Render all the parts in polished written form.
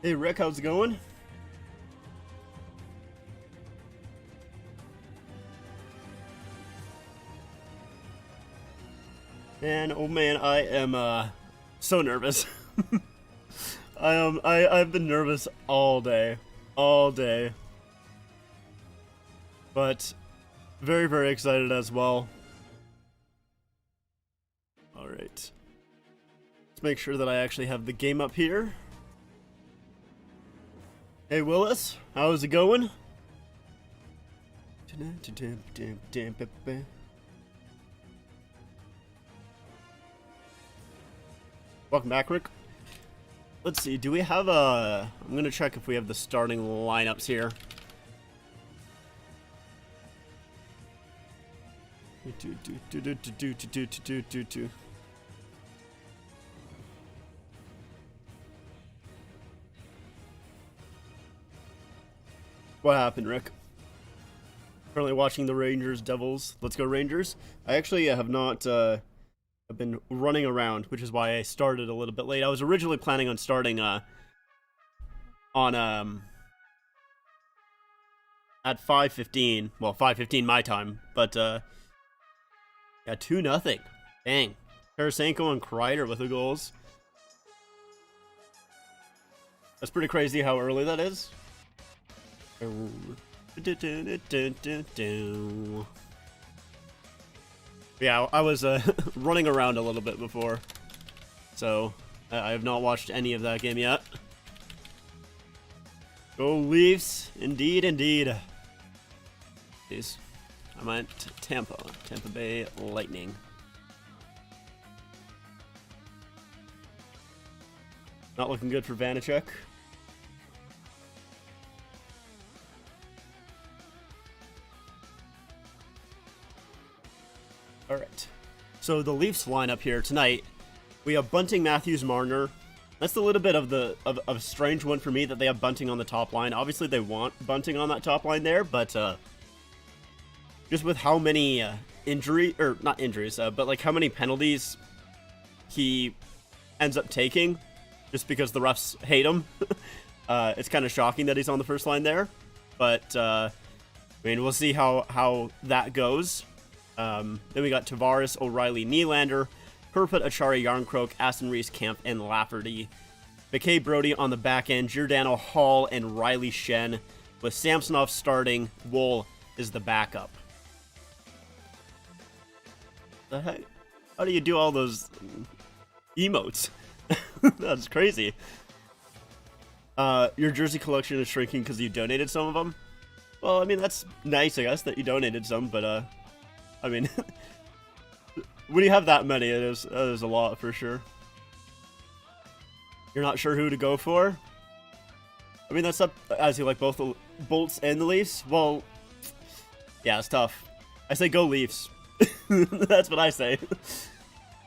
Hey Rick, how's it going? Man, oh man, I am so nervous. I've been nervous all day. All day. But very, very excited as well. Alright. Let's make sure that I actually have the game up here. Hey Willis, how's it going? Welcome back, Rick. Let's see, do we have a... I'm gonna check if we have the starting lineups here. What happened, Rick? Currently watching the Rangers Devils. Let's go Rangers. I actually have not I've been running around, which is why I started a little bit late. I was originally planning on starting at 5:15. Well, 5:15 my time, but yeah, 2-0. Dang. Tarasenko and Kreider with the goals. That's pretty crazy how early that is. Yeah, I was running around a little bit before, so I have not watched any of that game yet. Go Leafs, indeed, indeed. Jeez, I meant Tampa Bay Lightning. Not looking good for Vanacek. Alright, so the Leafs lineup here tonight, we have Bunting, Matthews, Marner. That's a little bit of a strange one for me that they have Bunting on the top line. Obviously they want Bunting on that top line there, but just with how many not injuries, but like how many penalties he ends up taking, just because the refs hate him, it's kind of shocking that he's on the first line there. But I mean, we'll see how that goes. Then we got Tavares, O'Reilly, Nylander, Kerfoot, Achari, Yarncroke, Aston Reese, Camp, and Lafferty. McKay, Brody on the back end, Giordano, Hall, and Riley Shen. With Samsonov starting, Wool is the backup. The heck? How do you do all those emotes? That's crazy. Your jersey collection is shrinking because you donated some of them? Well, I mean, that's nice, I guess, that you donated some, but, I mean, when you have that many, it is a lot for sure. You're not sure who to go for? I mean, that's up as you like both the Bolts and the Leafs. Well, yeah, it's tough. I say go Leafs. That's what I say.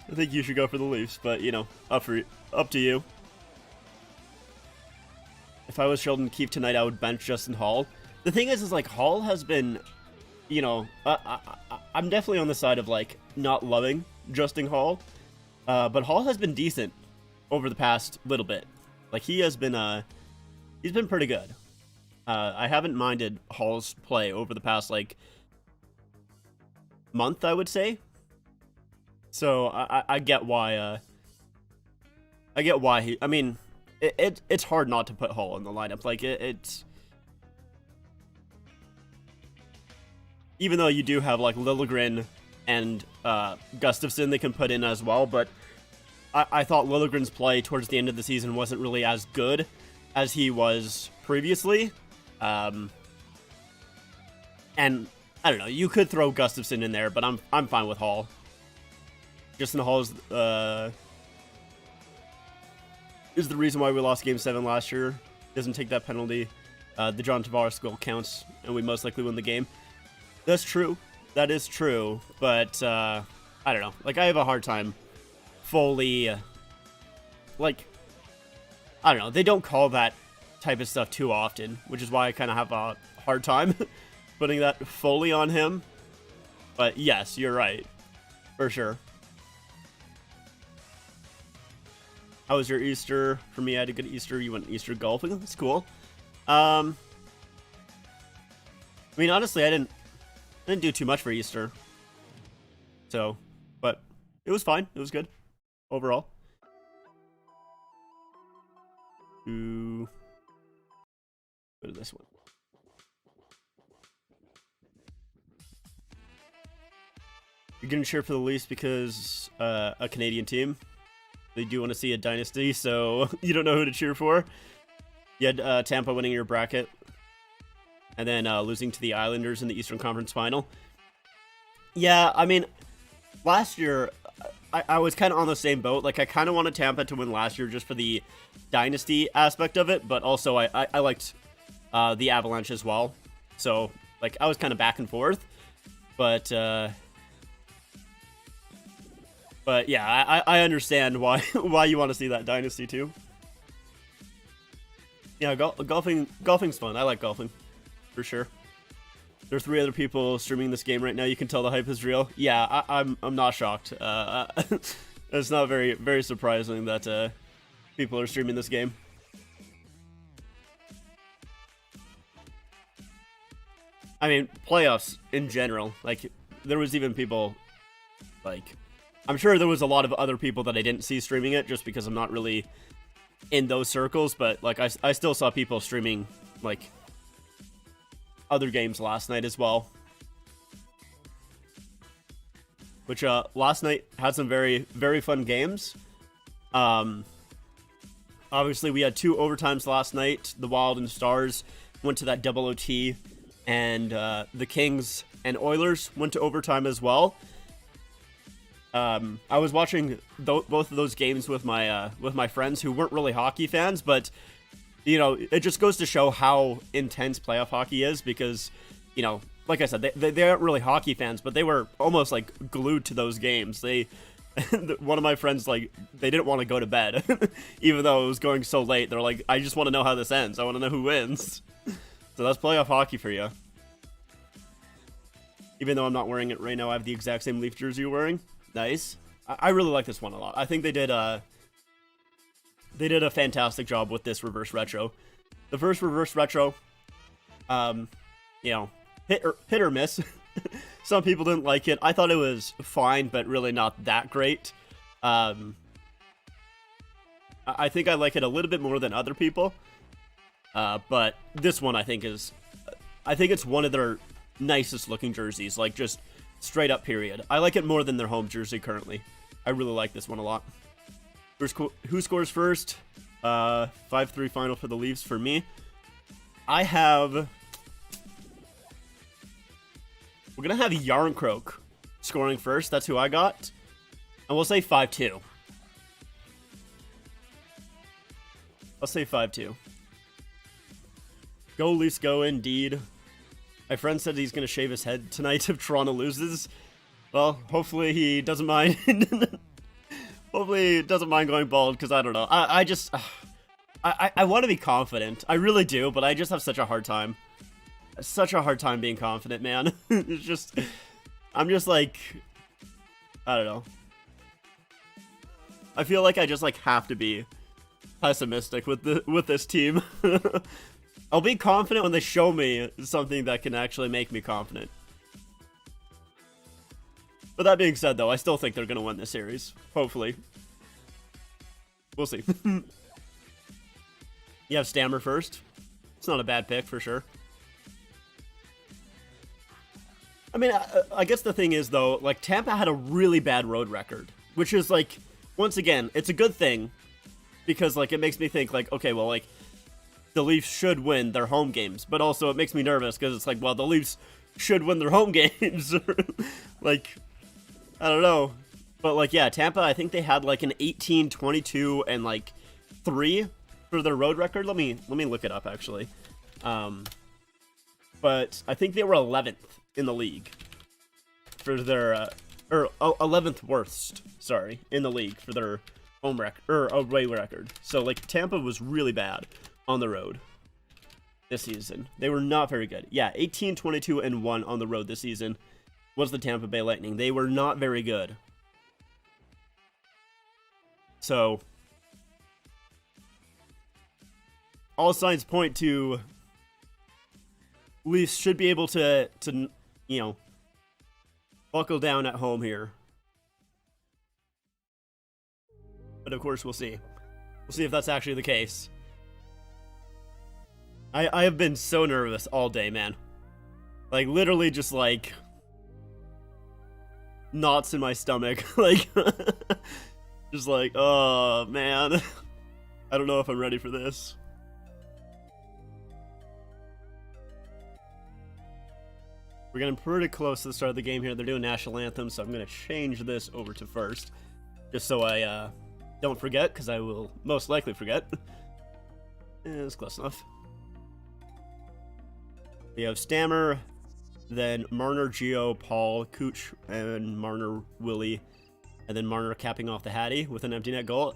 I think you should go for the Leafs, but you know, up to you. If I was Sheldon Keefe tonight, I would bench Justin Hall. The thing is like Hall has been, you know, I'm definitely on the side of like not loving Justin Hall, but Hall has been decent over the past little bit. Like he's been pretty good. I haven't minded Hall's play over the past like month, I would say. So I get why. I get why he. I mean, it's hard not to put Hall in the lineup. Like it's. Even though you do have like Liljegren and Gustafsson they can put in as well, but I thought Liljegren's play towards the end of the season wasn't really as good as he was previously. And I don't know, you could throw Gustafsson in there, but I'm fine with Hall. Justin Hall is the reason why we lost Game 7 last year. Doesn't take that penalty. The John Tavares goal counts, and we most likely win the game. That's true. That is true. But, I don't know. Like, I have a hard time fully, like, I don't know. They don't call that type of stuff too often, which is why I kind of have a hard time putting that fully on him. But, yes, you're right. For sure. How was your Easter? For me, I had a good Easter. You went Easter golfing. That's cool. I mean, honestly, I didn't do too much for Easter. So, but it was fine. It was good overall. Go to this one. You're gonna cheer for the Leafs because a Canadian team. They do want to see a dynasty, so you don't know who to cheer for. You had Tampa winning your bracket, and then losing to the Islanders in the Eastern Conference Final. Yeah, I mean, last year I was kind of on the same boat. Like, I kind of wanted Tampa to win last year just for the dynasty aspect of it, but also I liked the Avalanche as well. So, like, I was kind of back and forth, but yeah, I understand why why you want to see that dynasty too. Yeah, golfing's fun. I like golfing, for sure. There are 3 other people streaming this game right now. You can tell the hype is real. Yeah, I'm not shocked. It's not very surprising that people are streaming this game. I mean, playoffs in general. Like, there was even people, like, I'm sure there was a lot of other people that I didn't see streaming it just because I'm not really in those circles, but, like, I still saw people streaming, like, other games last night as well. Which, last night had some very fun games. Obviously, we had 2 overtimes last night. The Wild and Stars went to that double OT, and the Kings and Oilers went to overtime as well. I was watching both of those games with my friends who weren't really hockey fans, but you know, it just goes to show how intense playoff hockey is because, you know, like I said, they aren't really hockey fans, but they were almost like glued to those games. One of my friends, like, they didn't want to go to bed, even though it was going so late. They're like, I just want to know how this ends. I want to know who wins. So that's playoff hockey for you. Even though I'm not wearing it right now, I have the exact same Leaf jersey you're wearing. Nice. I really like this one a lot. I think they did a fantastic job with this reverse retro. The first reverse retro, you know, hit or miss. Some people didn't like it. I thought it was fine, but really not that great. I think I like it a little bit more than other people. But this one I think it's one of their nicest looking jerseys, like just straight up period. I like it more than their home jersey currently. I really like this one a lot. Who scores first? 5-3 final for the Leafs for me. We're gonna have Yarncroke scoring first. That's who I got. And we'll say 5-2. I'll say 5-2. Go Leafs, go indeed. My friend said he's gonna shave his head tonight if Toronto loses. Well, hopefully he doesn't mind. Hopefully he doesn't mind going bald, because I don't know. I want to be confident. I really do, but I just have such a hard time. Such a hard time being confident, man. It's just, I'm just like, I don't know. I feel like I just like have to be pessimistic with this team. I'll be confident when they show me something that can actually make me confident. But that being said, though, I still think they're going to win this series. Hopefully. We'll see. You have Stammer first. It's not a bad pick, for sure. I mean, I guess the thing is, though, like, Tampa had a really bad road record. Which is, like, once again, it's a good thing. Because, like, it makes me think, like, okay, well, like, the Leafs should win their home games. But also, it makes me nervous, because it's like, well, the Leafs should win their home games. Like, I don't know. But, like, yeah, Tampa, I think they had, like, an 18, 22, and, like, 3 for their road record. Let me look it up, actually. But I think they were 11th in the league for their, or 11th worst, sorry, in the league for their home record, or away record. So, like, Tampa was really bad on the road this season. They were not very good. Yeah, 18, 22, and 1 on the road this season was the Tampa Bay Lightning. They were not very good. So, all signs point to Leafs should be able to you know, buckle down at home here. But of course, we'll see. We'll see if that's actually the case. I have been so nervous all day, man. Like, literally just, like, knots in my stomach. Like, just like, oh, man. I don't know if I'm ready for this. We're getting pretty close to the start of the game here. They're doing National Anthem, so I'm going to change this over to first. Just so I don't forget, because I will most likely forget. It's close enough. We have Stammer, then Marner, Gio, Paul, Cooch, and Marner, Willie, and then Marner capping off the Hattie with an empty net goal.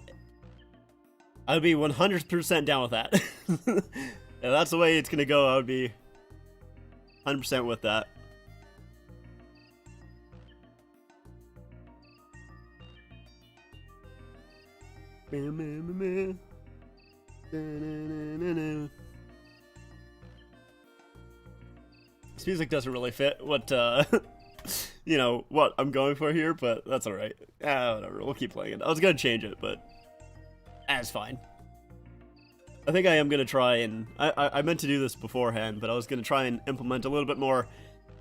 I would be 100% down with that. If that's the way it's going to go, I would be 100% with that. This music doesn't really fit what, you know, what I'm going for here, but that's alright. Whatever, we'll keep playing it. I was gonna change it, but that's fine. I think I am gonna try and, I meant to do this beforehand, but I was gonna try and implement a little bit more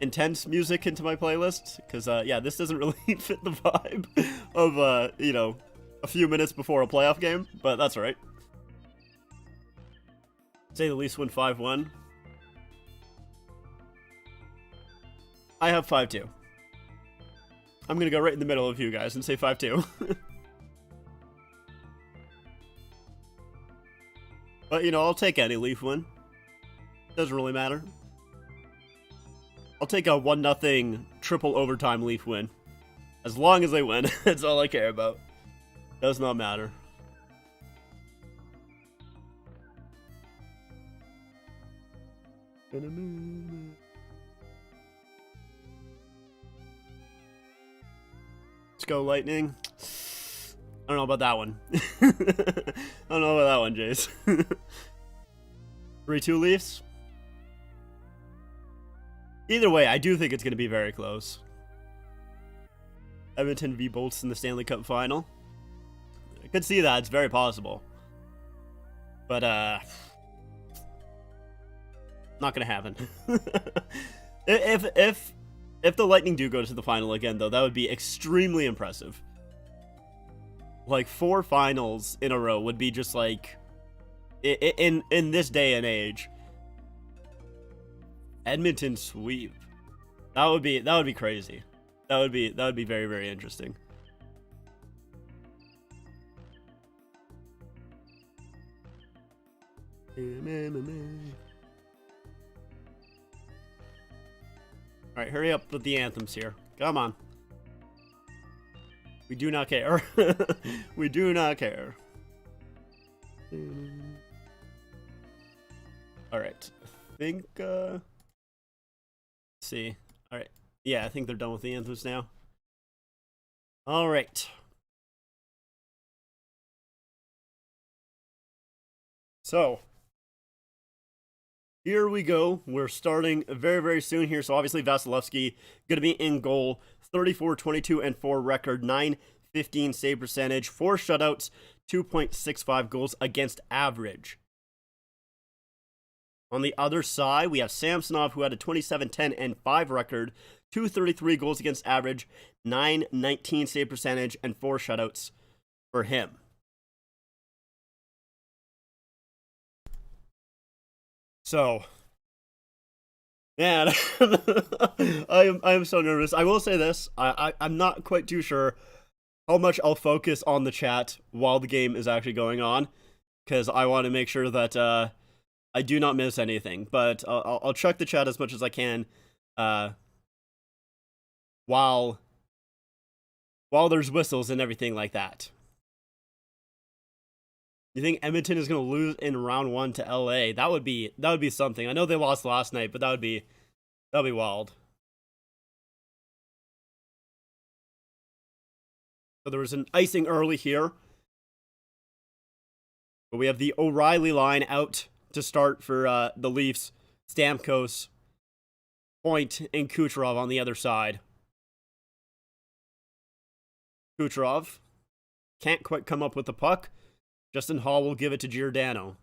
intense music into my playlist, because, yeah, this doesn't really fit the vibe of, you know, a few minutes before a playoff game, but that's alright. Say the Leafs win 5-1. I have 5-2. I'm gonna go right in the middle of you guys and say 5-2. But, you know, I'll take any Leaf win. Doesn't really matter. I'll take a 1-0 triple overtime Leaf win. As long as they win, that's all I care about. Does not matter. Let's go, Lightning. I don't know about that one. I don't know about that one, Jace. 3-2 Leafs. Either way, I do think it's going to be very close. Edmonton v. Bolts in the Stanley Cup final. I could see that. It's very possible. But, not going to happen. If the Lightning do go to the final again, though, that would be extremely impressive. Like, 4 finals in a row would be just like, in this day and age. Edmonton sweep. That would be crazy. That would be very, very interesting. Alright, hurry up with the anthems here. Come on. We do not care. We do not care. Alright. I think, let's see. Alright. Yeah, I think they're done with the anthems now. Alright. So, here we go. We're starting very, very soon here. So obviously Vasilevsky going to be in goal. 34, 22, and 4 record. 915 save percentage. 4 shutouts. 2.65 goals against average. On the other side, we have Samsonov, who had a 27, 10, and 5 record. 233 goals against average. 919 save percentage, and 4 shutouts for him. So, man, I am so nervous. I will say this, I'm not quite too sure how much I'll focus on the chat while the game is actually going on, because I want to make sure that I do not miss anything. But I'll check the chat as much as I can while there's whistles and everything like that. You think Edmonton is going to lose in round 1 to LA? That would be something. I know they lost last night, but that would be wild. So there was an icing early here. But we have the O'Reilly line out to start for the Leafs. Stamkos, Point, and Kucherov on the other side. Kucherov can't quite come up with the puck. Justin Holl will give it to Giordano.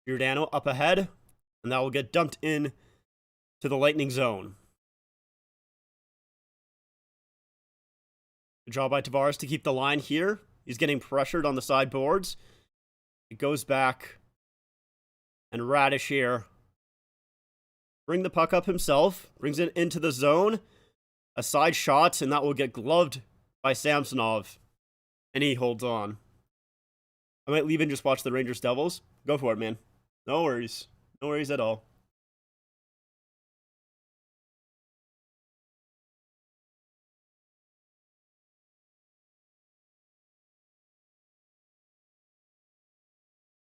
Giordano up ahead, and that will get dumped in to the Lightning zone. Good job by Tavares to keep the line here. He's getting pressured on the sideboards. It goes back, and Radish here. Bring the puck up himself, brings it into the zone. A side shot, and that will get gloved by Samsonov. And he holds on. I might leave and just watch the Rangers Devils. Go for it, man. No worries. No worries at all.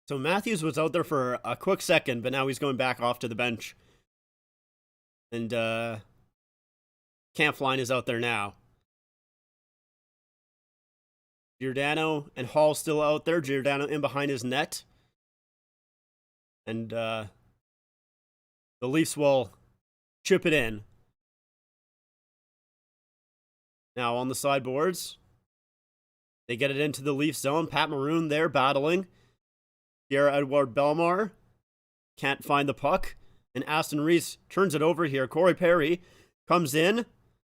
So Matthews was out there for a quick second, but now he's going back off to the bench. And Kampfline is out there now. Giordano and Hall still out there. Giordano in behind his net. And the Leafs will chip it in. Now on the sideboards. They get it into the Leaf zone. Pat Maroon there battling. Pierre-Edouard Bellemare can't find the puck. And Aston Reese turns it over here. Corey Perry comes in.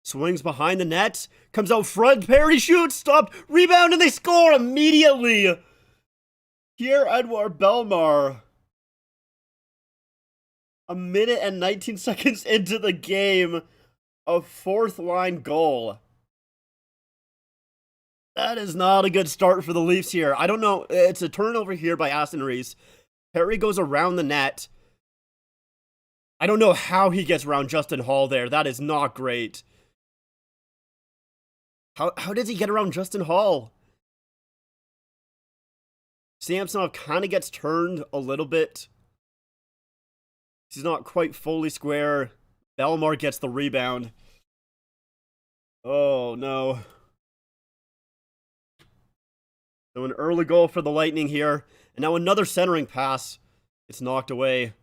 Swings behind the net. Comes out front. Perry shoots. Stopped. Rebound. And they score immediately. Pierre-Edouard Bellemare. A minute and 19 seconds into the game. A fourth line goal. That is not a good start for the Leafs here. I don't know. It's a turnover here by Aston Reese. Perry goes around the net. I don't know how he gets around Justin Holl there. That is not great. How does he get around Justin Holl? Samsonov kind of gets turned a little bit. He's not quite fully square. Bellemare gets the rebound. Oh, no. So an early goal for the Lightning here. And now another centering pass. It's knocked away.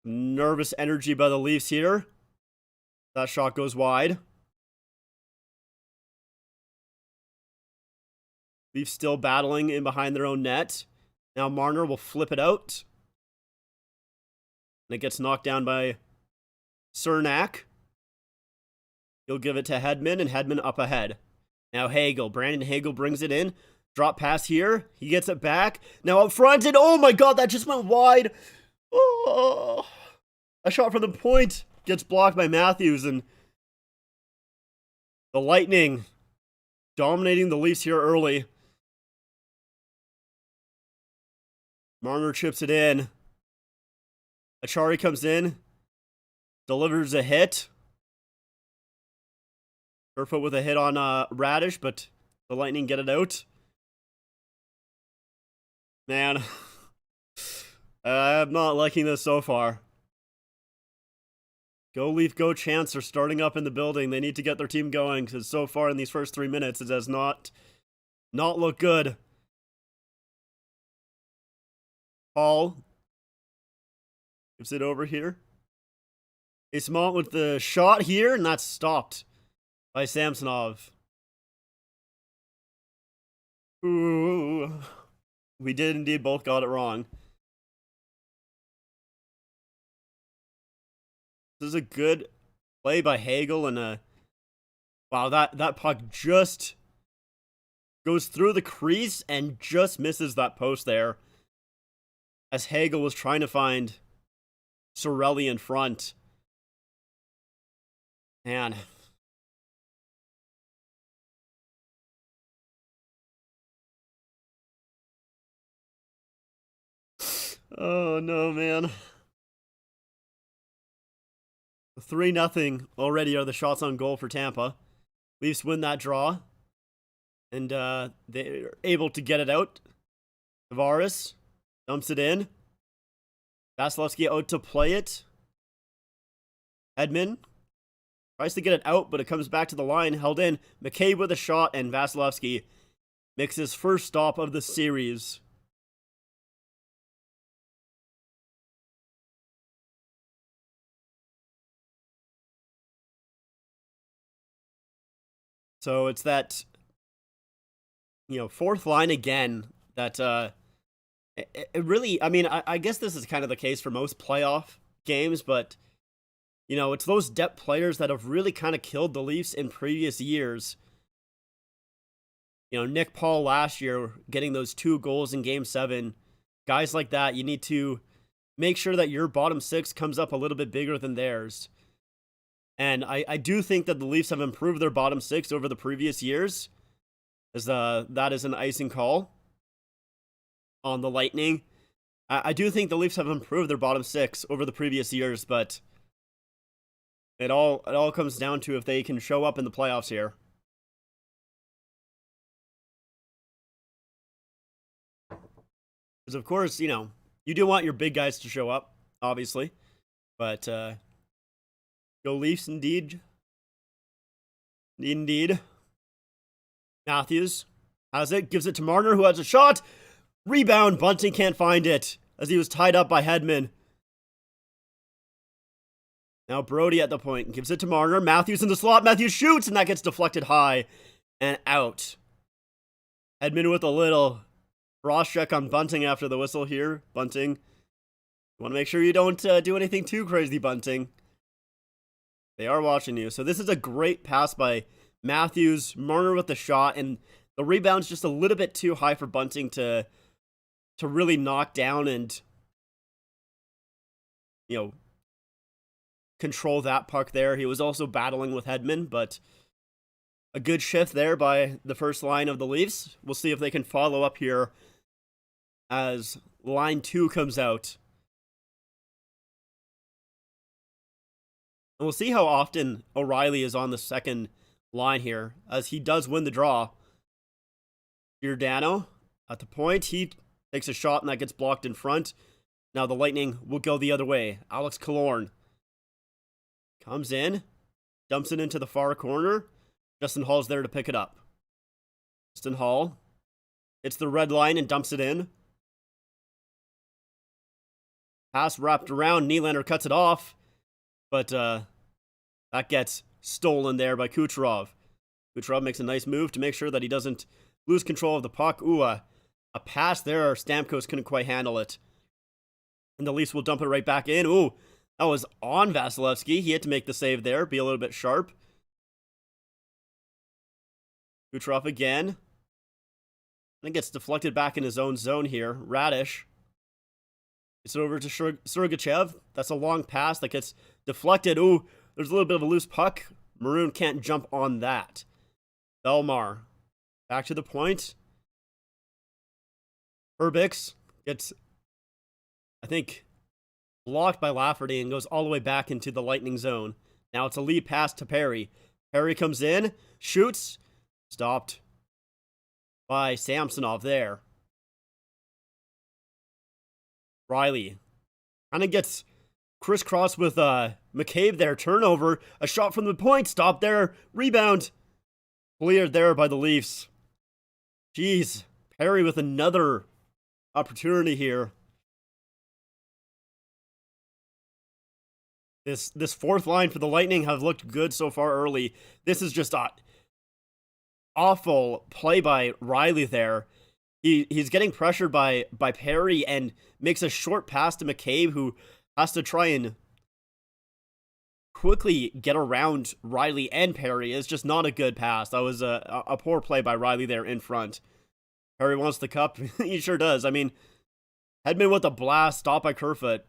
Nervous energy by the Leafs here. That shot goes wide. Leafs still battling in behind their own net. Now Marner will flip it out. And it gets knocked down by Cernak. He'll give it to Hedman, and Hedman up ahead. Now Hagel. Brandon Hagel brings it in. Drop pass here. He gets it back. Now up front, and oh my god, that just went wide. Oh, a shot from the point gets blocked by Matthews, and the Lightning dominating the Leafs here early. Marner chips it in. Achari comes in, delivers a hit. Kerfoot with a hit on Radish, but the Lightning get it out. Man, I'm not liking this so far. Go Leaf, go Chance are starting up in the building. They need to get their team going, because so far in these first 3 minutes, it has not looked good. Paul gives it over here. Eamon with the shot here, and that's stopped by Samsonov. Ooh. We did indeed both got it wrong. This is a good play by Hagel, and wow, that puck just goes through the crease and just misses that post there. As Hagel was trying to find Cirelli in front. Man. Oh no, man. 3-0 already are the shots on goal for Tampa. Leafs win that draw. And they're able to get it out. Tavares dumps it in. Vasilevsky out to play it. Hedman tries to get it out, but it comes back to the line, held in. McCabe with a shot, and Vasilevsky makes his first stop of the series. So it's that, fourth line again that it really, I mean, I guess this is kind of the case for most playoff games, but it's those depth players that have really kind of killed the Leafs in previous years. Nick Paul last year getting those 2 goals in Game 7. Guys like that, you need to make sure that your bottom 6 comes up a little bit bigger than theirs. And I do think that the Leafs have improved their bottom 6 over the previous years, as that is an icing call on the Lightning. I do think the Leafs have improved their bottom 6 over the previous years, but it all comes down to if they can show up in the playoffs here. Because of course, you do want your big guys to show up, obviously, but go Leafs indeed. Indeed. Matthews has it, gives it to Marner, who has a shot. Rebound, Bunting can't find it, as he was tied up by Hedman. Now Brody at the point, gives it to Marner. Matthews in the slot, Matthews shoots, and that gets deflected high and out. Hedman with a little cross check on Bunting after the whistle here. Bunting, you want to make sure you don't do anything too crazy, Bunting. They are watching you. So this is a great pass by Matthews. Marner with the shot, and the rebound's just a little bit too high for Bunting to really knock down and, control that puck there. He was also battling with Hedman, but a good shift there by the first line of the Leafs. We'll see if they can follow up here as line 2 comes out. And we'll see how often O'Reilly is on the second line here, as he does win the draw. Giordano at the point. He takes a shot, and that gets blocked in front. Now the Lightning will go the other way. Alex Killorn comes in, dumps it into the far corner. Justin Hall's there to pick it up. Justin Hall hits the red line and dumps it in. Pass wrapped around. Nylander cuts it off. But that gets stolen there by Kucherov. Kucherov makes a nice move to make sure that he doesn't lose control of the puck. Ooh, a pass there. Stamkos couldn't quite handle it. And the Leafs will dump it right back in. Ooh, that was on Vasilevsky. He had to make the save there, be a little bit sharp. Kucherov again. And it gets deflected back in his own zone here. Radish. It's over to Sergachev. That's a long pass that gets deflected. Ooh, there's a little bit of a loose puck. Maroon can't jump on that. Belmar. Back to the point. Herbix gets, I think, blocked by Lafferty and goes all the way back into the Lightning zone. Now it's a lead pass to Perry. Perry comes in, shoots. Stopped by Samsonov there. Riley kind of gets crisscrossed with McCabe there. Turnover. A shot from the point. Stop there. Rebound. Cleared there by the Leafs. Jeez. Perry with another opportunity here. This fourth line for the Lightning have looked good so far early. This is just awful play by Riley there. He's getting pressured by Perry and makes a short pass to McCabe, who has to try and quickly get around Riley and Perry. It's just not a good pass. That was a poor play by Riley there in front. Perry wants the cup. He sure does. I mean, Hedman with a blast, stopped by Kerfoot.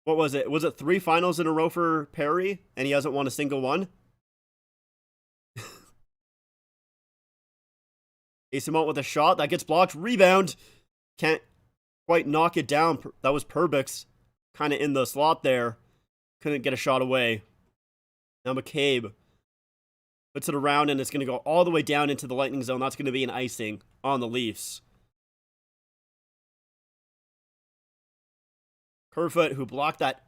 What was it? Was it 3 finals in a row for Perry, and he hasn't won a single one? Asimont with a shot. That gets blocked. Rebound. Can't quite knock it down. That was Perbix kind of in the slot there. Couldn't get a shot away. Now McCabe puts it around, and it's going to go all the way down into the Lightning zone. That's going to be an icing on the Leafs. Kerfoot, who blocked that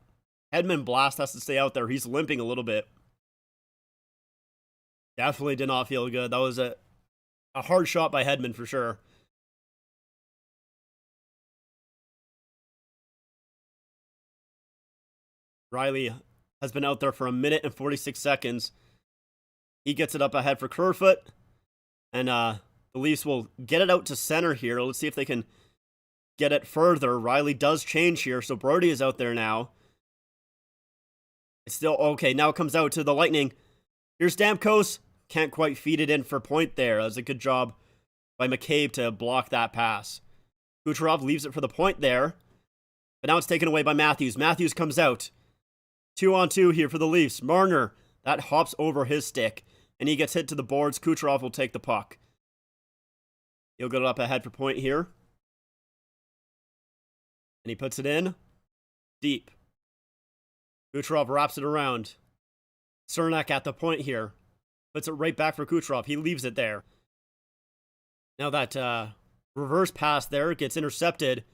Hedman blast, has to stay out there. He's limping a little bit. Definitely did not feel good. That was a hard shot by Hedman for sure. Riley has been out there for 1 minute and 46 seconds. He gets it up ahead for Kerfoot. And the Leafs will get it out to center here. Let's see if they can get it further. Riley does change here, so Brody is out there now. It's still okay. Now it comes out to the Lightning. Here's Stamkos. Can't quite feed it in for point there. That was a good job by McCabe to block that pass. Kucherov leaves it for the point there. But now it's taken away by Matthews. Matthews comes out. 2-on-2 here for the Leafs. Marner, that hops over his stick. And he gets hit to the boards. Kucherov will take the puck. He'll get it up ahead for point here. And he puts it in. Deep. Kucherov wraps it around. Cernak at the point here. Puts it right back for Kucherov. He leaves it there. Now that reverse pass there gets intercepted.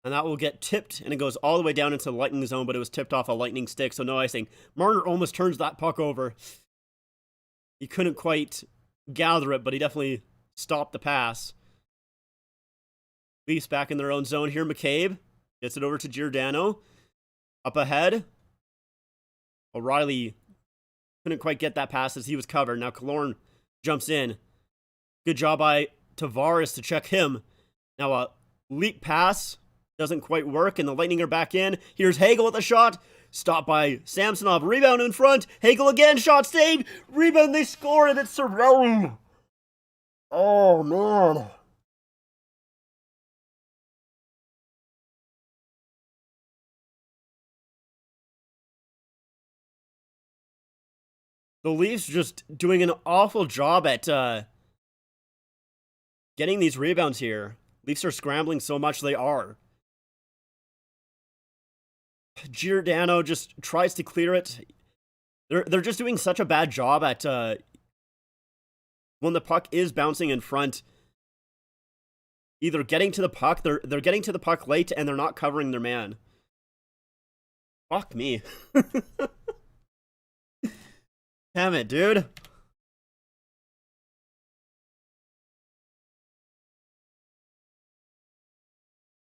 And that will get tipped. And it goes all the way down into the Lightning zone. But it was tipped off a Lightning stick. So no icing. Marner almost turns that puck over. He couldn't quite gather it. But he definitely stopped the pass. Leafs back in their own zone here. McCabe gets it over to Giordano. Up ahead. O'Reilly couldn't quite get that pass as he was covered. Now Killorn jumps in. Good job by Tavares to check him. Now a leap pass doesn't quite work, and the Lightning are back in. Here's Hagel with a shot. Stopped by Samsonov. Rebound in front. Hagel again. Shot saved. Rebound. They score, and it's Cirelli. Oh, man. The Leafs just doing an awful job at getting these rebounds here. Leafs are scrambling so much they are. Giordano just tries to clear it. They're just doing such a bad job at when the puck is bouncing in front. Either getting to the puck, they're getting to the puck late and they're not covering their man. Fuck me. Damn it, dude.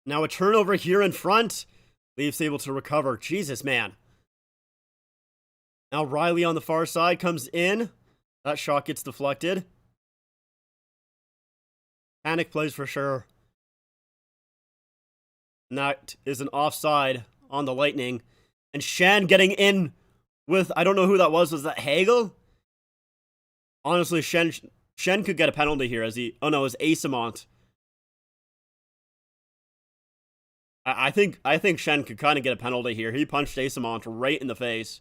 Now a turnover here in front. Leafs able to recover. Jesus, man. Now Riley on the far side comes in. That shot gets deflected. Panic plays for sure. And that is an offside on the Lightning. And Shan getting in with, I don't know who that was. Was that Hagel? Honestly, Shen could get a penalty here as he... Oh no, it was Asimont. I think Shen could kind of get a penalty here. He punched Asimont right in the face.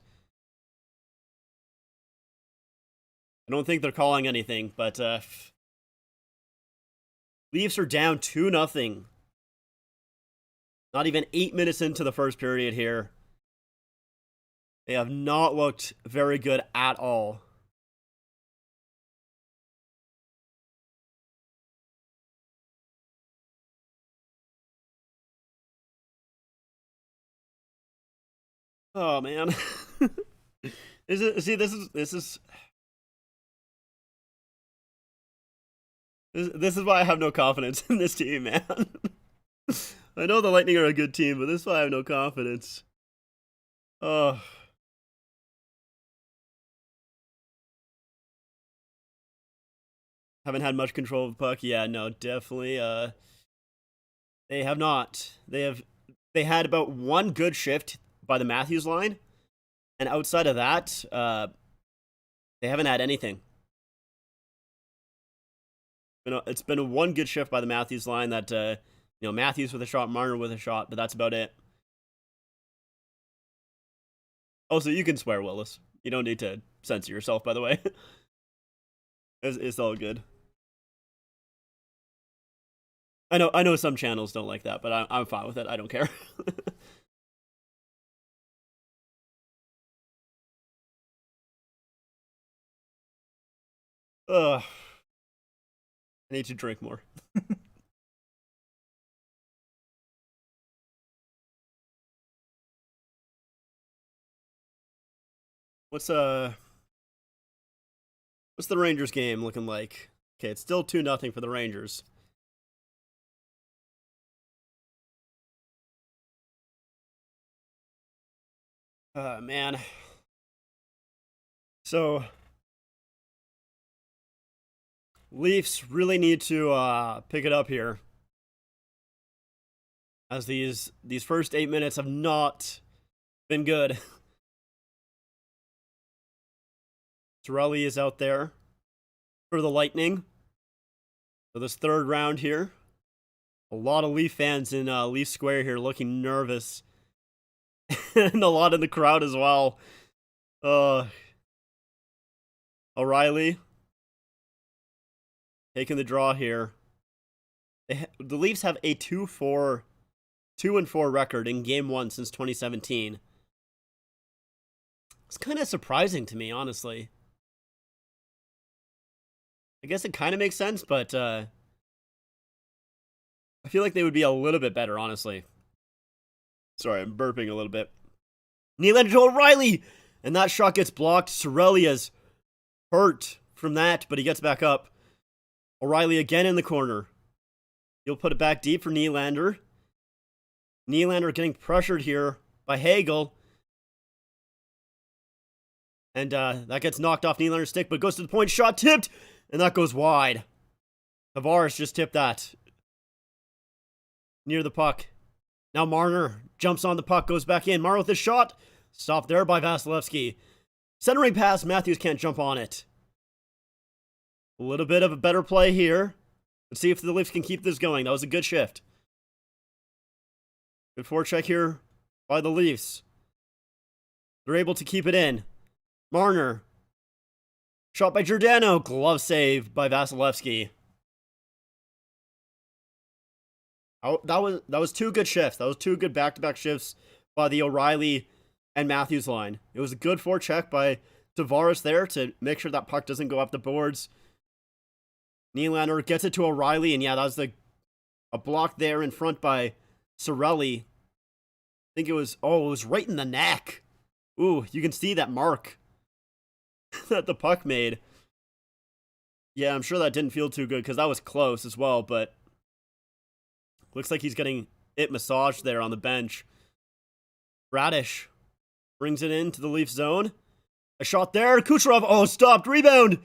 I don't think they're calling anything, but Leafs are down 2-0. Not even 8 minutes into the first period here. They have not looked very good at all. Oh man. This is why I have no confidence in this team, man. I know the Lightning are a good team, but this is why I have no confidence. Oh. Haven't had much control of the puck. Yeah, no, definitely. They have not. They had about one good shift by the Matthews line, and outside of that, they haven't had anything. It's been a one good shift by the Matthews line that Matthews with a shot, Marner with a shot, but that's about it. Also, you can swear, Willis. You don't need to censor yourself, by the way. It's all good. I know some channels don't like that, but I'm fine with it. I don't care. Ugh. I need to drink more. What's the Rangers game looking like? Okay, it's still 2-0 for the Rangers. Man. So Leafs really need to pick it up here, as these first 8 minutes have not been good. Cirelli is out there for the Lightning. So this third round here, a lot of Leaf fans in Leaf Square here looking nervous. And a lot in the crowd as well. O'Reilly taking the draw here. The Leafs have a 2-4 record in Game 1 since 2017. It's kind of surprising to me, honestly. I guess it kind of makes sense, but I feel like they would be a little bit better, honestly. Sorry, I'm burping a little bit. Nylander to O'Reilly! And that shot gets blocked. Cirelli is hurt from that, but he gets back up. O'Reilly again in the corner. He'll put it back deep for Nylander. Nylander getting pressured here by Hagel. And that gets knocked off Nylander's stick, but goes to the point. Shot tipped! And that goes wide. Tavares just tipped that. Near the puck. Now Marner jumps on the puck, goes back in. Marner with a shot. Stopped there by Vasilevsky. Centering pass, Matthews can't jump on it. A little bit of a better play here. Let's see if the Leafs can keep this going. That was a good shift. Good forecheck here by the Leafs. They're able to keep it in. Marner. Shot by Giordano. Glove save by Vasilevsky. Oh, that was two good shifts. That was two good back-to-back shifts by the O'Reilly and Matthews line. It was a good forecheck by Tavares there to make sure that puck doesn't go up the boards. Nylander gets it to O'Reilly, and yeah, that was a block there in front by Cirelli. I think it was right in the neck. Ooh, you can see that mark that the puck made. Yeah, I'm sure that didn't feel too good because that was close as well, but looks like he's getting it massaged there on the bench. Bradish brings it into the Leaf zone. A shot there. Kucherov, stopped. Rebound.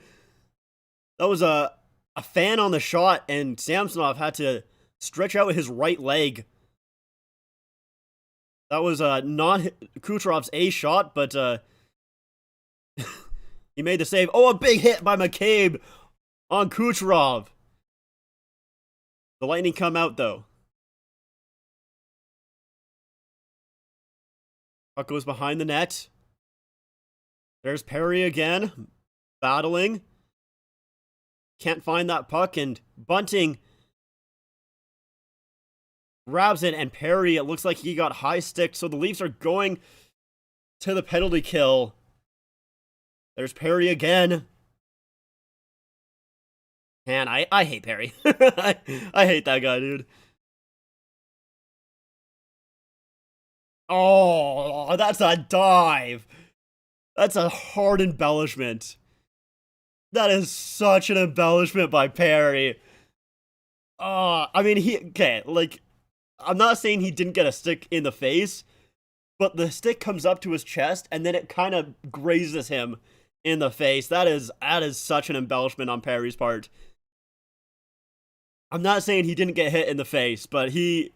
That was a fan on the shot, and Samsonov had to stretch out his right leg. That was not Kucherov's A shot, but he made the save. A big hit by McCabe on Kucherov. The Lightning come out, though. Puck goes behind the net. There's Perry again, battling. Can't find that puck, and Bunting grabs it, and Perry, it looks like he got high stick, so the Leafs are going to the penalty kill. There's Perry again. Man, I hate Perry. I hate that guy, dude. Oh, that's a dive. That's a hard embellishment. That is such an embellishment by Perry. I mean, I'm not saying he didn't get a stick in the face, but the stick comes up to his chest, and then it kind of grazes him in the face. That is such an embellishment on Perry's part. I'm not saying he didn't get hit in the face, but he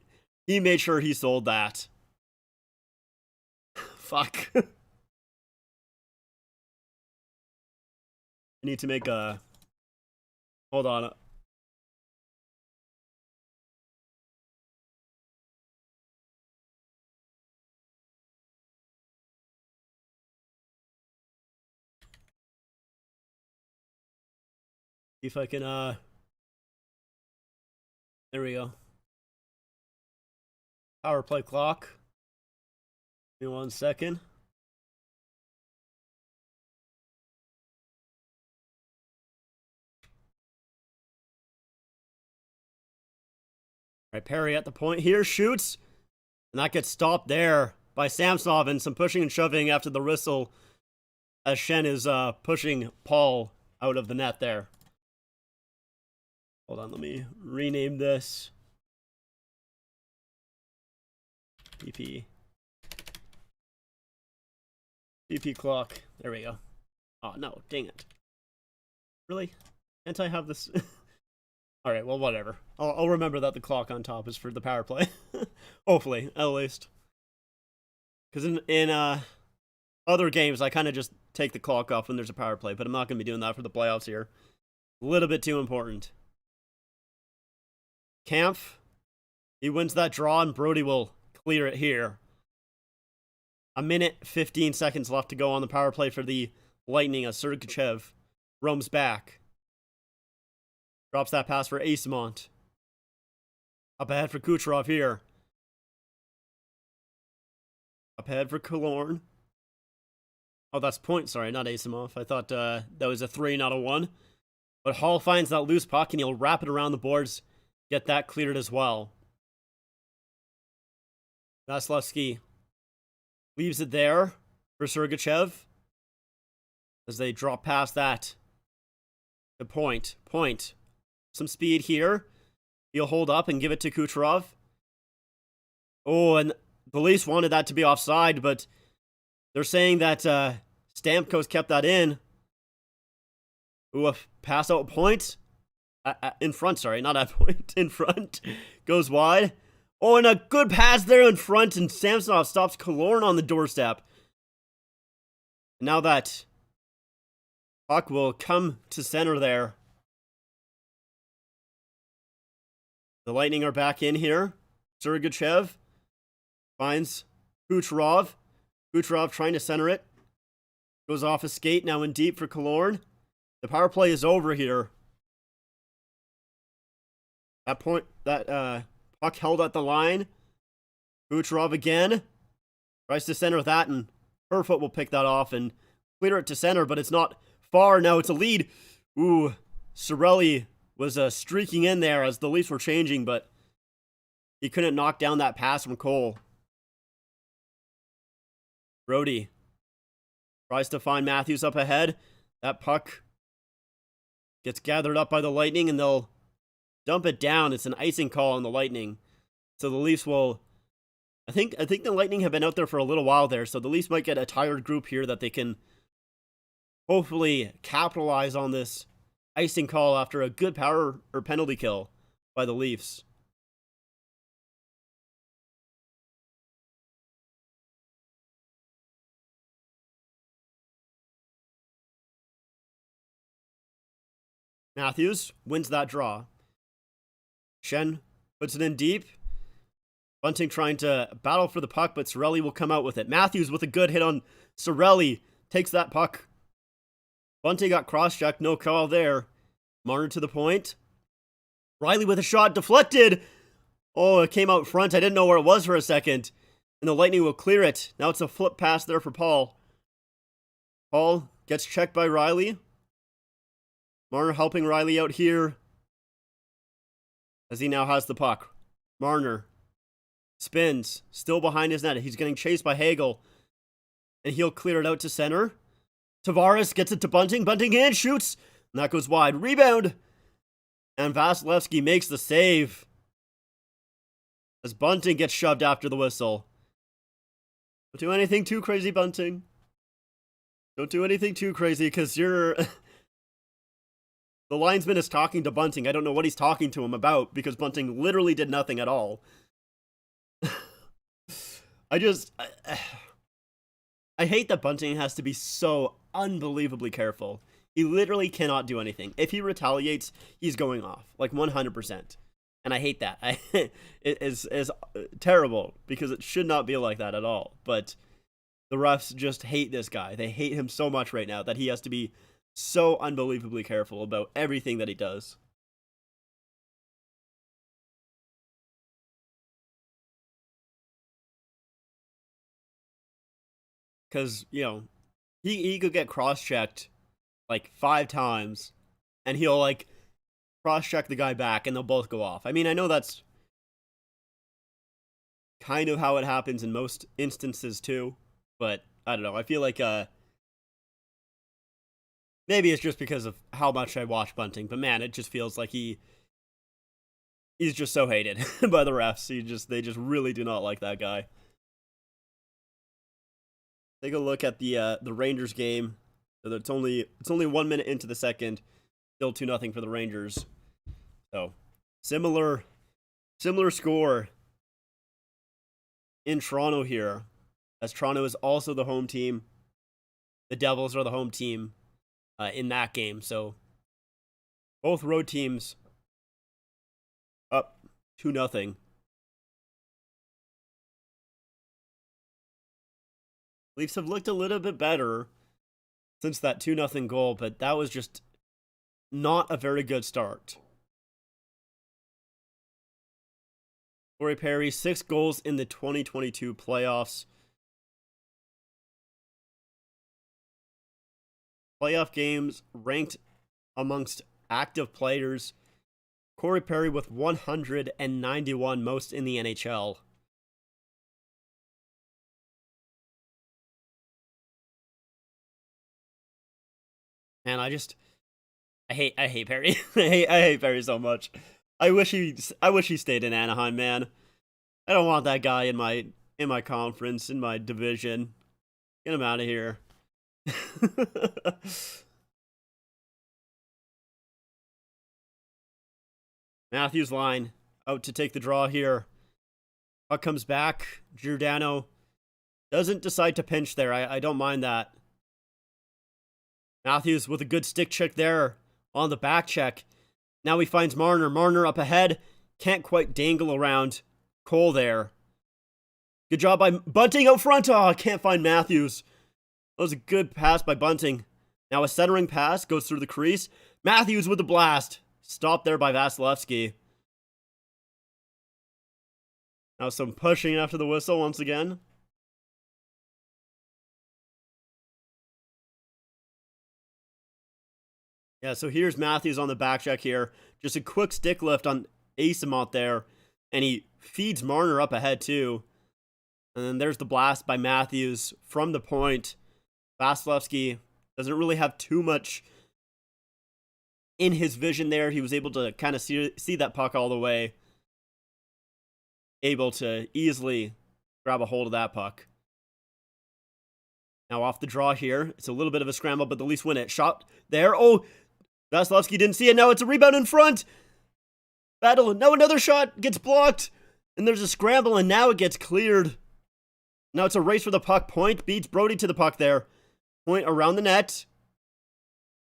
made sure he sold that. Fuck. I need to make a... Hold on. See if I can, there we go. Power play clock. Give me 1 second. Right, Perry at the point here, shoots. And that gets stopped there by Samsonov, and some pushing and shoving after the whistle as Shen is pushing Paul out of the net there. Hold on, let me rename this. PP clock. There we go. Oh, no, dang it. Really? Can't I have this? All right, well, whatever. I'll remember that the clock on top is for the power play. Hopefully, at least. Because in other games, I kind of just take the clock off when there's a power play, but I'm not going to be doing that for the playoffs here. A little bit too important. Kampf, he wins that draw, and Brody will clear it here. A minute, 15 seconds left to go on the power play for the Lightning as Sergachev roams back. Drops that pass for Asimont. Up ahead for Kucherov here. Up ahead for Killorn. Oh, that's point. Sorry, not Asimov. I thought that was a 3, not a 1. But Hall finds that loose puck, and he'll wrap it around the boards. Get that cleared as well. Vasilevsky leaves it there for Sergachev. As they drop past that. The point. Some speed here. He'll hold up and give it to Kucherov. Oh, and the Leafs wanted that to be offside, but they're saying that Stamkos kept that in. Ooh, a pass out point. In front, sorry, not at point. In front. Goes wide. Oh, and a good pass there in front, and Samsonov stops Killorn on the doorstep. Now that puck will come to center there. The Lightning are back in here. Sergachev finds Kucherov. Kucherov trying to center it. Goes off a skate, now in deep for Killorn. The power play is over here. That puck held at the line. Kucherov again. Tries to center that, and Kerfoot will pick that off and clear it to center, but it's not far. Now it's a lead. Ooh, Cirelli was streaking in there as the Leafs were changing, but he couldn't knock down that pass from Cole. Brody tries to find Matthews up ahead. That puck gets gathered up by the Lightning, and they'll dump it down. It's an icing call on the Lightning. So the Leafs will... I think the Lightning have been out there for a little while there, so the Leafs might get a tired group here that they can hopefully capitalize on this icing call after a good power or penalty kill by the Leafs. Matthews wins that draw. Shen puts it in deep. Bunting trying to battle for the puck, but Cirelli will come out with it. Matthews with a good hit on Cirelli. Takes that puck. Bunting got cross-checked. No call there. Marner to the point. Riley with a shot. Deflected. Oh, it came out front. I didn't know where it was for a second. And the Lightning will clear it. Now it's a flip pass there for Paul. Paul gets checked by Riley. Marner helping Riley out here. As he now has the puck. Marner spins. Still behind his net. He's getting chased by Hagel. And he'll clear it out to center. Tavares gets it to Bunting. Bunting in, shoots. And that goes wide. Rebound. And Vasilevsky makes the save. As Bunting gets shoved after the whistle. Don't do anything too crazy, Bunting. Don't do anything too crazy, because you're... The linesman is talking to Bunting. I don't know what he's talking to him about, because Bunting literally did nothing at all. I hate that Bunting has to be so unbelievably careful. He literally cannot do anything. If he retaliates, he's going off. Like 100%. And I hate that. It is terrible, because it should not be like that at all. But the refs just hate this guy. They hate him so much right now that he has to be so unbelievably careful about everything that he does. Because, you know, he could get cross-checked like 5 times, and he'll like cross-check the guy back, and they'll both go off. I mean, I know that's kind of how it happens in most instances too, but I don't know. I feel like maybe it's just because of how much I watch Bunting, but man, it just feels like he's just so hated by the refs. They just really do not like that guy. Take a look at the Rangers game. So it's only 1 minute into the second. Still 2-0 for the Rangers. So, similar score in Toronto here, as Toronto is also the home team. The Devils are the home team in that game. So, both road teams up 2-0. Leafs have looked a little bit better since that 2-0 goal, but that was just not a very good start. Corey Perry, 6 goals in the 2022 playoffs. Playoff games ranked amongst active players. Corey Perry with 191, most in the NHL. And I hate Perry. I hate Perry so much. I wish he stayed in Anaheim, man. I don't want that guy in my conference, in my division. Get him out of here. Matthews line out to take the draw here. Puck comes back. Giordano doesn't decide to pinch there. I don't mind that. Matthews with a good stick check there on the back check. Now he finds Marner. Marner up ahead. Can't quite dangle around Cole there. Good job by Bunting out front. Oh, can't find Matthews. That was a good pass by Bunting. Now a centering pass goes through the crease. Matthews with the blast. Stopped there by Vasilevsky. Now some pushing after the whistle once again. Yeah, so here's Matthews on the back check here. Just a quick stick lift on Eyssimont there. And he feeds Marner up ahead too. And then there's the blast by Matthews from the point. Vasilevsky doesn't really have too much in his vision there. He was able to kind of see that puck all the way. Able to easily grab a hold of that puck. Now off the draw here. It's a little bit of a scramble, but the Leafs win it. Shot there. Oh, Vasilevsky didn't see it. Now it's a rebound in front. Battle. Now another shot gets blocked. And there's a scramble, and now it gets cleared. Now it's a race for the puck. Point beats Brody to the puck there. Point around the net.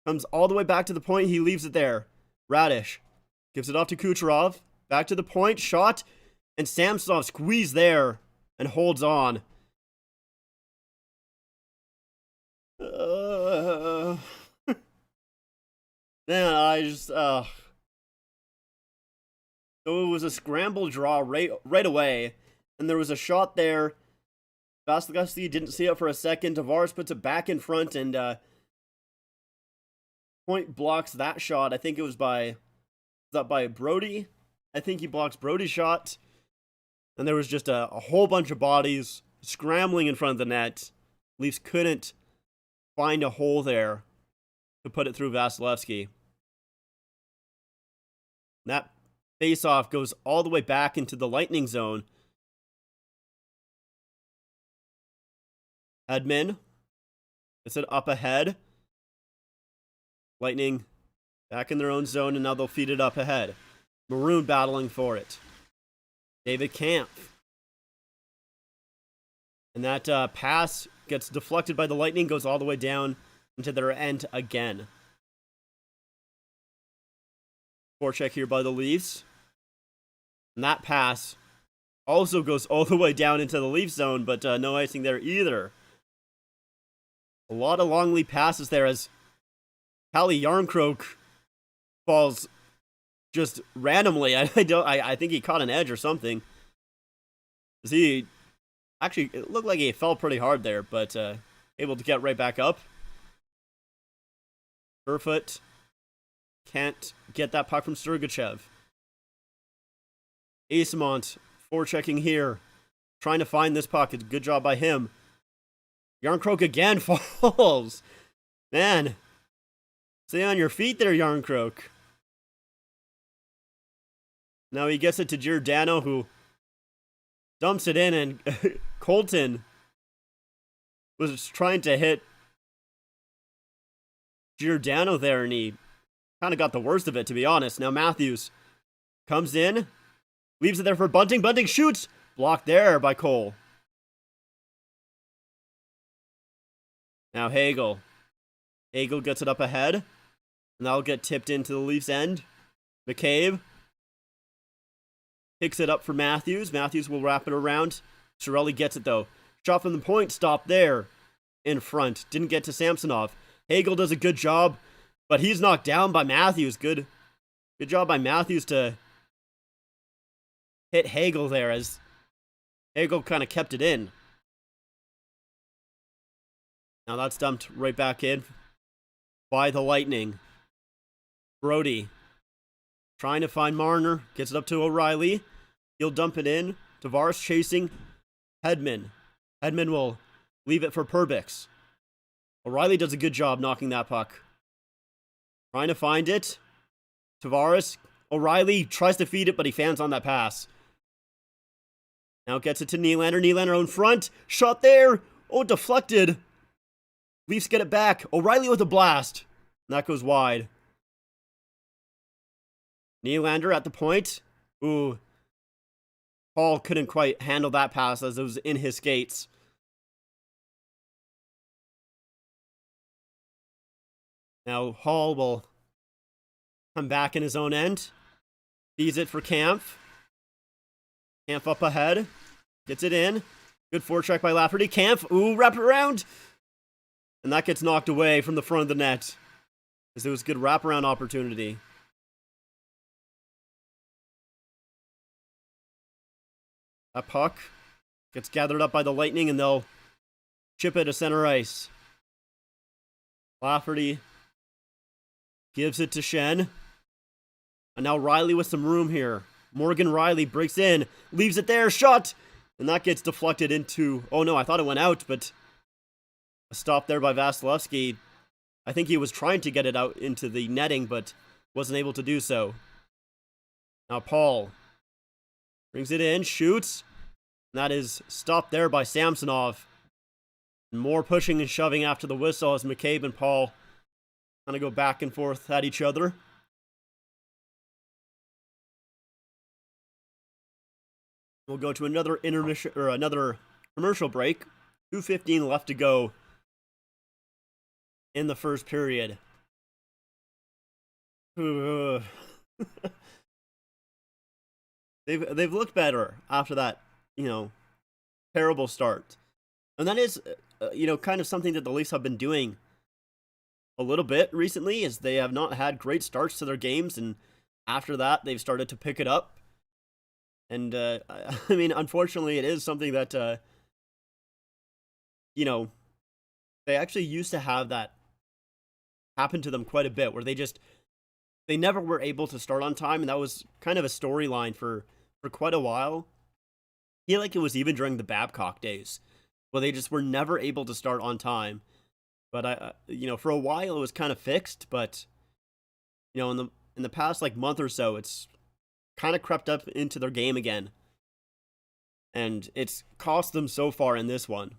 Comes all the way back to the point. He leaves it there. Radish gives it off to Kucherov. Back to the point. Shot. And Samsonov squeezed there and holds on. Man, I just, So it was a scramble draw right away. And there was a shot there. Vasilevsky didn't see it for a second. Tavares puts it back in front, and Point blocks that shot. I think it was by Brody. I think he blocks Brody's shot. And there was just a whole bunch of bodies scrambling in front of the net. Leafs couldn't find a hole there to put it through Vasilevsky. That face-off goes all the way back into the Lightning zone. Hedman gets it up ahead. Lightning back in their own zone, and now they'll feed it up ahead. Maroon battling for it. David Kampf. And that pass gets deflected by the Lightning, goes all the way down into their end again. Forecheck here by the Leafs. And that pass also goes all the way down into the Leaf zone, but no icing there either. A lot of long lead passes there as Calle Jarnkrok falls just randomly. I think he caught an edge or something. Actually, it looked like he fell pretty hard there, but able to get right back up. Kerfoot can't get that puck from Sergachev. Eyssimont forechecking here. Trying to find this puck. It's a good job by him. Jarnkrok again falls. Man. Stay on your feet there, Jarnkrok. Now he gets it to Giordano, who dumps it in, and Colton was trying to hit Giordano there, and he kind of got the worst of it, to be honest. Now Matthews comes in, leaves it there for Bunting. Bunting shoots! Blocked there by Cole. Now Hagel. Hagel gets it up ahead, and that'll get tipped into the Leafs' end. McCabe picks it up for Matthews. Matthews will wrap it around. Cirelli gets it, though. Shot from the point, stop there in front. Didn't get to Samsonov. Hagel does a good job, but he's knocked down by Matthews. Good job by Matthews to hit Hagel there, as Hagel kind of kept it in. Now that's dumped right back in by the Lightning. Brody trying to find Marner. Gets it up to O'Reilly. He'll dump it in. Tavares chasing Hedman. Hedman will leave it for Perbix. O'Reilly does a good job knocking that puck. Trying to find it. Tavares. O'Reilly tries to feed it, but he fans on that pass. Now gets it to Nylander. Nylander in front. Shot there. Oh, deflected. Leafs get it back. O'Reilly with a blast. And that goes wide. Nylander at the point. Ooh. Paul couldn't quite handle that pass as it was in his skates. Now Hall will come back in his own end. Feeds it for Kampf. Kampf up ahead. Gets it in. Good forecheck by Lafferty. Kampf. Ooh, wrap it around. And that gets knocked away from the front of the net, as it was a good wraparound opportunity. That puck gets gathered up by the Lightning, and they'll chip it to center ice. Lafferty gives it to Schenn. And now Riley with some room here. Morgan Riley breaks in, leaves it there, shot! And that gets deflected into... Oh no, I thought it went out, but... A stop there by Vasilevsky. I think he was trying to get it out into the netting, but wasn't able to do so. Now Paul brings it in, shoots. And that is stopped there by Samsonov. And more pushing and shoving after the whistle as McCabe and Paul kind of go back and forth at each other. We'll go to another intermission or another commercial break. 2:15 left to go in the first period. They've looked better after that, terrible start. And that is, kind of something that the Leafs have been doing a little bit recently, is they have not had great starts to their games, and after that, they've started to pick it up. And, unfortunately, it is something that, they actually used to have that happen to them quite a bit, where they never were able to start on time, and that was kind of a storyline for quite a while. I feel like it was even during the Babcock days, where they just were never able to start on time. But for a while it was kind of fixed, but in the past month or so, it's kind of crept up into their game again, and it's cost them so far in this one,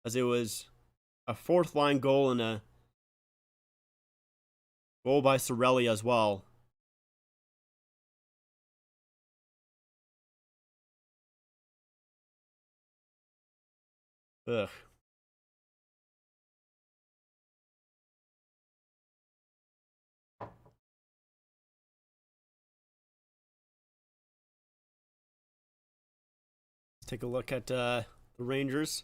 as it was a fourth line goal and a goal by Cirelli as well. Ugh. Let's take a look at the Rangers.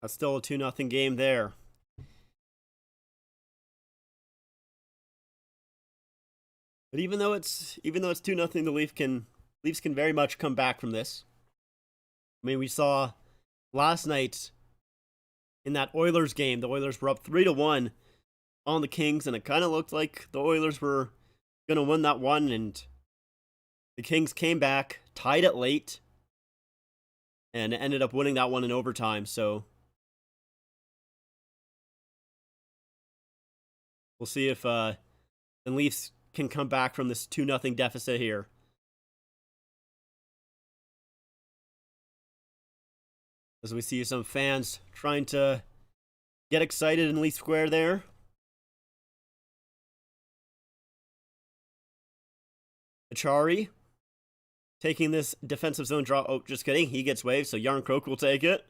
That's still a 2-0 game there. But even though it's 2-0, the Leafs can very much come back from this. I mean, we saw last night in that Oilers game, the Oilers were up 3-1 on the Kings, and it kind of looked like the Oilers were going to win that one, and the Kings came back, tied it late, and ended up winning that one in overtime. So we'll see if the Leafs can come back from this 2-0 deficit here. As we see some fans trying to get excited in Leaf Square there. Achari taking this defensive zone draw. Oh, just kidding. He gets waved, so Yarncroak will take it.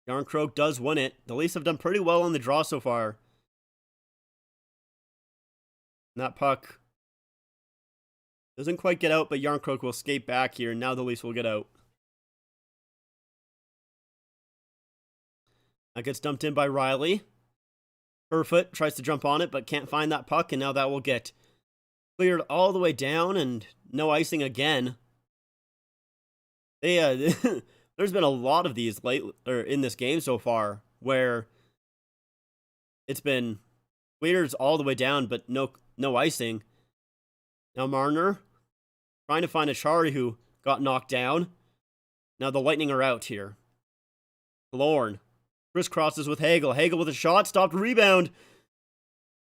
Yarncroak does win it. The Leafs have done pretty well on the draw so far. And that puck doesn't quite get out, but Yarncroak will skate back here, and now the Leafs will get out. That gets dumped in by Riley. Kerfoot tries to jump on it, but can't find that puck, and now that will get cleared all the way down, and no icing again. They, there's been a lot of these in this game so far, where it's been clears all the way down, but no icing. Now Marner trying to find Achari, who got knocked down. Now the Lightning are out here. Lorne crisscrosses with Hagel. Hagel with a shot, stopped, rebound.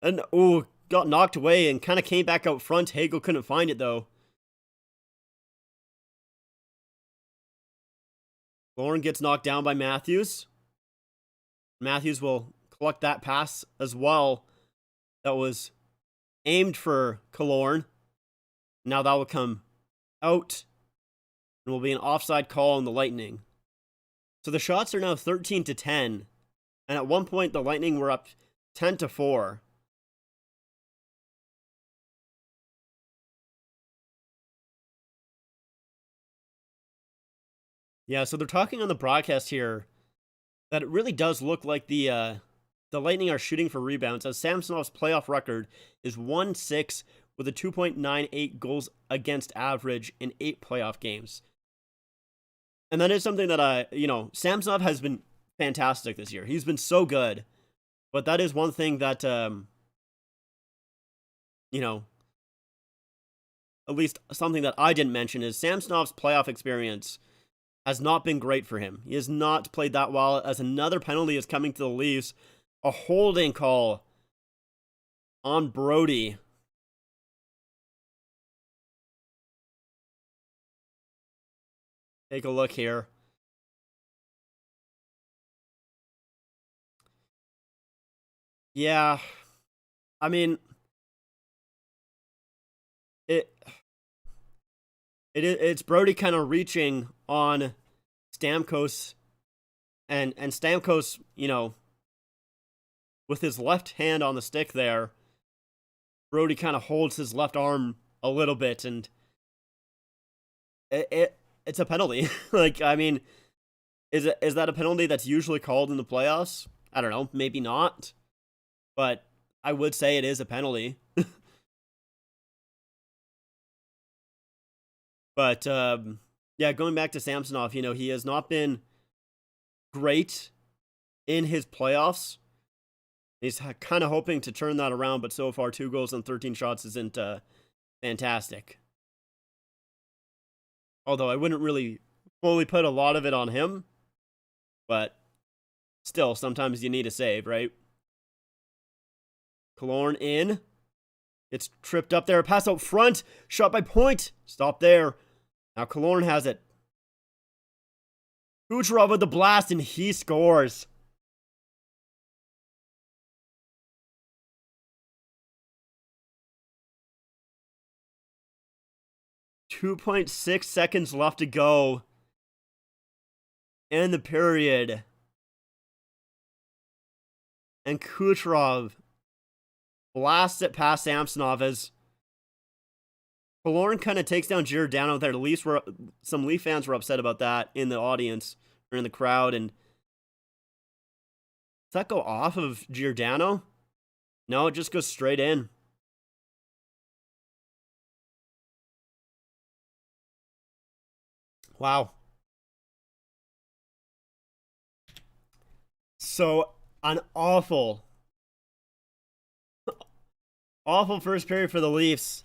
And, got knocked away and kind of came back out front. Hagel couldn't find it, though. Lorne gets knocked down by Matthews. Matthews will collect that pass as well. That was aimed for Killorn. Now that will come out and will be an offside call on the Lightning. So the shots are now 13-10. And at one point, the Lightning were up 10-4. Yeah, so they're talking on the broadcast here that it really does look like the Lightning are shooting for rebounds, as Samsonov's playoff record is 1-6 with a 2.98 goals against average in 8 playoff games. And that is something that Samsonov has been fantastic this year. He's been so good. But that is one thing that, at least something that I didn't mention is Samsonov's playoff experience has not been great for him. He has not played that well, as another penalty is coming to the Leafs. A holding call on Brody. Take a look here. Yeah, I mean, it's Brody kind of reaching on Stamkos, and Stamkos, with his left hand on the stick there, Brody kind of holds his left arm a little bit, and it's a penalty. Is that a penalty that's usually called in the playoffs? I don't know, maybe not, but I would say it is a penalty. But going back to Samsonov, he has not been great in his playoffs. He's kind of hoping to turn that around, but so far 2 goals on 13 shots isn't fantastic. Although I wouldn't really fully put a lot of it on him, but still, sometimes you need a save, right? Killorn in. It's tripped up there. Pass out front. Shot by Point. Stop there. Now Killorn has it. Kucherov with the blast, and he scores. .6 seconds left to go in the period. And Kucherov blasts it past Samsonov as Killorn kind of takes down Giordano there. Some Leaf fans were upset about that in the audience or in the crowd. And does that go off of Giordano? No, it just goes straight in. Wow. So, an awful first period for the Leafs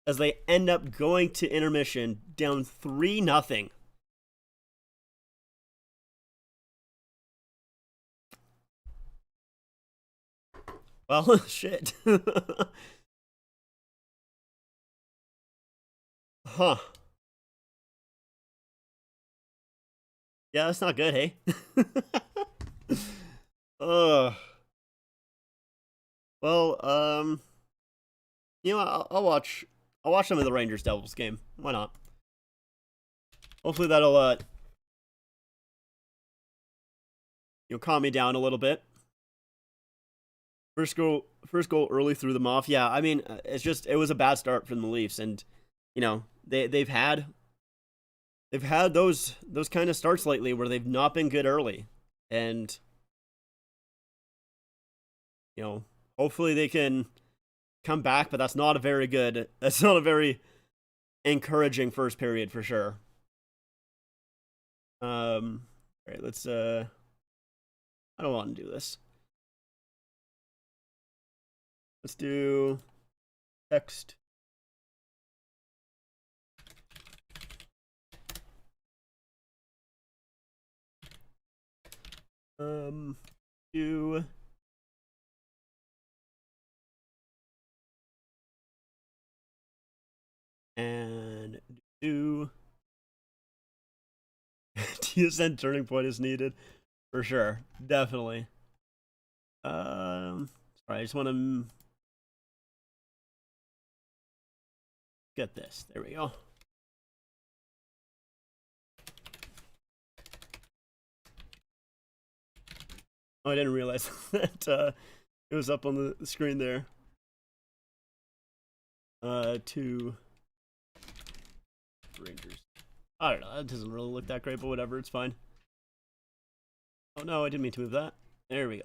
as they end up going to intermission down 3-0. Well, shit. Huh. Yeah, that's not good, hey? Ugh. Well, you know, I'll watch. I'll watch some of the Rangers Devils game. Why not? Hopefully that'll calm me down a little bit. First goal early threw them off. Yeah, I mean, it was a bad start from the Leafs, and you know they've had those kind of starts lately where they've not been good early, and you know hopefully they can come back. But that's not a very good. That's not a very encouraging first period for sure. All right, let's. I don't want to do this. Let's do text. Do and do TSN turning point is needed for sure, definitely. Sorry, I just want to get this. There we go. Oh, I didn't realize that it was up on the screen there. To Rangers. I don't know. That doesn't really look that great, but whatever. It's fine. Oh no, I didn't mean to move that. There we go.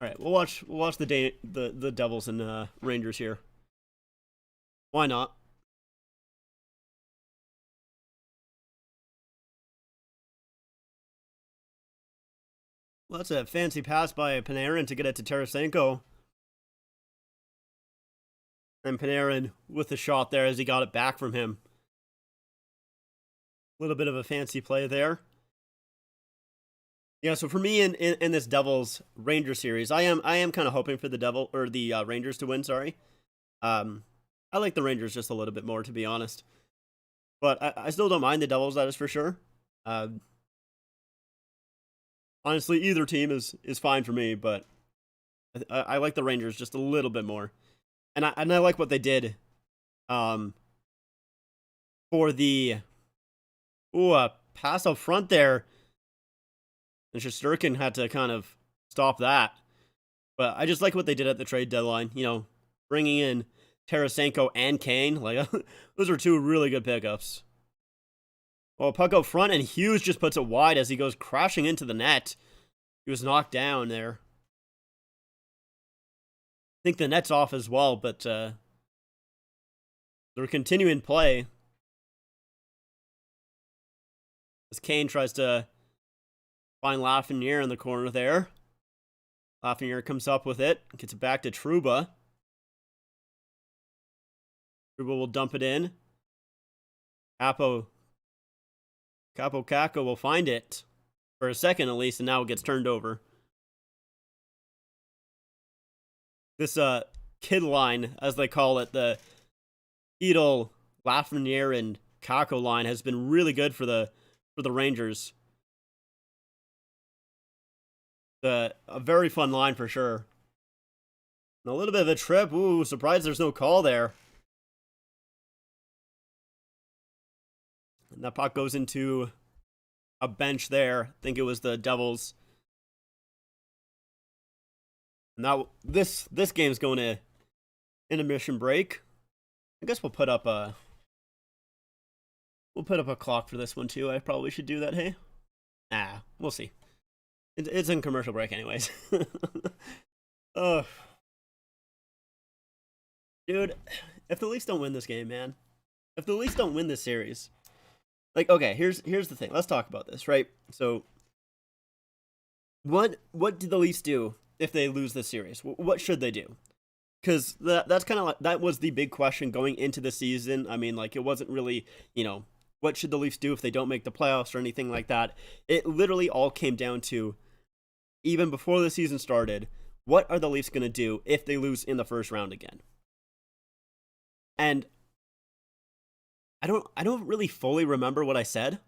All right, we'll watch the Devils and Rangers here. Why not? Well, that's a fancy pass by Panarin to get it to Tarasenko. And Panarin with the shot there as he got it back from him. A little bit of a fancy play there. Yeah, so for me in this Devils Rangers series, I am kind of hoping for the Rangers to win. Sorry, I like the Rangers just a little bit more, to be honest. But I still don't mind the Devils. That is for sure. Honestly, either team is fine for me, but I like the Rangers just a little bit more, and I like what they did, for the pass up front there. And Shesterkin had to kind of stop that. But I just like what they did at the trade deadline. You know, bringing in Tarasenko and Kane. Like, those are two really good pickups. Well, puck up front, and Hughes just puts it wide as he goes crashing into the net. He was knocked down there. I think the net's off as well, but they're continuing play. As Kane tries to find Lafreniere in the corner there. Lafreniere comes up with it, gets it back to Trouba. Trouba will dump it in. Capo Caco will find it for a second at least, and now it gets turned over. This kid line, as they call it, the Edel, Lafreniere, and Caco line has been really good for the Rangers. A very fun line for sure. And a little bit of a trip. Ooh, surprised there's no call there. And that puck goes into a bench there. I think it was the Devils. Now this game's going to intermission break. I guess we'll put up a clock for this one too. I probably should do that. Hey, we'll see. It's in commercial break anyways. Oh, dude, if the Leafs don't win this game, man, if the Leafs don't win this series, like, okay, here's the thing. Let's talk about this, right? So, what did the Leafs do if they lose this series? What should they do? Because that's kind of like, that was the big question going into the season. I mean, like, it wasn't really, what should the Leafs do if they don't make the playoffs or anything like that. It literally all came down to, even before the season started, what are the Leafs going to do if they lose in the first round again? And I don't really fully remember what I said,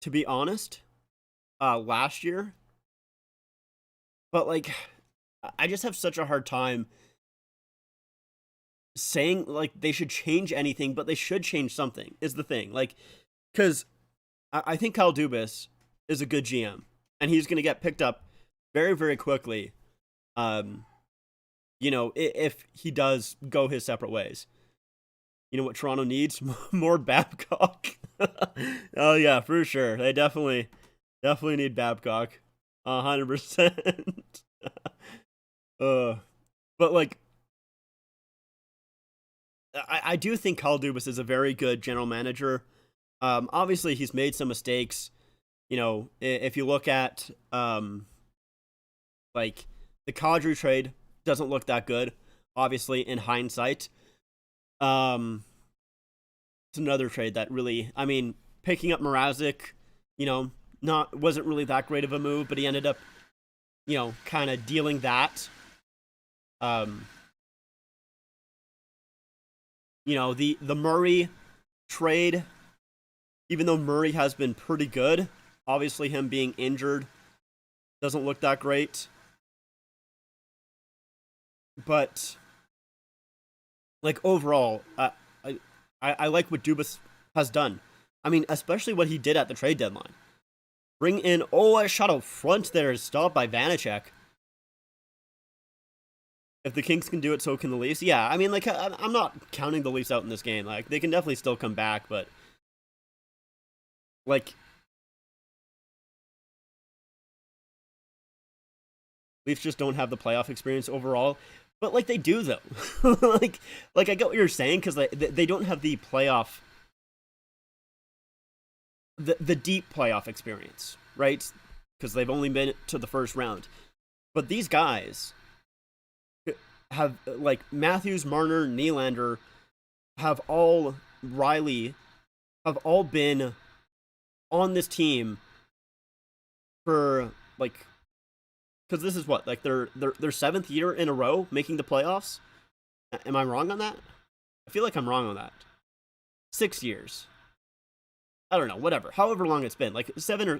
to be honest, last year. But like, I just have such a hard time saying like they should change anything, but they should change something. Is the thing like because I think Kyle Dubas is a good GM, and he's going to get picked up very very quickly. Um, if he does go his separate ways. You know what Toronto needs? More Babcock. Oh yeah, for sure. They definitely need Babcock. 100%. uh, but like, I do think Kyle Dubas is a very good general manager. Obviously he's made some mistakes. If you look at like the Kadri trade doesn't look that good. Obviously, in hindsight, it's another trade that really, I mean, picking up Mrazek, not wasn't really that great of a move, but he ended up, kind of dealing that. The Murray trade, even though Murray has been pretty good, obviously him being injured doesn't look that great. But like overall, I like what Dubas has done. I mean, especially what he did at the trade deadline. Bring in a shot out front there is stopped by Vanacek. If the Kings can do it, so can the Leafs. Yeah, I mean, like, I'm not counting the Leafs out in this game. Like, they can definitely still come back, but like, Leafs just don't have the playoff experience overall. But like, they do though. like I get what you're saying because they don't have the playoff, the deep playoff experience, right? Because they've only been to the first round. But these guys have, like, Matthews, Marner, Nylander, Riley, have all been on this team for, like, because this is what, like, their 7th year in a row making the playoffs? Am I wrong on that? I feel like I'm wrong on that. 6 years. I don't know, whatever. However long it's been, like 6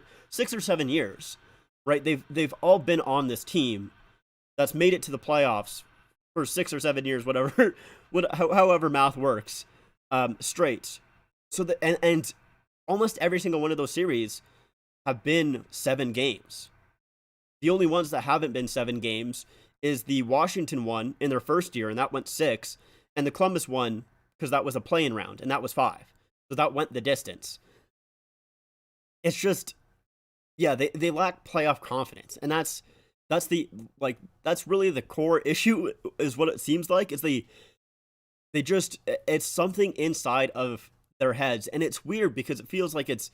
or 7 years, right? They've all been on this team that's made it to the playoffs for 6 or 7 years, whatever, however math works, straight. So and almost every single one of those series have been 7 games. The only ones that haven't been 7 games is the Washington one in their first year, and that went 6, and the Columbus one, because that was a play-in round, and that was 5. So that went the distance. It's just, yeah, they lack playoff confidence, and that's really the core issue, is what it seems like, is they just, it's something inside of their heads, and it's weird because it feels like it's,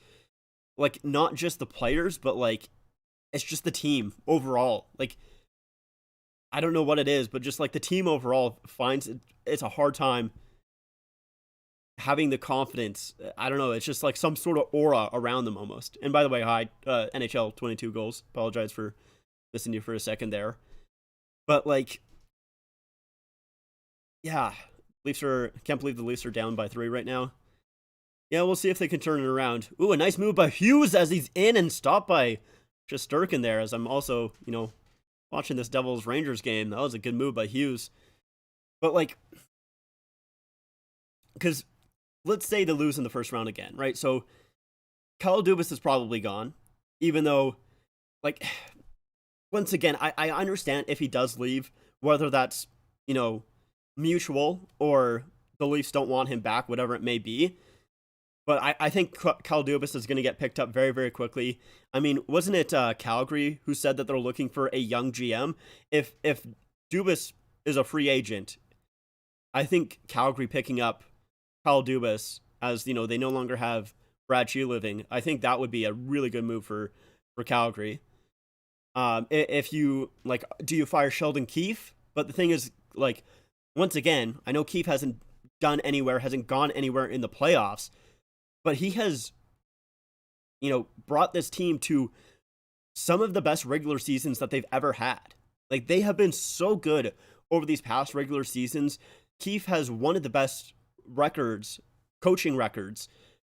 like, not just the players, but, like, it's just the team overall. Like, I don't know what it is, but just like the team overall finds it's a hard time having the confidence. I don't know. It's just like some sort of aura around them almost. And by the way, hi, NHL 22 goals. Apologize for missing you for a second there. But like, yeah, can't believe the Leafs are down by 3 right now. Yeah, we'll see if they can turn it around. Ooh, a nice move by Hughes as he's in and stopped by Shesterkin there, as I'm also, watching this Devils Rangers game. That was a good move by Hughes. But like, because let's say they lose in the first round again, right? So Kyle Dubas is probably gone, even though, like, once again, I understand if he does leave, whether that's, mutual or the Leafs don't want him back, whatever it may be. But I think Kyle Dubas is going to get picked up very, very quickly. I mean, wasn't it Calgary who said that they're looking for a young GM? If Dubas is a free agent, I think Calgary picking up Kyle Dubas, as, they no longer have Brad Shea living, I think that would be a really good move for Calgary. If you, like, do you fire Sheldon Keefe? But the thing is, like, once again, I know Keefe hasn't gone anywhere in the playoffs, but he has, brought this team to some of the best regular seasons that they've ever had. Like, they have been so good over these past regular seasons. Keefe has one of the best coaching records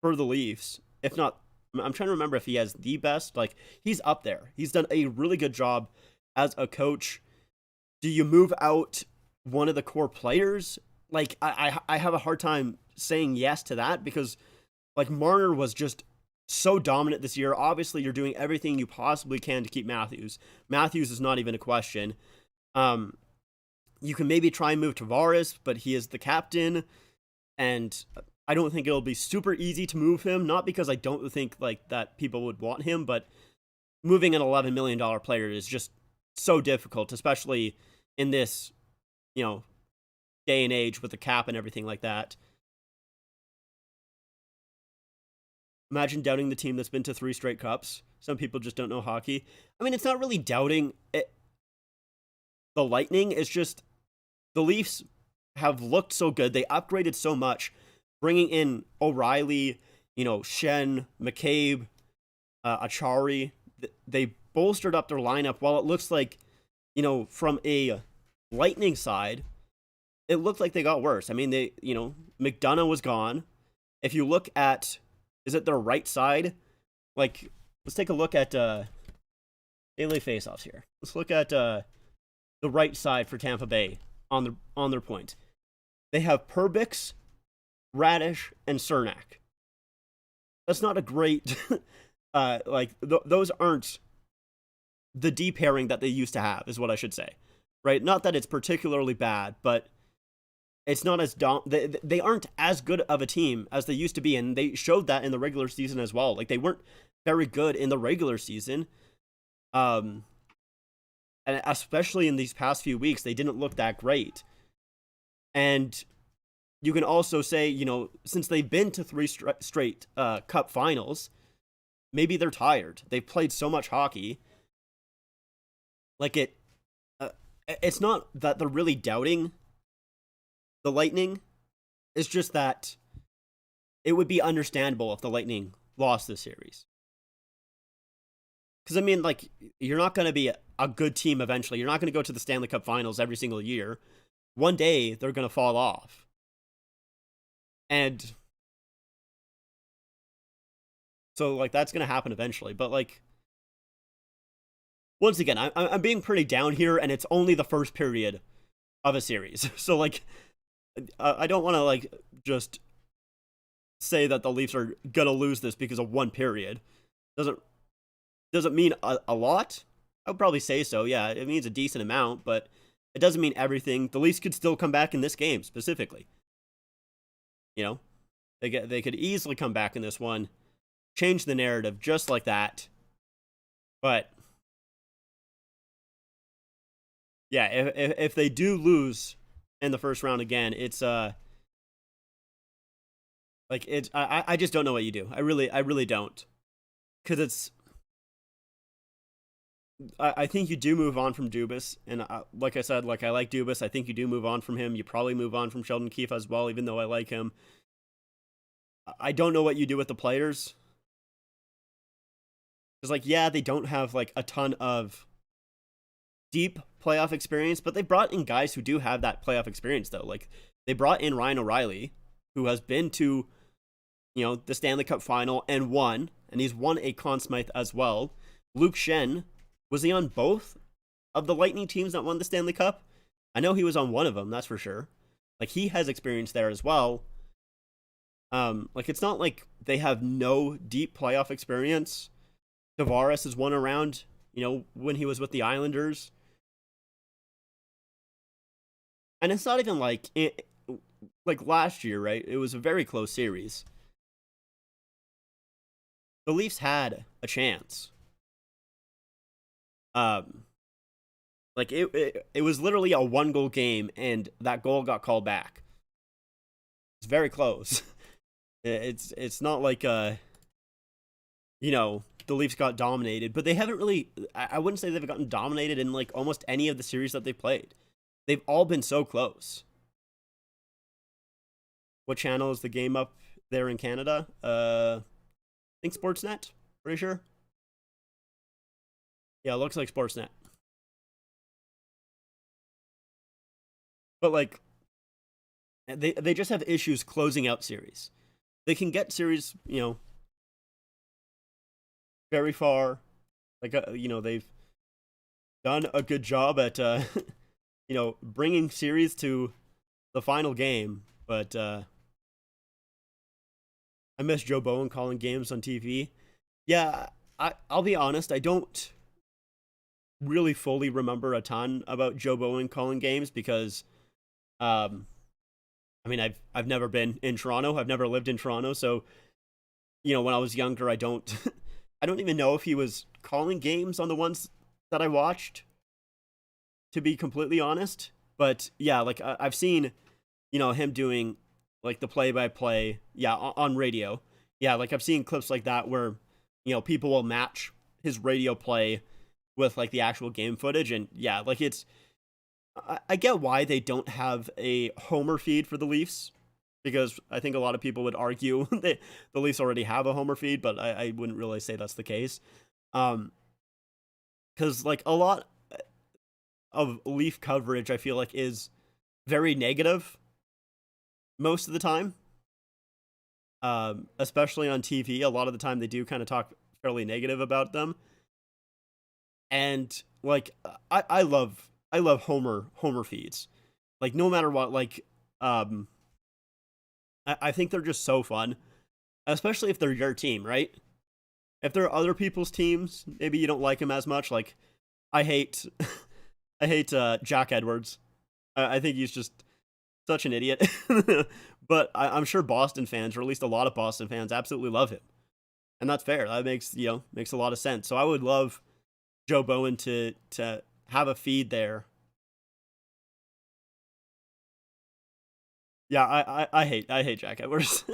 for the Leafs, if not I'm trying to remember if he has the best. Like, he's up there. He's done a really good job as a coach. Do you move out one of the core players? Like, I have a hard time saying yes to that because, like, Marner was just so dominant this year. Obviously, you're doing everything you possibly can to keep Matthews. Matthews is not even a question. Um, you can maybe try and move Tavares, but he is the captain, and I don't think it'll be super easy to move him. Not because I don't think like that people would want him, but moving an $11 million player is just so difficult, especially in this, you know, day and age with the cap and everything like that. Imagine doubting the team that's been to 3 straight cups. Some people just don't know hockey. I mean, it's not really doubting it, the Lightning. It's just the Leafs have looked so good. They upgraded so much, bringing in O'Reilly, Shen, McCabe, Achari. They bolstered up their lineup. While it looks like, from a Lightning side, it looked like they got worse. I mean, McDonough was gone. If you look at, is it their right side? Like, let's take a look at daily faceoffs here. Let's look at the right side for Tampa Bay on their point. They have Perbix, Radish, and Cernak. That's not a great those aren't the D pairing that they used to have, is what I should say, right? Not that it's particularly bad, but it's not as they aren't as good of a team as they used to be, and they showed that in the regular season as well. Like, they weren't very good in the regular season, and especially in these past few weeks, they didn't look that great. And you can also say, since they've been to 3 straight cup finals, maybe they're tired. They've played so much hockey. Like, it's not that they're really doubting the Lightning. It's just that it would be understandable if the Lightning lost this series. Because, I mean, like, you're not going to be a good team eventually. You're not going to go to the Stanley Cup finals every single year. One day, they're going to fall off. And so, like, that's going to happen eventually. But, like, once again, I'm being pretty down here, and it's only the first period of a series. So, like, I don't want to, like, just say that the Leafs are going to lose this because of one period. Doesn't mean a lot. I would probably say so. Yeah, it means a decent amount, but it doesn't mean everything. The Leafs could still come back in this game specifically. They could easily come back in this one, change the narrative just like that. But yeah, if they do lose in the first round again, it's I just don't know what you do. I really don't, because I think you do move on from Dubas, and like I said, like, I like Dubas. I think you do move on from him. You probably move on from Sheldon Keefe as well, even though I like him. I don't know what you do with the players. Because, like, yeah, they don't have, like, a ton of deep playoff experience, but they brought in guys who do have that playoff experience, though. Like, they brought in Ryan O'Reilly, who has been to, the Stanley Cup final and won, and he's won a Conn Smythe as well. Luke Shen, was he on both of the Lightning teams that won the Stanley Cup? I know he was on one of them, that's for sure. Like, he has experience there as well. Like, it's not like they have no deep playoff experience. Tavares has won around, when he was with the Islanders. And it's not even like last year, right? It was a very close series. The Leafs had a chance. Like, it was literally a 1-goal game, and that goal got called back. It's very close. It's not like the Leafs got dominated, but they haven't really. I wouldn't say they've gotten dominated in, like, almost any of the series that they've played. They've all been so close. What channel is the game up there in Canada? I think Sportsnet. Pretty sure. Yeah, it looks like Sportsnet. But, like, they just have issues closing out series. They can get series, very far. Like, they've done a good job at, bringing series to the final game. But I miss Joe Bowen calling games on TV. Yeah, I'll be honest, I don't really fully remember a ton about Joe Bowen calling games because, um, I mean, I've never been in Toronto. I've never lived in Toronto, so when I was younger, I don't I don't even know if he was calling games on the ones that I watched, to be completely honest. But yeah, like I've seen, him doing like the play by play, yeah, on radio. Yeah, like I've seen clips like that where, people will match his radio play with like the actual game footage. And yeah, like I get why they don't have a Homer feed for the Leafs, because I think a lot of people would argue that the Leafs already have a Homer feed, but I wouldn't really say that's the case. Because like a lot of Leaf coverage, I feel like, is very negative most of the time. Especially on TV, a lot of the time they do kind of talk fairly negative about them. And like I love Homer feeds. Like no matter what, like I think they're just so fun, especially if they're your team, right? If they're other people's teams, maybe you don't like them as much. Like I hate I hate Jack Edwards. I think he's just such an idiot. But I'm sure Boston fans, or at least a lot of Boston fans, absolutely love him, and that's fair. That makes a lot of sense. So I would love Joe Bowen to have a feed there. Yeah, I hate Jack Edwards.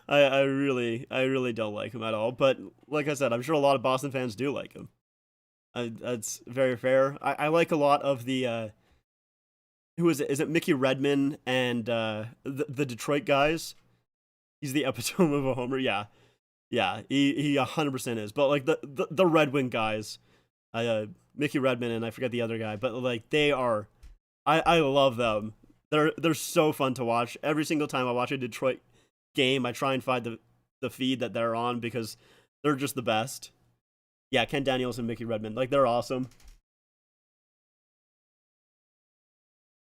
I really don't like him at all. But like I said, I'm sure a lot of Boston fans do like him. That's very fair. I like a lot of the who is it? Is it Mickey Redmond and the Detroit guys? He's the epitome of a homer. Yeah, yeah, he 100% is. But like the Red Wing guys, Mickey Redmond and I forget the other guy, but like they are, I love them. They're so fun to watch. Every single time I watch a Detroit game, I try and find the feed that they're on because they're just the best. Yeah, Ken Daniels and Mickey Redmond, like they're awesome.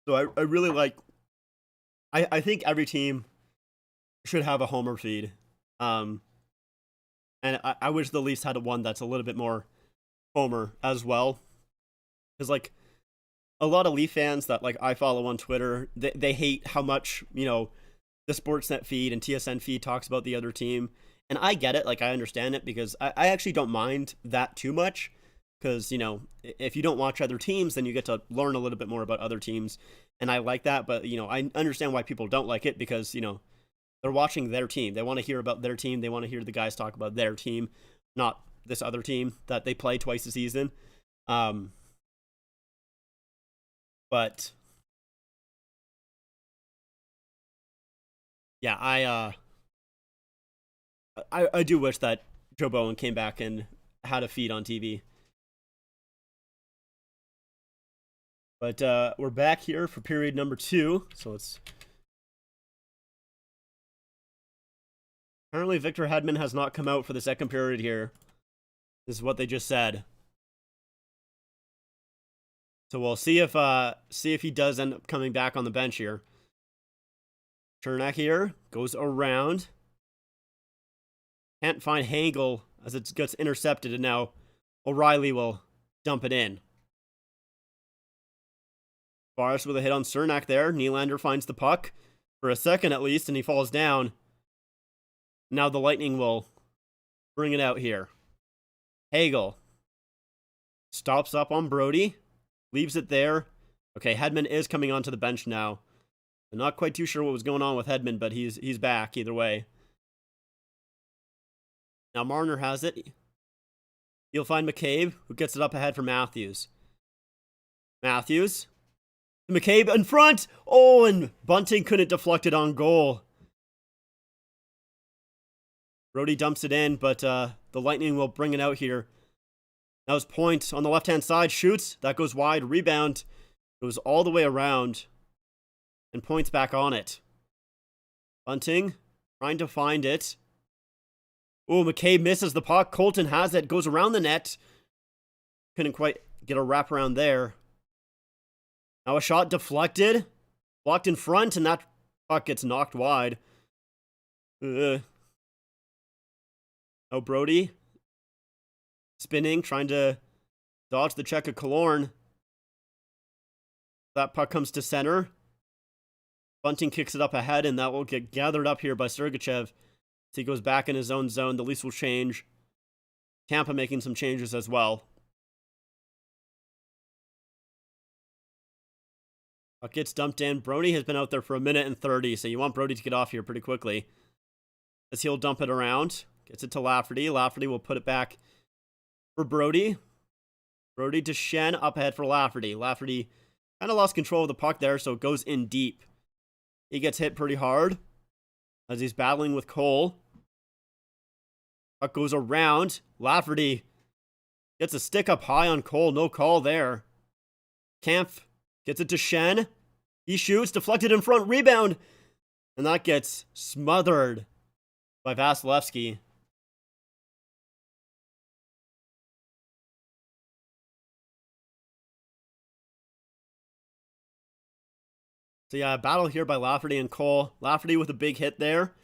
So I really like. I think every team should have a homer feed. Um, and I wish the Leafs had one that's a little bit more homer as well, because like a lot of Leaf fans that like I follow on Twitter, they hate how much the Sportsnet feed and TSN feed talks about the other team, and I get it. Like I understand it because I actually don't mind that too much, because if you don't watch other teams, then you get to learn a little bit more about other teams, and I like that. But I understand why people don't like it because they're watching their team. They want to hear about their team. They want to hear the guys talk about their team, not this other team that they play twice a season. Um, but yeah, I do wish that Joe Bowen came back and had a feed on TV. But we're back here for period number 2. So it's apparently Victor Hedman has not come out for the second period here. This is what they just said. So we'll see if he does end up coming back on the bench here. Cernak here goes around. Can't find Hagel as it gets intercepted, and now O'Reilly will dump it in. Boris with a hit on Cernak there. Nylander finds the puck for a second at least, and he falls down. Now the Lightning will bring it out here. Hagel stops up on Brody, leaves it there. Okay, Hedman is coming onto the bench now. I'm not quite too sure what was going on with Hedman, but he's back either way. Now Marner has it. He'll find McCabe, who gets it up ahead for Matthews. Matthews. McCabe in front. Oh, and Bunting couldn't deflect it on goal. Brody dumps it in, but the Lightning will bring it out here. Now his Point on the left-hand side. Shoots. That goes wide. Rebound. Goes all the way around. And Point's back on it. Bunting trying to find it. Oh, McCabe misses the puck. Colton has it. Goes around the net. Couldn't quite get a wraparound there. Now a shot deflected. Blocked in front, and that puck gets knocked wide. Oh, Brody. Spinning, trying to dodge the check of Killorn. That puck comes to center. Bunting kicks it up ahead, and that will get gathered up here by Sergachev. As he goes back in his own zone, the Leafs will change. Tampa making some changes as well. Puck gets dumped in. Brody has been out there for 1:30, so you want Brody to get off here pretty quickly. As he'll dump it around. Gets it to Lafferty. Lafferty will put it back for Brody. Brody to Shen, up ahead for Lafferty. Lafferty kind of lost control of the puck there, so it goes in deep. He gets hit pretty hard as he's battling with Cole. Puck goes around. Lafferty gets a stick up high on Cole. No call there. Kampf gets it to Shen. He shoots, deflected in front, rebound. And that gets smothered by Vasilevsky. So yeah, battle here by Lafferty and Cole. Lafferty with a big hit there.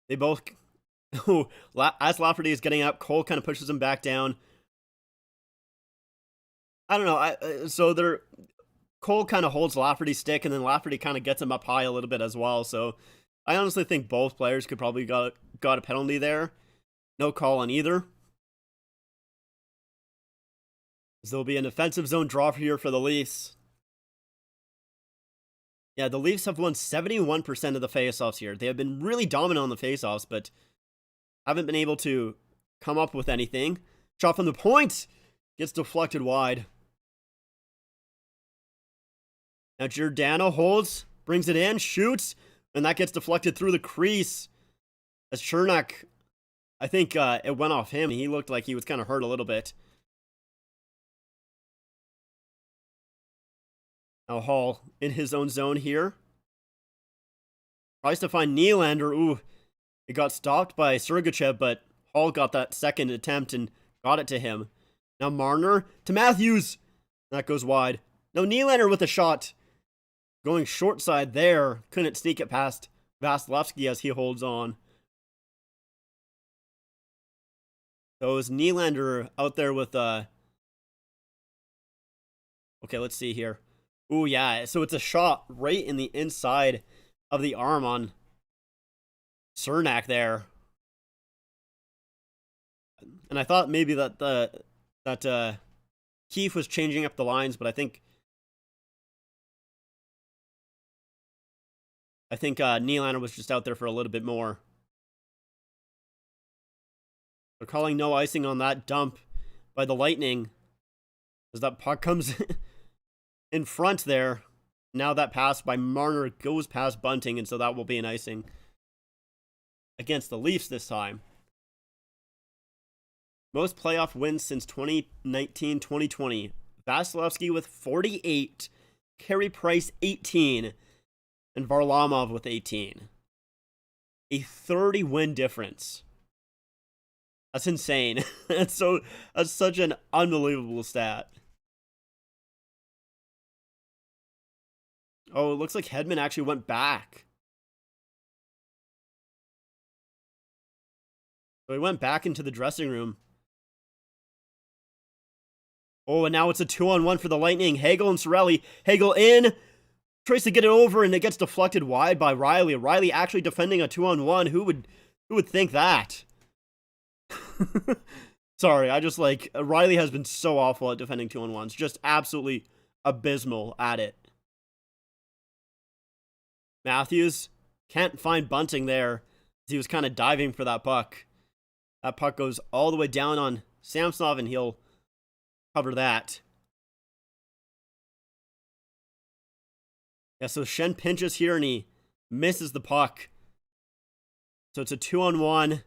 They both... as Lafferty is getting up, Cole kind of pushes him back down. I don't know. Cole kind of holds Lafferty's stick, and then Lafferty kind of gets him up high a little bit as well. So I honestly think both players could probably got a penalty there. No call on either. So there'll be an offensive zone draw here for the Leafs. Yeah, the Leafs have won 71% of the faceoffs here. They have been really dominant on the faceoffs, but haven't been able to come up with anything. Shot from the point gets deflected wide. Now Giordano holds, brings it in, shoots, and that gets deflected through the crease. As Chernak, I think it went off him. He looked like he was kind of hurt a little bit. Now Hall in his own zone here. Tries to find Nylander. Ooh, it got stopped by Sergachev, but Hall got that second attempt and got it to him. Now Marner to Matthews. That goes wide. Now Nylander with a shot. Going short side there. Couldn't sneak it past Vasilevsky as he holds on. So it was Nylander out there with... Okay, let's see here. Ooh, yeah. So it's a shot right in the inside of the arm on Cernak there. And I thought maybe that Keefe was changing up the lines, but I think Nylander was just out there for a little bit more. They're calling no icing on that dump by the Lightning as that puck comes in front there. Now that pass by Marner goes past Bunting, and so that will be an icing against the Leafs this time. Most playoff wins since 2019-2020. Vasilevsky with 48, Carey Price 18, and Varlamov with 18. A 30-win difference. That's insane. That's such an unbelievable stat. Oh, it looks like Hedman actually went back. So he went back into the dressing room. Oh, and now it's a 2-on-1 for the Lightning. Hagel and Cirelli. Hagel in. Tries to get it over, and it gets deflected wide by Riley. Riley actually defending a 2-on-1. Who would think that? Sorry, Riley has been so awful at defending 2-on-1s. Just absolutely abysmal at it. Matthews can't find Bunting there. He was kind of diving for that puck. That puck goes all the way down on Samsonov, and he'll cover that. Yeah, so Shen pinches here, and he misses the puck. So it's a 2-on-1.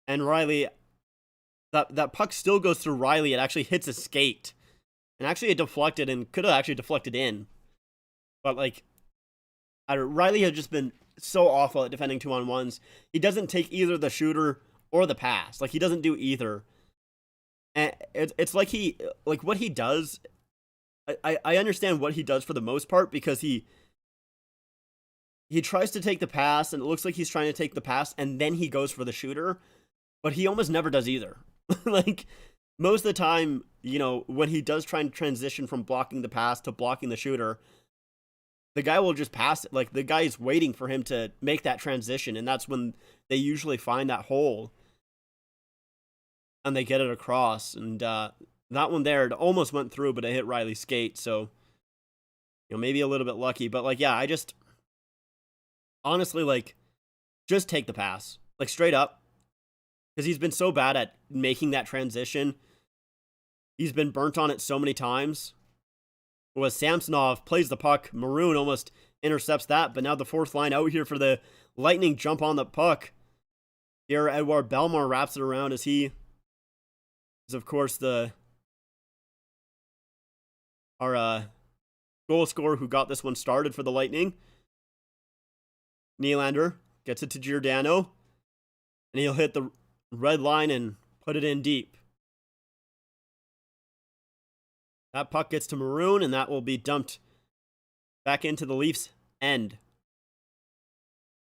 And Riley, that puck still goes through Riley. It actually hits his skate. And actually it deflected and could have actually deflected in. But Riley had just been so awful at defending 2-on-1s. He doesn't take either the shooter or the pass. Like, he doesn't do either. And it's like what he does. I understand what he does for the most part, because he tries to take the pass, and it looks like he's trying to take the pass, and then he goes for the shooter, but he almost never does either. Like, most of the time, when he does try and transition from blocking the pass to blocking the shooter, the guy will just pass it. Like, the guy is waiting for him to make that transition, and that's when they usually find that hole, and they get it across. And that one there, it almost went through, but it hit Riley's skate, so, maybe a little bit lucky. But, like, yeah, I just, honestly, like, just take the pass. Like, straight up. Because he's been so bad at making that transition. He's been burnt on it so many times. As Samsonov plays the puck, Maroon almost intercepts that, but now the fourth line out here for the Lightning jump on the puck. Here, Edouard Bellemare wraps it around, as he is, of course, our goal scorer who got this one started for the Lightning. Nylander gets it to Giordano, and he'll hit the red line and put it in deep. That puck gets to Maroon, and that will be dumped back into the Leafs' end.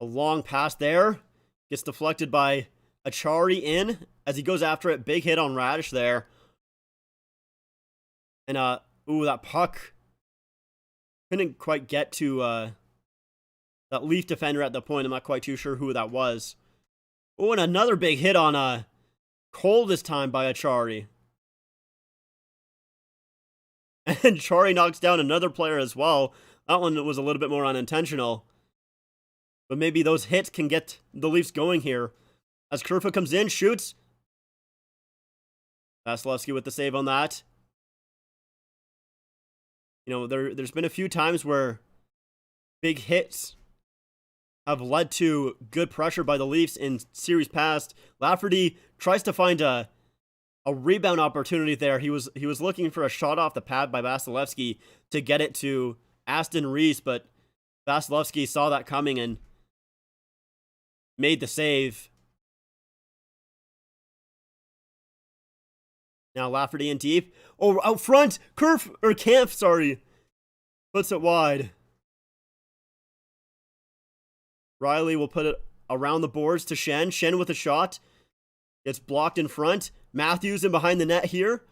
A long pass there. Gets deflected by Achari in as he goes after it. Big hit on Radish there. And, that puck couldn't quite get to that Leaf defender at the point. I'm not quite too sure who that was. Oh, and another big hit on Cole this time by Achari. And Chari knocks down another player as well. That one was a little bit more unintentional. But maybe those hits can get the Leafs going here. As Kerfoot comes in, shoots. Vasilevsky with the save on that. There's been a few times where big hits have led to good pressure by the Leafs in series past. Lafferty tries to find a rebound opportunity there. He was looking for a shot off the pad by Vasilevsky to get it to Aston Reese, but Vasilevsky saw that coming and made the save. Now Lafferty in deep. Oh, out front! Kampf, sorry. Puts it wide. Riley will put it around the boards to Shen. Shen with a shot. Gets blocked in front. Matthews in behind the net here.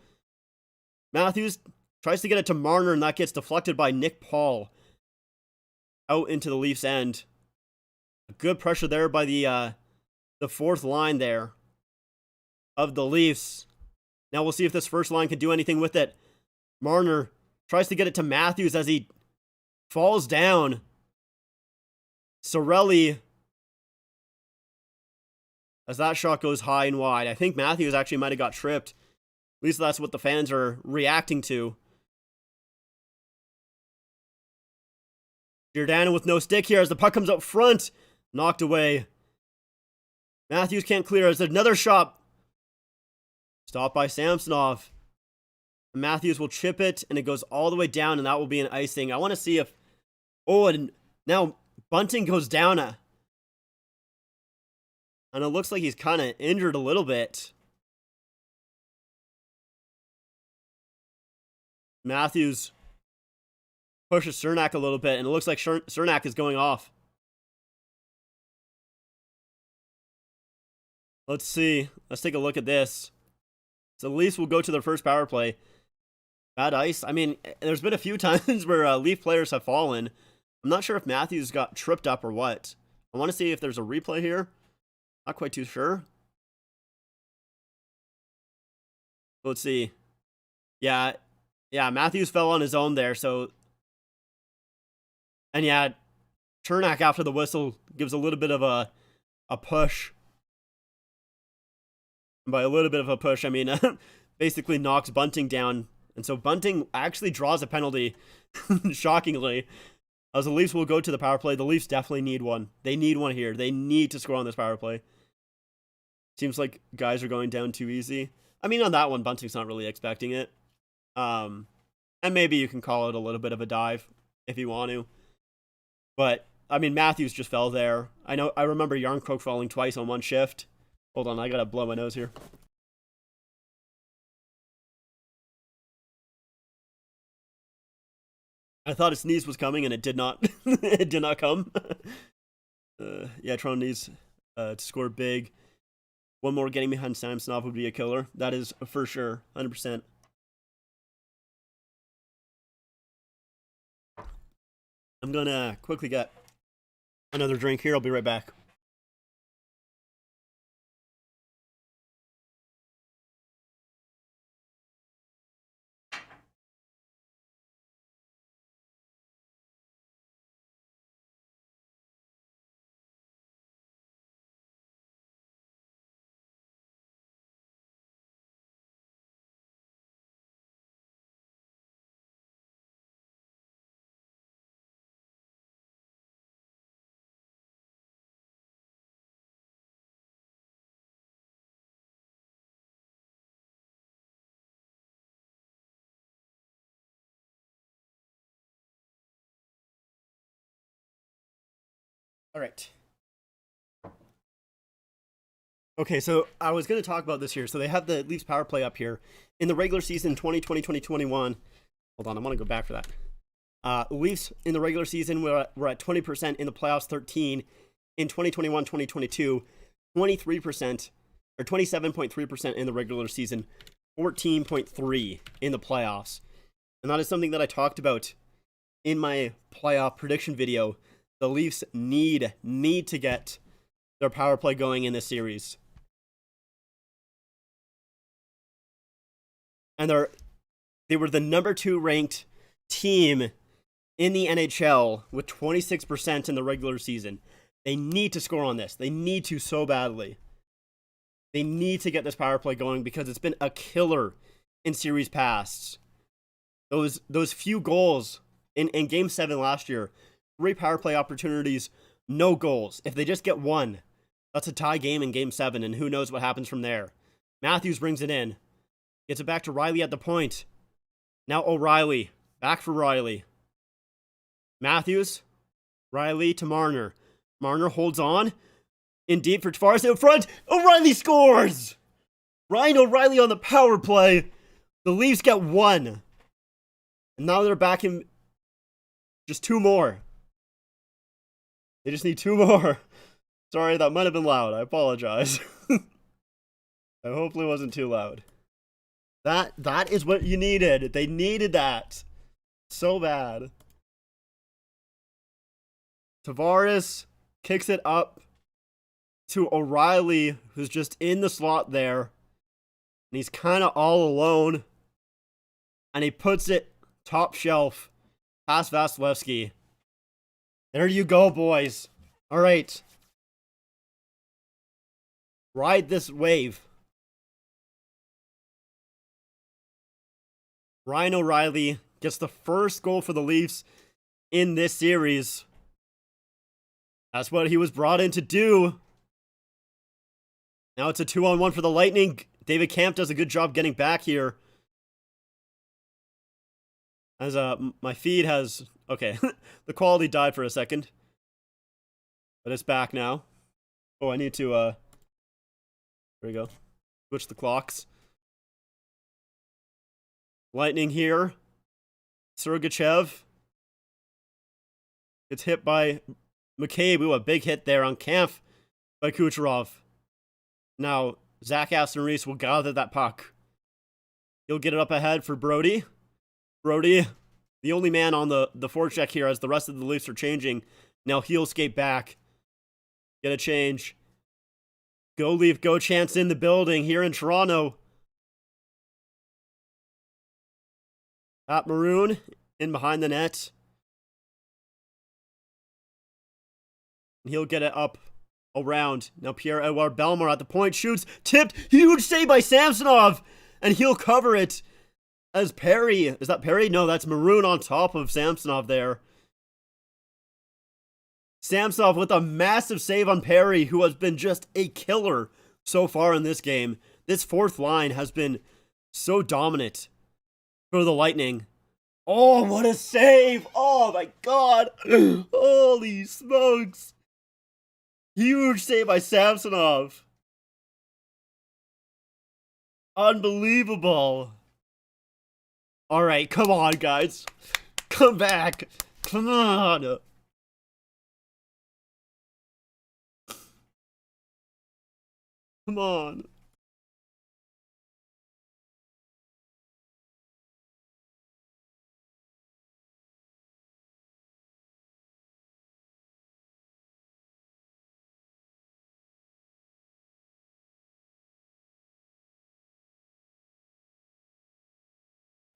Matthews tries to get it to Marner, and that gets deflected by Nick Paul. Out into the Leafs' end. Good pressure there by the fourth line there of the Leafs. Now we'll see if this first line can do anything with it. Marner tries to get it to Matthews as he falls down. Sorelli, as that shot goes high and wide. I think Matthews actually might have got tripped. At least that's what the fans are reacting to. Giordano with no stick here as the puck comes up front. Knocked away. Matthews can't clear as another shot. Stopped by Samsonov. Matthews will chip it, and it goes all the way down, and that will be an icing. I want to see if... Oh, and now Bunting goes down. And it looks like he's kind of injured a little bit. Matthews pushes Cernak a little bit, and it looks like Cernak is going off. Let's see. Let's take a look at this. So the Leafs will go to their first power play. Bad ice. I mean, there's been a few times where Leaf players have fallen. I'm not sure if Matthews got tripped up or what. I want to see if there's a replay here. Not quite too sure. Let's see. Yeah, Matthews fell on his own there, so... And yeah, Cernak after the whistle gives a little bit of a push. And by a little bit of a push, I mean basically knocks Bunting down. And so Bunting actually draws a penalty, shockingly. As the Leafs will go to the power play, the Leafs definitely need one. They need one here. They need to score on this power play. Seems like guys are going down too easy. I mean, on that one, Bunting's not really expecting it. And maybe you can call it a little bit of a dive if you want to. But I mean, Matthews just fell there. I remember Yarncroke falling twice on one shift. Hold on, I gotta blow my nose here. I thought a sneeze was coming, and it did not. It did not come. Yeah, Toronto needs to score big. One more getting behind Samsonov would be a killer. That is for sure, 100%. I'm gonna quickly get another drink here. I'll be right back. All right. Okay, so I was going to talk about this here. So they have the Leafs power play up here. In the regular season 2020-2021, hold on, I want to go back for that. Leafs in the regular season were at 20%, in the playoffs 13%. In 2021-2022, 23%, or 27.3% in the regular season, 14.3% in the playoffs. And that is something that I talked about in my playoff prediction video. The Leafs need to get their power play going in this series. And they were the number 2 ranked team in the NHL with 26% in the regular season. They need to score on this. They need to so badly. They need to get this power play going because it's been a killer in series past. Those few goals in Game 7 last year, 3 power play opportunities, no goals. If they just get one, that's a tie game in Game 7, and who knows what happens from there. Matthews brings it in. Gets it back to Riley at the point. Now O'Reilly. Back for Riley. Matthews. Riley to Marner. Marner holds on. In deep for Tavares out front. O'Reilly scores! Ryan O'Reilly on the power play. The Leafs get 1. And now they're back in just 2 more. They just need 2 more. Sorry, that might have been loud. I apologize. I hopefully wasn't too loud. That is what you needed. They needed that. So bad. Tavares kicks it up to O'Reilly, who's just in the slot there. And he's kind of all alone. And he puts it top shelf past Vasilevsky. There you go, boys. All right. Ride this wave. Ryan O'Reilly gets the first goal for the Leafs in this series. That's what he was brought in to do. Now it's a 2-on-1 for the Lightning. David Kampf does a good job getting back here. As my feed has... Okay, the quality died for a second. But it's back now. Oh, I need to... There we go. Switch the clocks. Lightning here. Sergachev gets hit by McCabe. Ooh, a big hit there on Kampf by Kucherov. Now, Zach Aston-Reese will gather that puck. He'll get it up ahead for Brody. Brody, the only man on the forecheck here as the rest of the Leafs are changing. Now he'll skate back. Get a change. Go Leaf, go Chance in the building here in Toronto. Pat Maroon in behind the net. He'll get it up around. Now Pierre-Edouard Bellemare at the point shoots. Tipped. Huge save by Samsonov. And he'll cover it as Perry. Is that Perry? No, that's Maroon on top of Samsonov there. Samsonov with a massive save on Perry, who has been just a killer so far in this game. This fourth line has been so dominant for the Lightning. Oh, what a save! Oh my god! Holy smokes! Huge save by Samsonov. Unbelievable. Alright, come on, guys. Come back. Come on. Come on.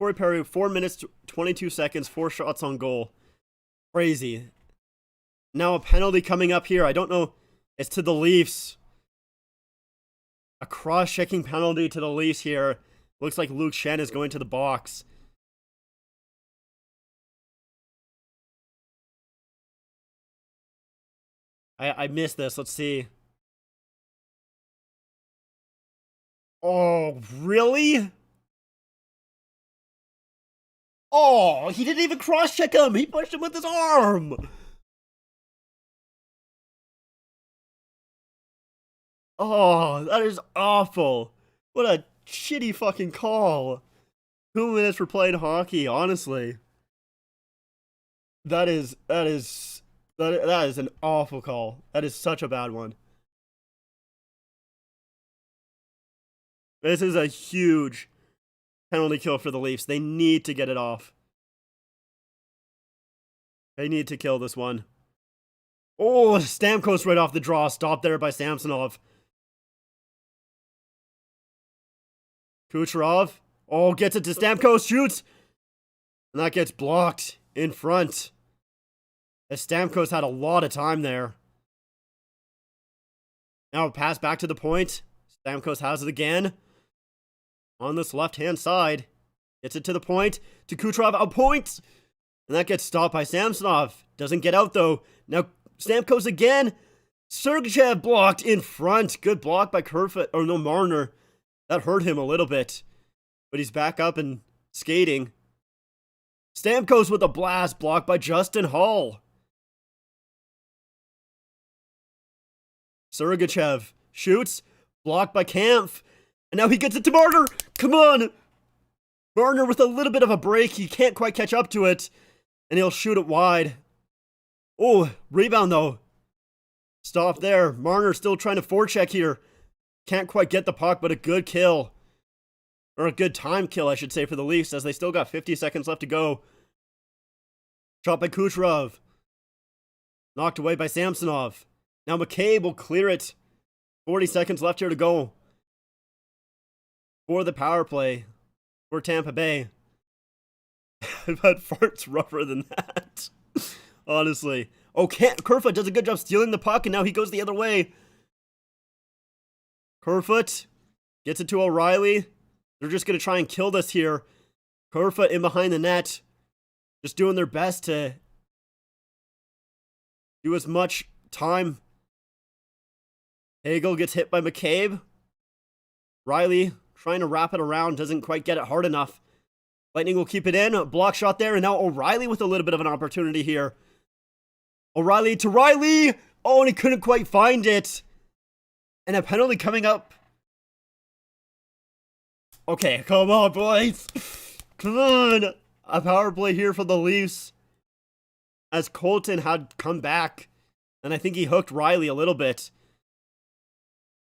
Corey Perry, 4 minutes, 22 seconds, 4 shots on goal. Crazy. Now a penalty coming up here. I don't know. It's to the Leafs. A cross-checking penalty to the Leafs here. Looks like Luke Schenn is going to the box. I missed this. Let's see. Oh, really? Oh, he didn't even cross-check him. He pushed him with his arm. Oh, that is awful. What a shitty fucking call. 2 minutes for playing hockey, honestly. That is an awful call. That is such a bad one. This is a huge penalty kill for the Leafs. They need to get it off. They need to kill this one. Oh, Stamkos right off the draw. Stopped there by Samsonov. Kucherov. Oh, gets it to Stamkos. Shoots. And that gets blocked in front. As Stamkos had a lot of time there. Now a pass back to the point. Stamkos has it again. On this left-hand side. Gets it to the point. To Kucherov. A point. And that gets stopped by Samsonov. Doesn't get out though. Now Stamkos again. Sergachev blocked in front. Good block by Kerfoot. Or no, Marner. That hurt him a little bit. But he's back up and skating. Stamkos with a blast blocked by Justin Hall. Sergachev shoots. Blocked by Kampf. And now he gets it to Marner. Come on. Marner with a little bit of a break. He can't quite catch up to it. And he'll shoot it wide. Oh, rebound though. Stop there. Marner still trying to forecheck here. Can't quite get the puck, but a good kill. Or a good time kill, I should say, for the Leafs, as they still got 50 seconds left to go. Shot by Kucherov. Knocked away by Samsonov. Now McCabe will clear it. 40 seconds left here to go. For the power play. For Tampa Bay. I've had farts rougher than that. Honestly. Oh, Kerfoot does a good job stealing the puck, and now he goes the other way. Kerfoot gets it to O'Reilly. They're just going to try and kill this here. Kerfoot in behind the net. Just doing their best to do as much time. Hagel gets hit by McCabe. Riley trying to wrap it around. Doesn't quite get it hard enough. Lightning will keep it in. A block shot there. And now O'Reilly with a little bit of an opportunity here. O'Reilly to Riley. Oh, and he couldn't quite find it. And a penalty coming up. Okay, come on, boys. Come on. A power play here for the Leafs. As Colton had come back. And I think he hooked Riley a little bit.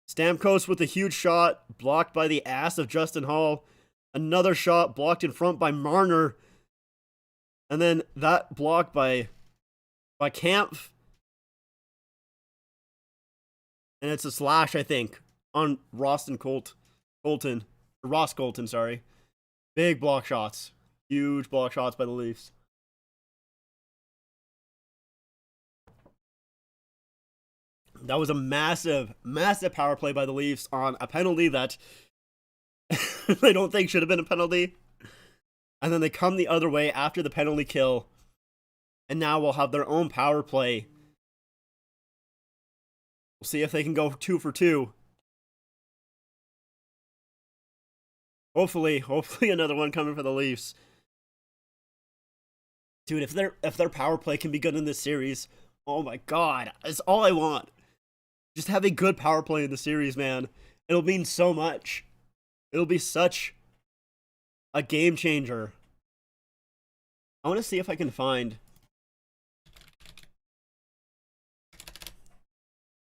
Stamkos with a huge shot. Blocked by the ass of Justin Hall. Another shot blocked in front by Marner. And then that blocked by Kampf. And it's a slash, I think, on Ross Colton. Ross Colton, sorry. Big block shots. Huge block shots by the Leafs. That was a massive, massive power play by the Leafs on a penalty that I don't think should have been a penalty. And then they come the other way after the penalty kill. And now we'll have their own power play. We'll see if they can go 2 for 2. Hopefully another one coming for the Leafs. Dude, if their power play can be good in this series, oh my god, that's all I want. Just have a good power play in the series, man. It'll mean so much. It'll be such a game changer. I want to see if I can find.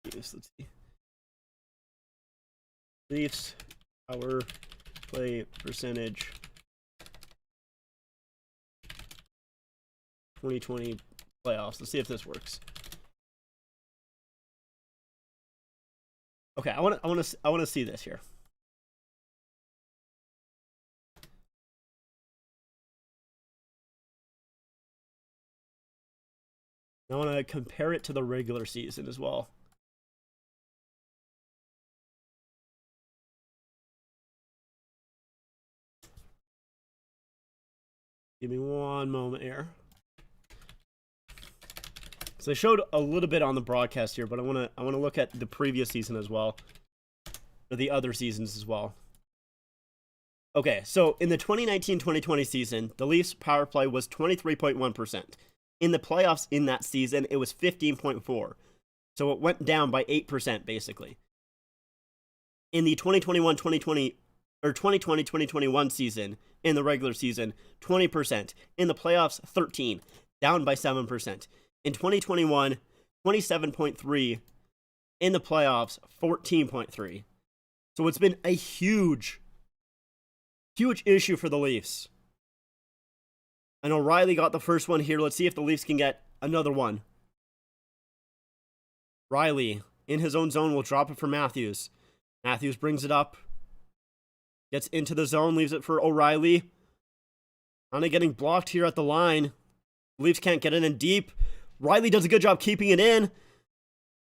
Let's see. Leafs power play percentage 2020 playoffs. Let's see if this works. Okay, I want to see this here. I want to compare it to the regular season as well. Give me one moment here. So I showed a little bit on the broadcast here, but I want to look at the previous season as well, or the other seasons as well. Okay, so in the 2019-2020 season, the Leafs power play was 23.1%. In the playoffs in that season, it was 15.4%. So it went down by 8% basically. In the 2021-2020 or 2020-2021 season, in the regular season, 20%. In the playoffs, 13%, down by 7%. In 2021, 27.3%. In the playoffs, 14.3%. So it's been a huge issue for the Leafs. And O'Reilly got the first one here. Let's see if the Leafs can get another one. Riley, in his own zone, will drop it for Matthews. Matthews brings it up. Gets into the zone, leaves it for O'Reilly. Kind of getting blocked here at the line. Leafs can't get it in deep. Riley does a good job keeping it in.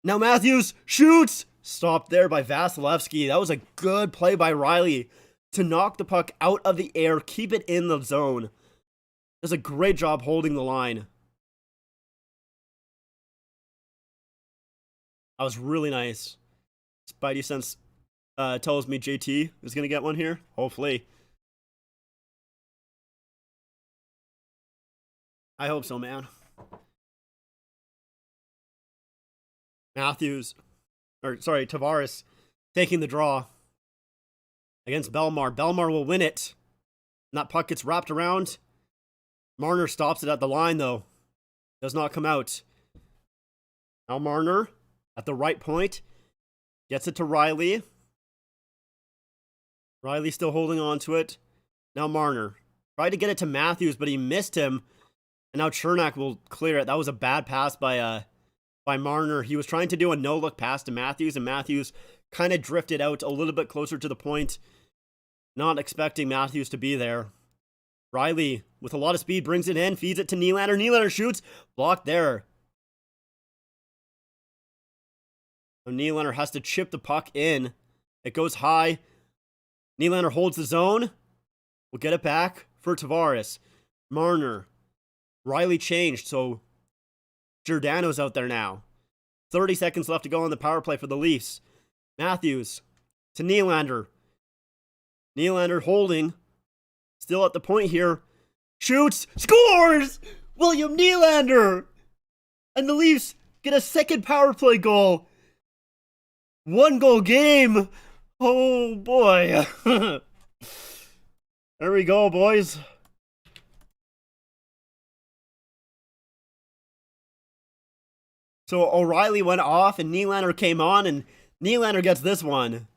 Now Matthews shoots! Stopped there by Vasilevsky. That was a good play by Riley to knock the puck out of the air, keep it in the zone. Does a great job holding the line. That was really nice. Spidey sense tells me JT is going to get one here. Hopefully. I hope so, man. Tavares taking the draw against Belmar. Belmar will win it. And that puck gets wrapped around. Marner stops it at the line, though. Does not come out. Now Marner, at the right point, gets it to Riley. Riley still holding on to it. Now Marner. Tried to get it to Matthews, but he missed him. And now Chernak will clear it. That was a bad pass by Marner. He was trying to do a no-look pass to Matthews, and Matthews kind of drifted out a little bit closer to the point. Not expecting Matthews to be there. Riley, with a lot of speed, brings it in, feeds it to Nylander. Nylander shoots. Blocked there. So Nylander has to chip the puck in. It goes high. Nylander holds the zone. We'll get it back for Tavares. Marner. Riley changed, so Giordano's out there now. 30 seconds left to go on the power play for the Leafs. Matthews to Nylander. Nylander holding. Still at the point here. Shoots. Scores! William Nylander! And the Leafs get a second power play goal. 1-goal game. Oh, boy. There we go, boys. So O'Reilly went off and Nylander came on, and Nylander gets this one.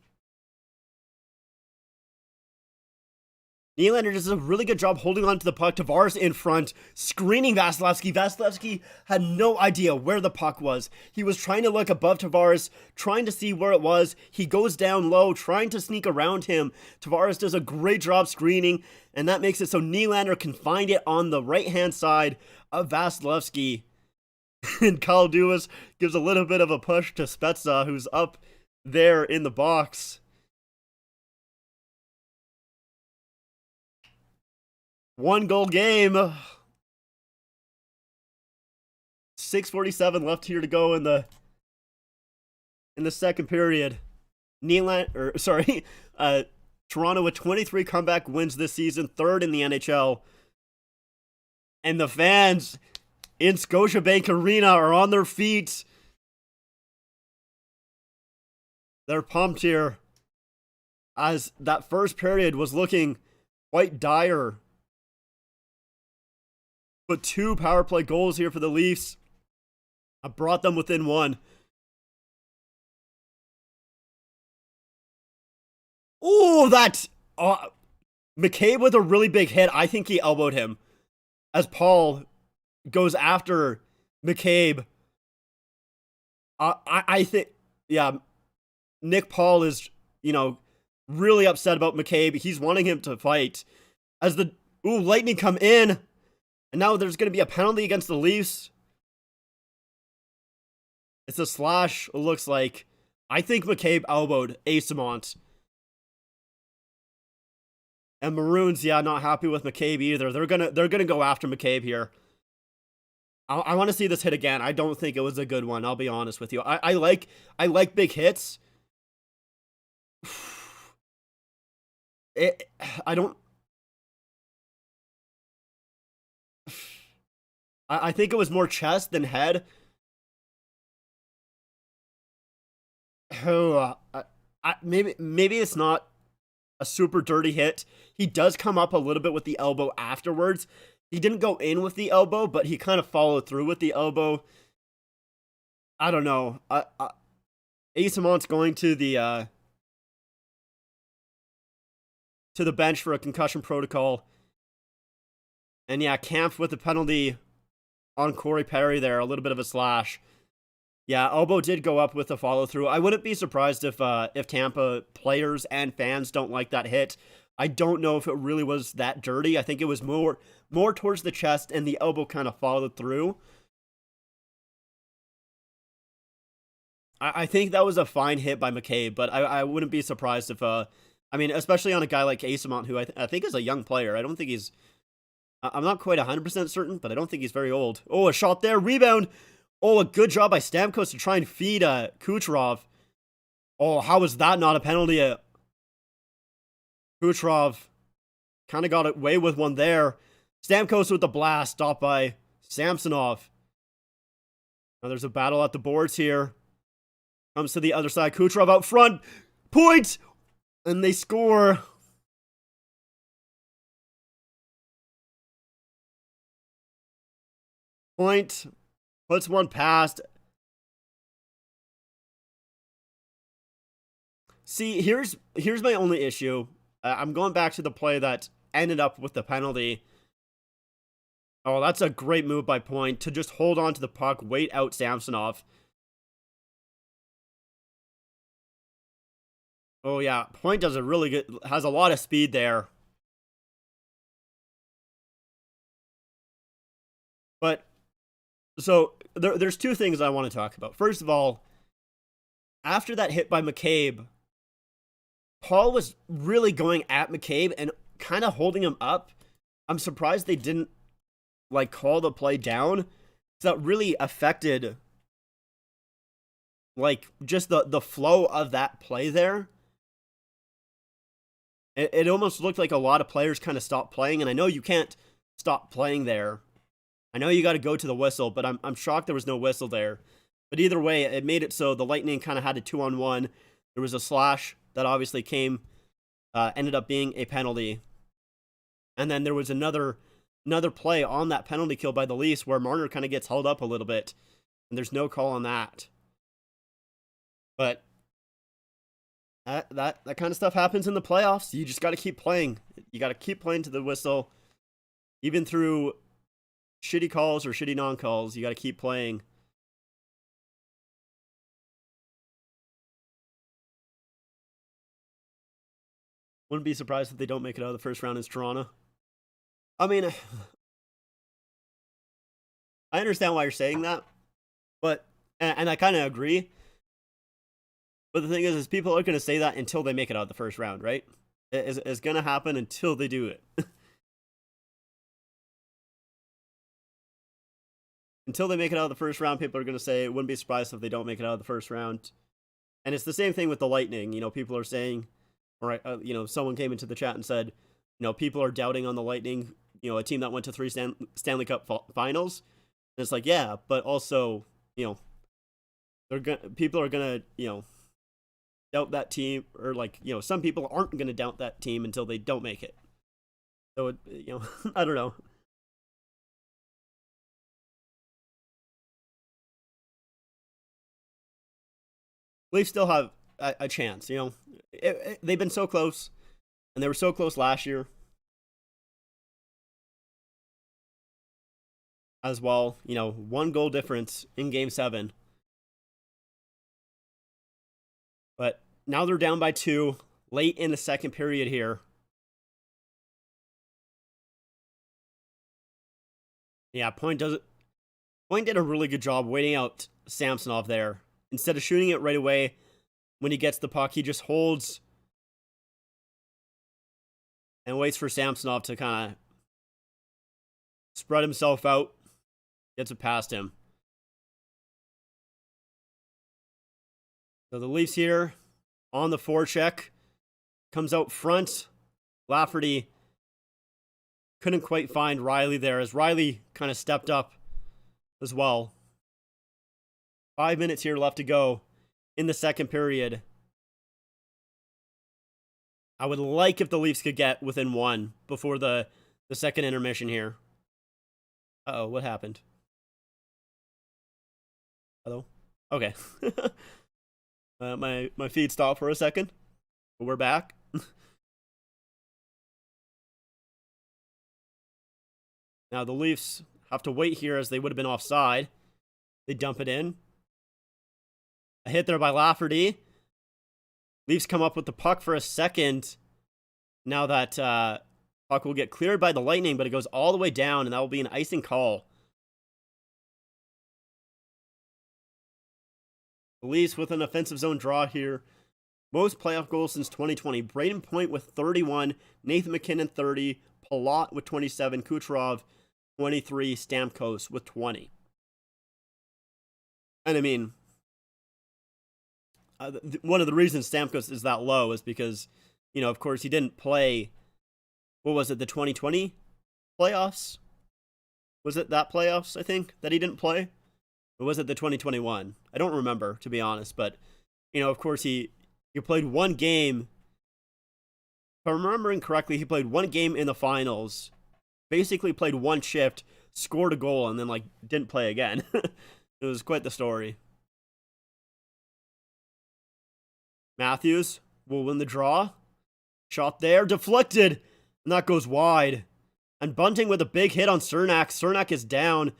Nylander does a really good job holding on to the puck. Tavares in front, screening Vasilevsky. Vasilevsky had no idea where the puck was. He was trying to look above Tavares, trying to see where it was. He goes down low, trying to sneak around him. Tavares does a great job screening, and that makes it so Nylander can find it on the right-hand side of Vasilevsky. And Kyle Dubas gives a little bit of a push to Spezza, who's up there in the box. One-goal game. 6:47 left here to go in the second period. Toronto with 23 comeback wins this season, third in the NHL. And the fans in Scotiabank Arena are on their feet. They're pumped here, as that first period was looking quite dire. But 2 power play goals here for the Leafs. I brought them within 1. Oh, that... McCabe with a really big hit. I think he elbowed him as Paul goes after McCabe. I think, yeah, Nick Paul is, really upset about McCabe. He's wanting him to fight. As the Lightning come in, and now there's going to be a penalty against the Leafs. It's a slash, it looks like. I think McCabe elbowed Eyssimont. And Maroons, yeah, not happy with McCabe either. They're gonna go after McCabe here. I want to see this hit again. I don't think it was a good one. I'll be honest with you. I like big hits. I don't. I think it was more chest than head. Oh, maybe it's not a super dirty hit. He does come up a little bit with the elbow afterwards. He didn't go in with the elbow, but he kind of followed through with the elbow. I don't know. Eyssimont going to the bench for a concussion protocol. And yeah, Kampf with the penalty on Corey Perry there. A little bit of a slash. Yeah, elbow did go up with the follow through. I wouldn't be surprised if Tampa players and fans don't like that hit. I don't know if it really was that dirty. I think it was more towards the chest, and the elbow kind of followed through. I think that was a fine hit by McCabe, but I wouldn't be surprised if especially on a guy like Eyssimont, who I think is a young player. I don't think he's. I'm not quite 100% certain, but I don't think he's very old. Oh, a shot there, rebound. Oh, a good job by Stamkos to try and feed Kucherov. Oh, how was that not a penalty? Kucherov kind of got away with one there. Stamkos with the blast, stopped by Samsonov. Now there's a battle at the boards here. Comes to the other side. Kucherov out front. Point! And they score. Point. Puts one past. See, here's my only issue. I'm going back to the play that ended up with the penalty. Oh, that's a great move by Point to just hold on to the puck, wait out Samsonov. Oh yeah, Point does a really good, has a lot of speed there. But, so, there's 2 things I want to talk about. First of all, after that hit by McCabe, Paul was really going at McCabe and kind of holding him up. I'm surprised they didn't, call the play down. So that really affected, just the flow of that play there. It almost looked like a lot of players kind of stopped playing, and I know you can't stop playing there. I know you got to go to the whistle, but I'm shocked there was no whistle there. But either way, it made it so the Lightning kind of had a 2-on-1. There was a slash that obviously ended up being a penalty. And then there was another play on that penalty kill by the Leafs where Marner kind of gets held up a little bit. And there's no call on that. But that kind of stuff happens in the playoffs. You just got to keep playing. You got to keep playing to the whistle. Even through shitty calls or shitty non-calls, you got to keep playing. Wouldn't be surprised if they don't make it out of the first round in Toronto. I mean, I understand why you're saying that, but, and I kind of agree. But the thing is people are going to say that until they make it out of the first round, right? It's going to happen until they do it. Until they make it out of the first round, people are going to say it wouldn't be surprised if they don't make it out of the first round. And it's the same thing with the Lightning. People are saying, or someone came into the chat and said, people are doubting on the Lightning a team that went to 3 Stanley Cup finals. And it's like, yeah, but also, people are gonna, doubt that team, or like, some people aren't gonna doubt that team until they don't make it. So I don't know. Leafs still have a chance. They've been so close, and they were so close last year as well. 1 goal difference in Game 7, but now they're down by 2 late in the second period here. Yeah, Point did a really good job waiting out Samsonov there. Instead of shooting it right away when he gets the puck, he just holds and waits for Samsonov to kind of spread himself out. Gets it past him. So the Leafs here on the forecheck. Comes out front. Lafferty couldn't quite find Riley there, as Riley kind of stepped up as well. 5 minutes here left to go in the second period. I would like if the Leafs could get within 1 before the second intermission here. Uh-oh, what happened? Hello? Okay. My feed stopped for a second, but we're back. Now the Leafs have to wait here, as they would have been offside. They dump it in. A hit there by Lafferty. Leafs come up with the puck for a second. Now that puck will get cleared by the Lightning, but it goes all the way down, and that will be an icing call. The Leafs with an offensive zone draw here. Most playoff goals since 2020. Brayden Point with 31. Nathan MacKinnon 30. Palat with 27. Kucherov 23. Stamkos with 20. And I mean, one of the reasons Stamkos is that low is because, of course, he didn't play, what was it, the 2020 playoffs? Was it that playoffs, I think, that he didn't play? Or was it the 2021? I don't remember, to be honest, but, of course, he played 1 game. If I'm remembering correctly, he played 1 game in the finals, basically played 1 shift, scored a goal, and then, didn't play again. It was quite the story. Matthews will win the draw. Shot there, deflected, and that goes wide. And Bunting with a big hit on Cernak. Cernak is down.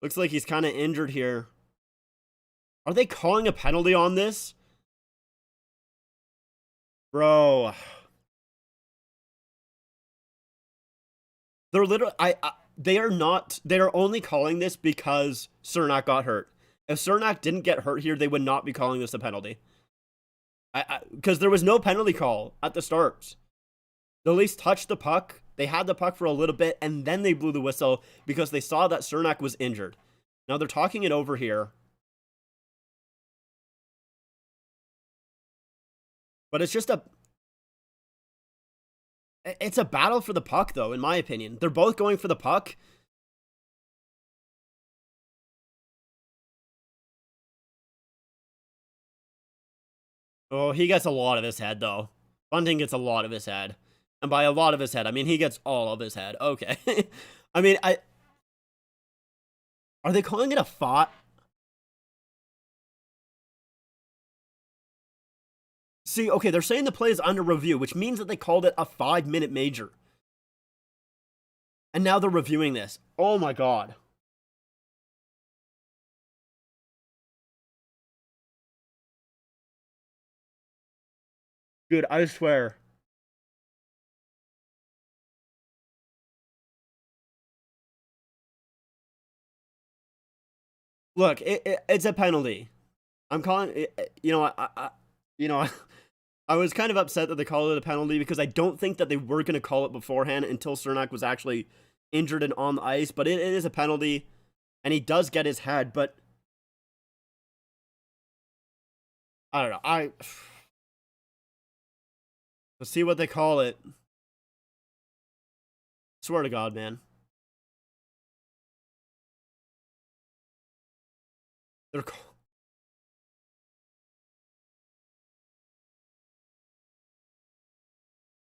Looks like he's kind of injured here. Are they calling a penalty on this? Bro. They're literally... They are only calling this because Cernak got hurt. If Cernak didn't get hurt here, they would not be calling this a penalty. Because there was no penalty call at the start. The Leafs touched the puck. They had the puck for a little bit, and then they blew the whistle because they saw that Cernak was injured. Now they're talking it over here. But it's just it's a battle for the puck, though, in my opinion. They're both going for the puck. Oh, he gets a lot of his head, though. Bunting gets a lot of his head. And by a lot of his head, I mean he gets all of his head. Okay. I mean, are they calling it a fought? See, okay, they're saying the play is under review, which means that they called it a 5-minute major. And now they're reviewing this. Oh my god. Dude, I swear. Look, it's a penalty. I'm calling it, I was kind of upset that they called it a penalty because I don't think that they were going to call it beforehand until Cernak was actually injured and on the ice. But it is a penalty, and he does get his head. But I don't know. Let's see what they call it. Swear to God, man. They're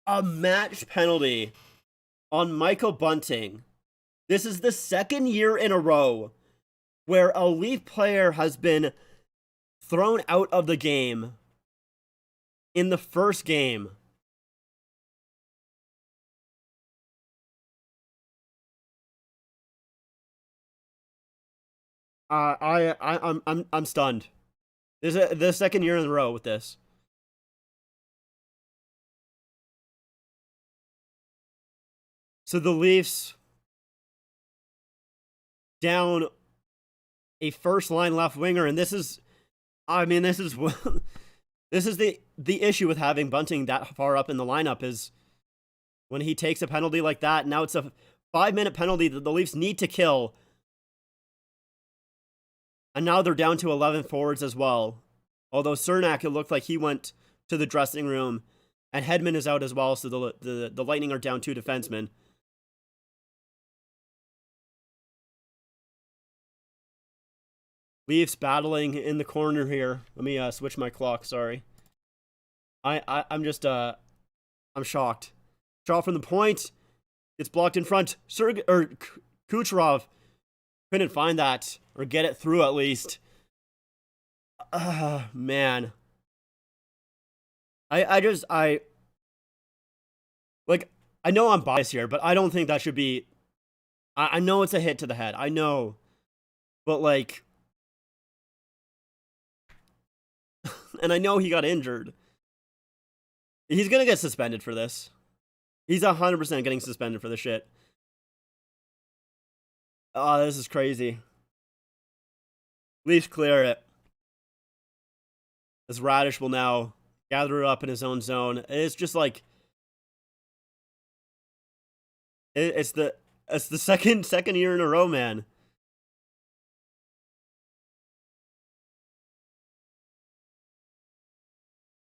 a match penalty on Michael Bunting. This is the second year in a row where a Leaf player has been thrown out of the game in the first game. I'm stunned. This is the second year in a row with this. So the Leafs down a first line left winger, and this is, I mean, this is this is the issue with having Bunting that far up in the lineup is when he takes a penalty like that. Now it's a 5-minute penalty that the Leafs need to kill, and now they're down to 11 forwards as well. Although Cernak, it looked like he went to the dressing room, and Hedman is out as well, so the Lightning are down 2 defensemen. Leafs battling in the corner here. Let me switch my clock. Sorry. I'm just I'm shocked. Shot from the point. It's blocked in front. Kucherov couldn't find that or get it through at least. Man. I like, I know I'm biased here, but I don't think that should be. I know it's a hit to the head. I know, but like. And I know he got injured. He's gonna get suspended for this. He's 100% getting suspended for this shit. Oh, this is crazy. Leafs clear it. As Radish will now gather it up in his own zone. It's just like it's the second year in a row, man.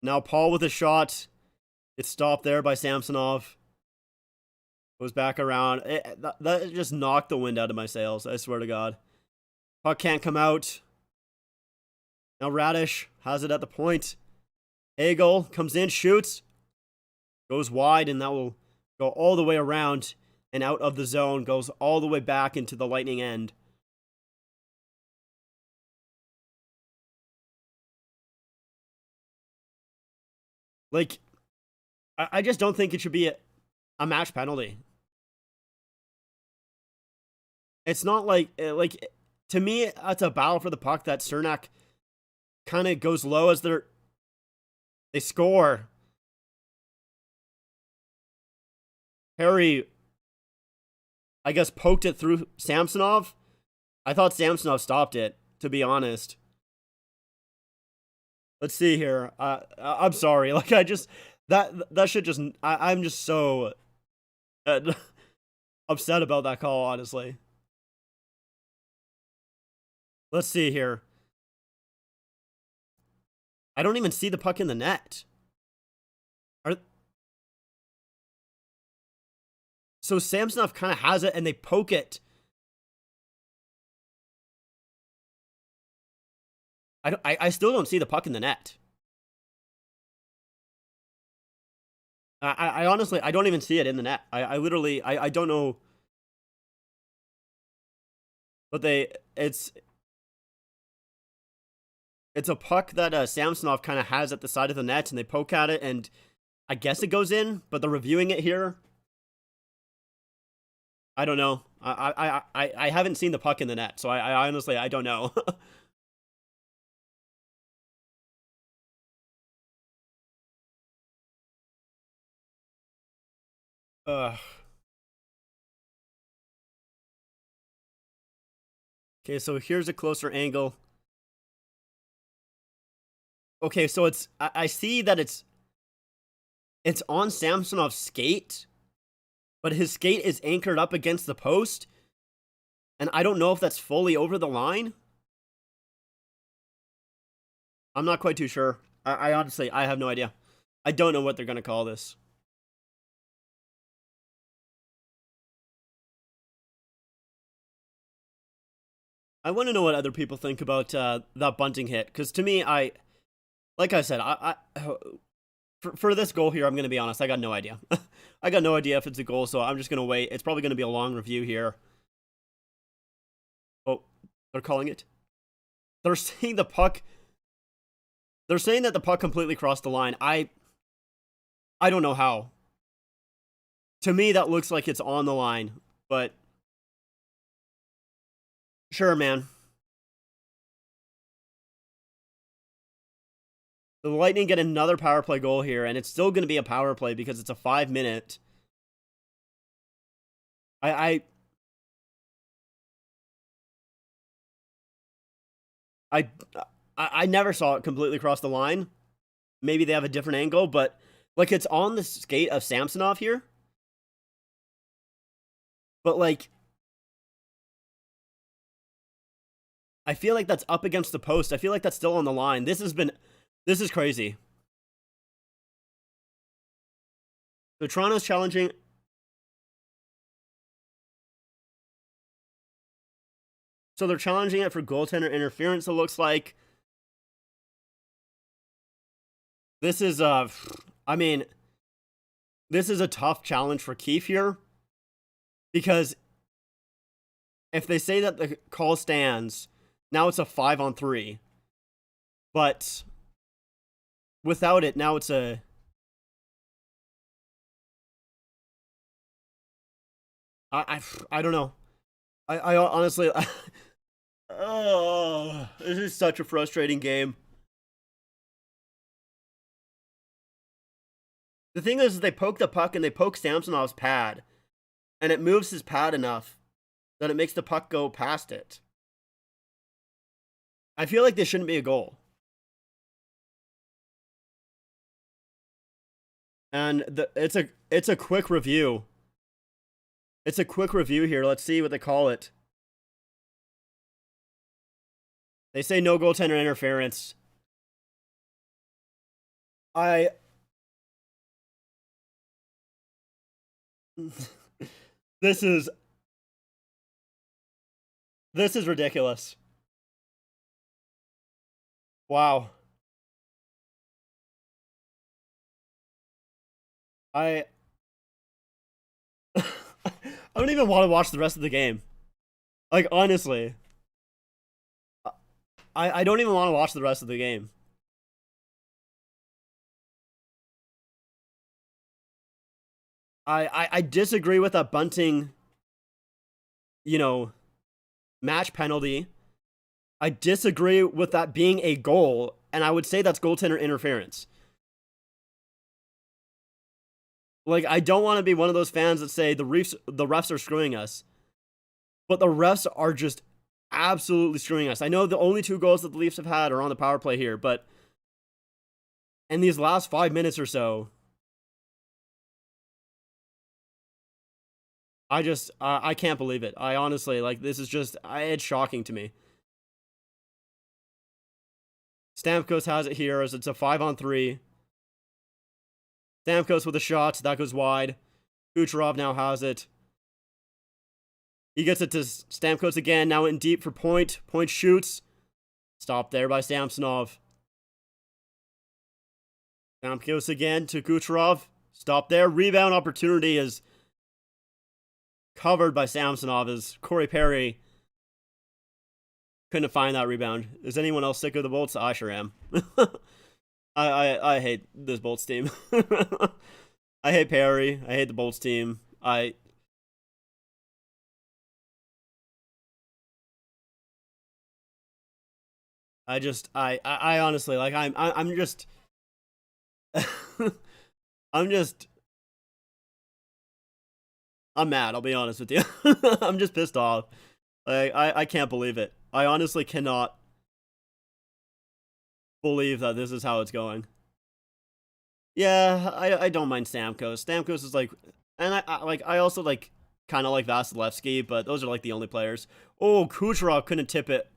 Now Paul with a shot. It's stopped there by Samsonov. Goes back around. That just knocked the wind out of my sails, I swear to God. Puck can't come out. Now Radish has it at the point. Hagel comes in, shoots. Goes wide, and that will go all the way around and out of the zone. Goes all the way back into the Lightning end. Like, I just don't think it should be a match penalty. It's not like to me, it's a battle for the puck that Cernak kind of goes low as they score. Harry, I guess, poked it through Samsonov. I thought Samsonov stopped it, to be honest. Let's see here. I'm sorry. Like, I just that should just. I'm just so upset about that call, honestly. Let's see here. I don't even see the puck in the net. So Samsonov kind of has it, and they poke it. I still don't see the puck in the net. I honestly, I don't even see it in the net. I literally, I don't know. But it's a puck that Samsonov kind of has at the side of the net, and they poke at it, and I guess it goes in, but they're reviewing it here. I don't know. I haven't seen the puck in the net, so I honestly, I don't know. Ugh. Okay, so here's a closer angle. Okay, so I see that it's on Samsonov's skate, but his skate is anchored up against the post, and I don't know if that's fully over the line. I'm not quite too sure. I honestly, I have no idea. I don't know what they're gonna call this. I want to know what other people think about that bunting hit, because to me, like I said, for this goal here, I'm going to be honest, I got no idea. I got no idea if it's a goal, so I'm just going to wait. It's probably going to be a long review here. Oh, they're calling it. They're saying the puck. They're saying that the puck completely crossed the line. I don't know how. To me, that looks like it's on the line, but sure, man. The Lightning get another power play goal here, and it's still going to be a power play because it's a 5-minute. I never saw it completely cross the line. Maybe they have a different angle, but like it's on the skate of Samsonov here. But like, I feel like that's up against the post. I feel like that's still on the line. This is crazy. So Toronto's challenging. So they're challenging it for goaltender interference, it looks like. This is, I mean, this is a tough challenge for Keefe here. Because if they say that the call stands, now it's a 5-on-3. But without it, now it's a... I don't know. I honestly... oh, this is such a frustrating game. The thing is, they poke the puck and they poke Samsonov's pad. And it moves his pad enough that it makes the puck go past it. I feel like this shouldn't be a goal. And it's a quick review. It's a quick review here. Let's see what they call it. They say no goaltender interference. This is ridiculous. Wow. I I don't even want to watch the rest of the game. Like, honestly. I don't even want to watch the rest of the game. I disagree with that bunting, you know, match penalty. I disagree with that being a goal, and I would say that's goaltender interference. Like, I don't want to be one of those fans that say the refs are screwing us. But the refs are just absolutely screwing us. I know the only 2 goals that the Leafs have had are on the power play here, but in these last 5 minutes or so, I can't believe it. I honestly, like, this is just, it's shocking to me. Stamkos has it here as it's a 5-on-3. Stamkos with a shot. That goes wide. Kucherov now has it. He gets it to Stamkos again. Now in deep for Point. Point shoots. Stopped there by Samsonov. Stamkos again to Kucherov. Stopped there. Rebound opportunity is covered by Samsonov as Corey Perry couldn't find that rebound. Is anyone else sick of the Bolts? I sure am. I hate this Bolts team. I hate Perry. I hate the Bolts team. I honestly, like, I'm just I'm just I'm mad, I'll be honest with you. I'm just pissed off. Like, I can't believe it. I honestly cannot believe that this is how it's going. Yeah, I don't mind Stamkos. Stamkos is like, and I also like kind of like Vasilevsky, but those are like the only players. Oh, Kucherov couldn't tip it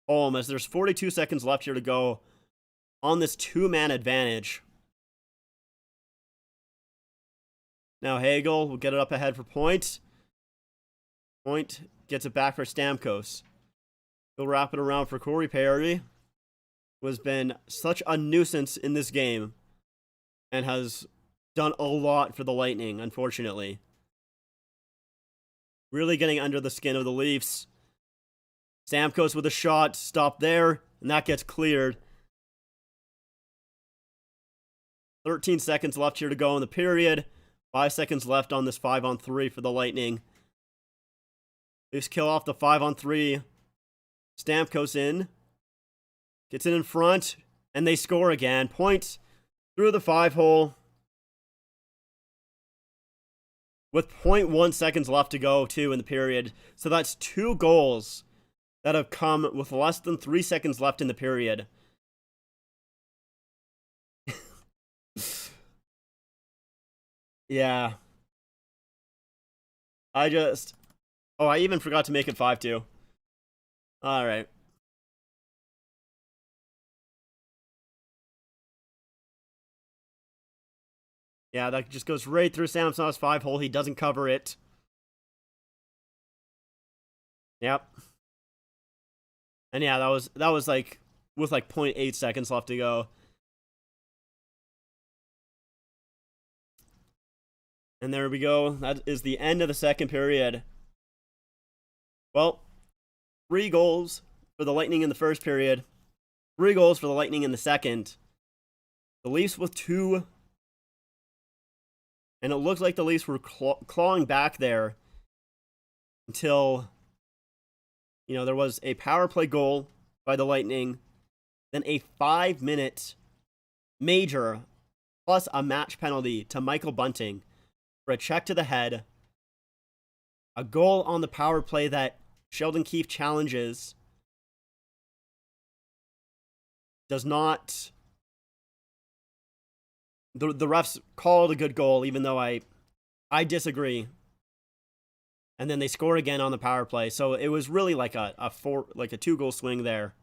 home as there's 42 seconds left here to go on this 2-man advantage. Now Hagel will get it up ahead for Point. Point gets it back for Stamkos. He'll wrap it around for Corey Perry, who has been such a nuisance in this game and has done a lot for the Lightning, unfortunately. Really getting under the skin of the Leafs. Stamkos with a shot, stop there, and that gets cleared. 13 seconds left here to go in the period. 5 seconds left on this 5-on-3 for the Lightning. Leafs kill off the 5-on-3. Stamkos in. Gets it in front, and they score again. Points through the 5-hole. With 0.1 seconds left to go, too, in the period. So that's 2 goals that have come with less than 3 seconds left in the period. Yeah. Oh, I even forgot to make it 5-2. Alright. Yeah, that just goes right through Samsonov's 5-hole. He doesn't cover it. Yep. And yeah, that was like with like 0.8 seconds left to go. And there we go. That is the end of the second period. Well, 3 goals for the Lightning in the first period. 3 goals for the Lightning in the second. The Leafs with 2. And it looked like the Leafs were clawing back there until, there was a power play goal by the Lightning, then a 5-minute major plus a match penalty to Michael Bunting for a check to the head, a goal on the power play that Sheldon Keefe challenges, does not... The refs called a good goal, even though I disagree. And then they score again on the power play. So it was really like a 2-goal swing there.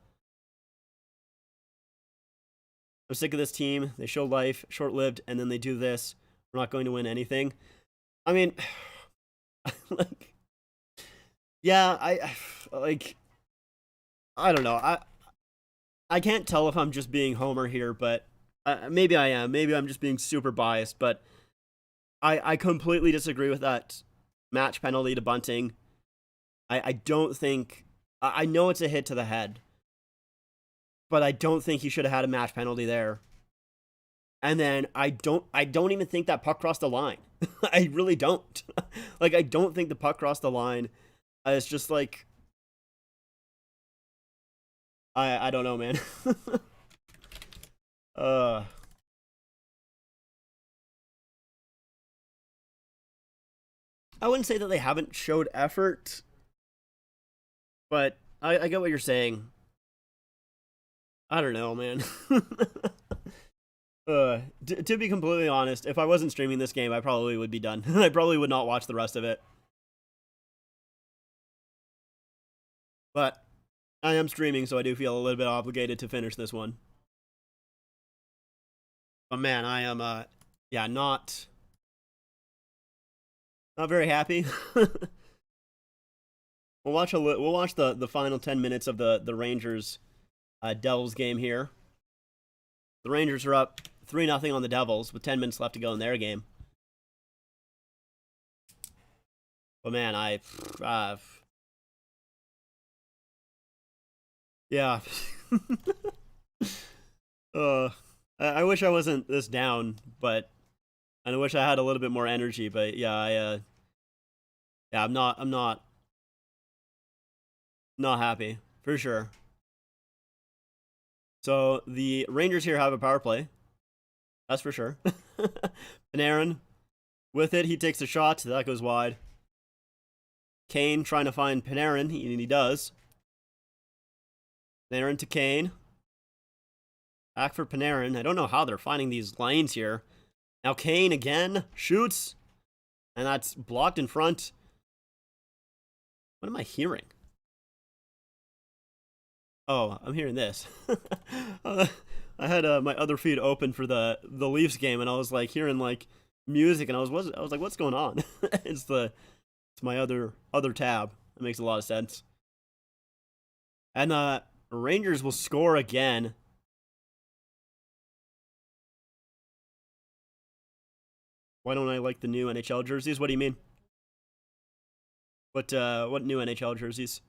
I'm sick of this team. They show life, short-lived, and then they do this. We're not going to win anything. I mean, yeah, I don't know. I can't tell if I'm just being Homer here, but maybe I am. Maybe I'm just being super biased, but I completely disagree with that match penalty to Bunting. I don't think... I know it's a hit to the head, but I don't think he should have had a match penalty there. And then I don't even think that puck crossed the line. I really don't. I don't think the puck crossed the line. It's just like... I don't know, man. I wouldn't say that they haven't showed effort, but I get what you're saying. I don't know, man. To be completely honest, if I wasn't streaming this game, I probably would be done. I probably would not watch the rest of it. But I am streaming, so I do feel a little bit obligated to finish this one. But man, I am yeah, not very happy. We'll watch the final 10 minutes of the Rangers Devils game here. The Rangers are up 3-0 on the Devils with 10 minutes left to go in their game. But man, yeah. I wish I wasn't this down, but I wish I had a little bit more energy. But yeah, I'm not happy for sure. So the Rangers here have a power play, that's for sure. Panarin with it, he takes a shot that goes wide. Kane trying to find Panarin, and he does. Panarin to Kane. Back for Panarin. I don't know how they're finding these lanes here. Now Kane again shoots, and that's blocked in front. What am I hearing? Oh, I'm hearing this. I had my other feed open for the Leafs game, and I was like hearing like music, and I was like, what's going on? It's my other tab. It makes a lot of sense. And Rangers will score again. Why don't I like the new NHL jerseys? What do you mean? What new NHL jerseys?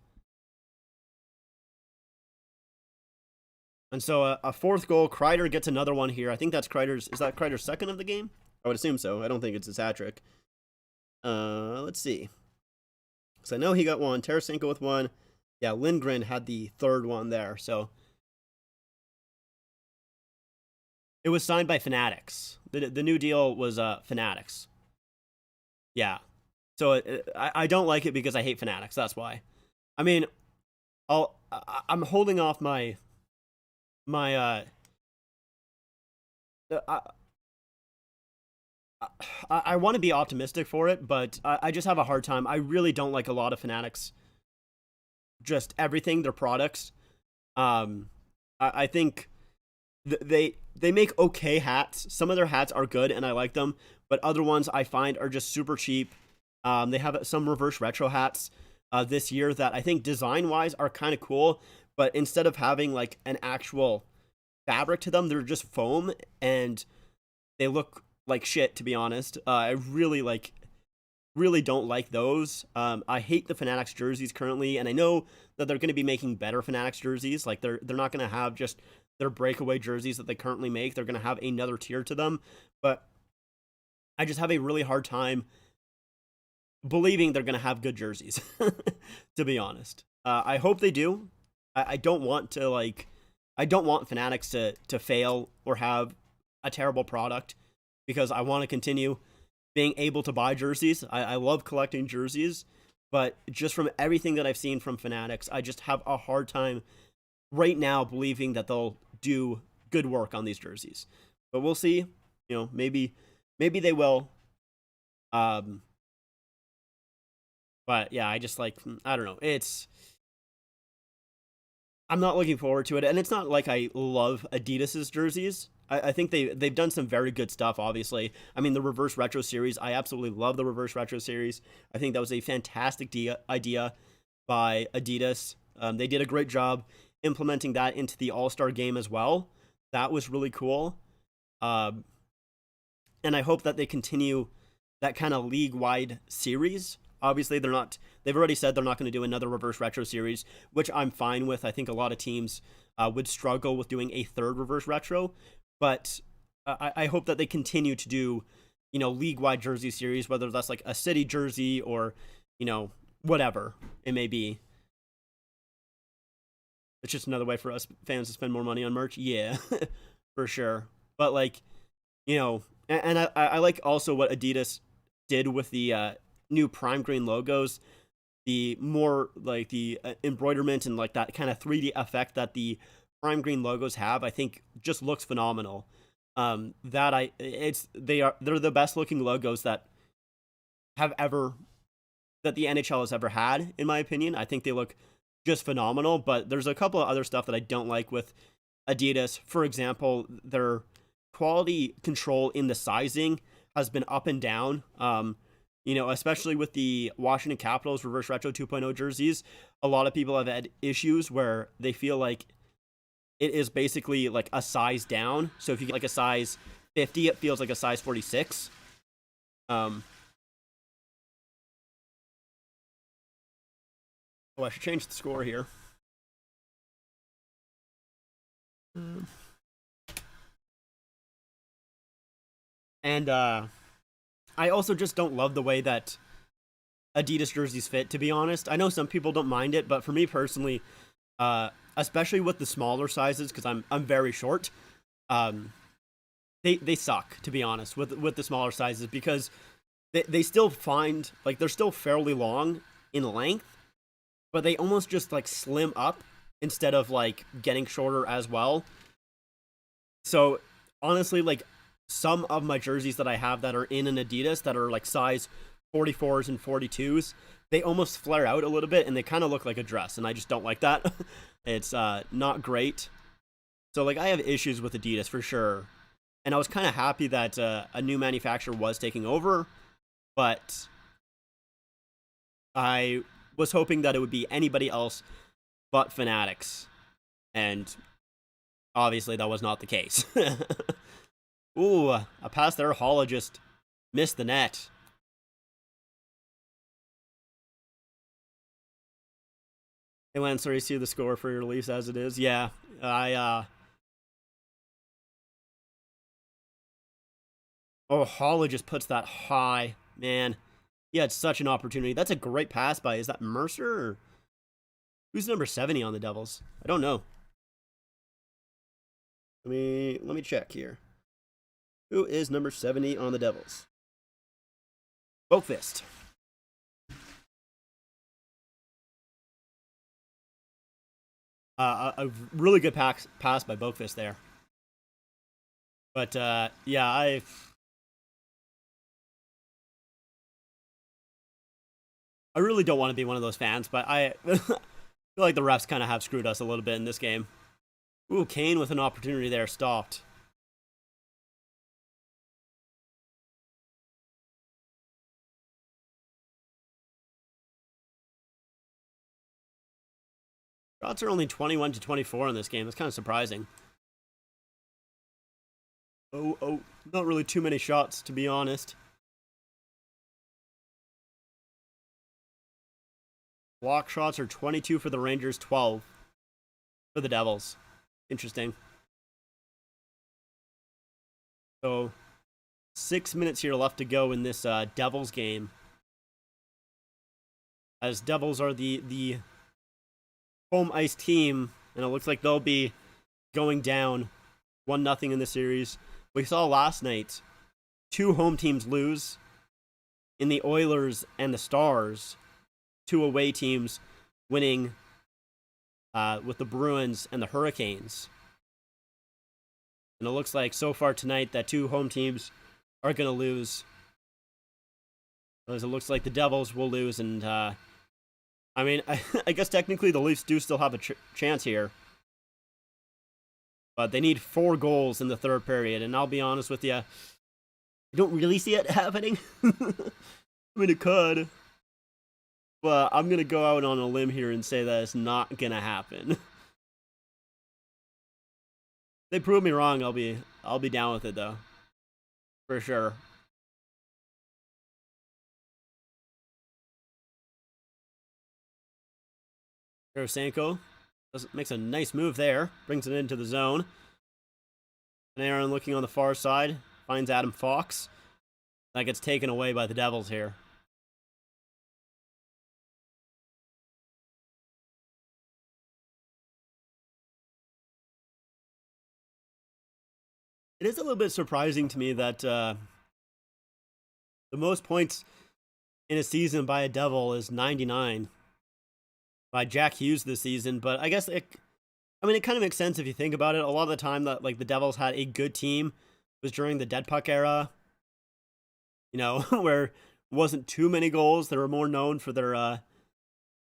And so a fourth goal. Kreider gets another one here. I think that's Kreider's. Is that Kreider's second of the game? I would assume so. I don't think it's his hat trick. Let's see. Because I know he got one. Tarasenko with one. Yeah, Lindgren had the third one there. So it was signed by Fanatics. The new deal was Fanatics. Yeah. So I don't like it because I hate Fanatics. That's why. I mean, I'm holding off my I want to be optimistic for it, but I just have a hard time. I really don't like a lot of Fanatics. Just everything, their products. I think they make okay hats. Some of their hats are good and I like them, but other ones I find are just super cheap. They have some reverse retro hats this year that I think design wise are kind of cool, but instead of having like an actual fabric to them, they're just foam and they look like shit, to be honest. I really don't like those. I hate the Fanatics jerseys currently, and I know that they're going to be making better Fanatics jerseys. Like they're not going to have just their breakaway jerseys that they currently make. They're going to have another tier to them, but I just have a really hard time believing they're going to have good jerseys, to be honest. I hope they do. I don't want Fanatics to fail or have a terrible product, because I want to continue being able to buy jerseys. I love collecting jerseys, but just from everything that I've seen from Fanatics, I just have a hard time right now believing that they'll do good work on these jerseys. But we'll see. You know, maybe they will. But yeah, I just I don't know. I'm not looking forward to it, and it's not like I love Adidas's jerseys. I think they've done some very good stuff, obviously. I mean, the Reverse Retro series, I absolutely love the Reverse Retro series. I think that was a fantastic idea by Adidas. They did a great job implementing that into the All-Star game as well. That was really cool. And I hope that they continue that kind of league-wide series. Obviously, they've already said they're not going to do another Reverse Retro series, which I'm fine with. I think a lot of teams would struggle with doing a third Reverse Retro. But I hope that they continue to do, league-wide jersey series, whether that's like a city jersey or, whatever it may be. It's just another way for us fans to spend more money on merch. Yeah, for sure. But and I like also what Adidas did with the new Prime Green logos. The more like the embroiderment and like that kind of 3D effect that the Prime Green logos have, I think just looks phenomenal. They're the best looking logos that the NHL has ever had, in my opinion. I think they look just phenomenal, but there's a couple of other stuff that I don't like with Adidas. For example, their quality control in the sizing has been up and down. Especially with the Washington Capitals Reverse Retro 2.0 jerseys, a lot of people have had issues where they feel like it is basically like a size down. So if you get like a size 50, it feels like a size 46. Oh, I should change the score here. And I also just don't love the way that Adidas jerseys fit, to be honest. I know some people don't mind it, but for me personally, especially with the smaller sizes, because I'm very short, they suck, to be honest, with the smaller sizes, because they still find like they're still fairly long in length, but they almost just like slim up instead of like getting shorter as well. So honestly, like some of my jerseys that I have that are in an Adidas that are like size 44s and 42s, they almost flare out a little bit and they kind of look like a dress, and I just don't like that. It's not great. So like I have issues with Adidas for sure, and I was kind of happy that a new manufacturer was taking over, but I was hoping that it would be anybody else but Fanatics. And obviously that was not the case. Ooh, a pass there. Holla just missed the net. Hey, Lancer, you see the score for your Leafs as it is? Yeah, Oh, Holla just puts that high. Man, he had such an opportunity. That's a great pass by, is that Mercer? Or who's number 70 on the Devils? I don't know. Let me check here. Who is number 70 on the Devils? Boqvist. A really good pass by Boqvist there. But yeah, I really don't want to be one of those fans, but I feel like the refs kind of have screwed us a little bit in this game. Ooh, Kane with an opportunity there, stopped. Shots are only 21-24 in this game. That's kind of surprising. Oh, not really too many shots, to be honest. Block shots are 22 for the Rangers, 12 for the Devils. Interesting. So, 6 minutes here left to go in this Devils game. As Devils are the home ice team, and it looks like they'll be going down 1-0 in the series. We saw last night 2 home teams lose in the Oilers and the Stars, 2 away teams winning with the Bruins and the Hurricanes. And it looks like so far tonight that 2 home teams are going to lose. As it looks like the Devils will lose, and I mean, I guess technically the Leafs do still have a chance here. But they need 4 goals in the third period, and I'll be honest with you, I don't really see it happening. I mean, it could. But I'm going to go out on a limb here and say that it's not going to happen. If they prove me wrong, I'll be down with it, though. For sure. Tarasenko makes a nice move there. Brings it into the zone. And Aaron looking on the far side. Finds Adam Fox. That gets taken away by the Devils here. It is a little bit surprising to me that the most points in a season by a Devil is 99 by Jack Hughes this season. But I guess it kind of makes sense if you think about it. A lot of the time that like the Devils had a good team was during the dead puck era, you know, where wasn't too many goals. They were more known for their,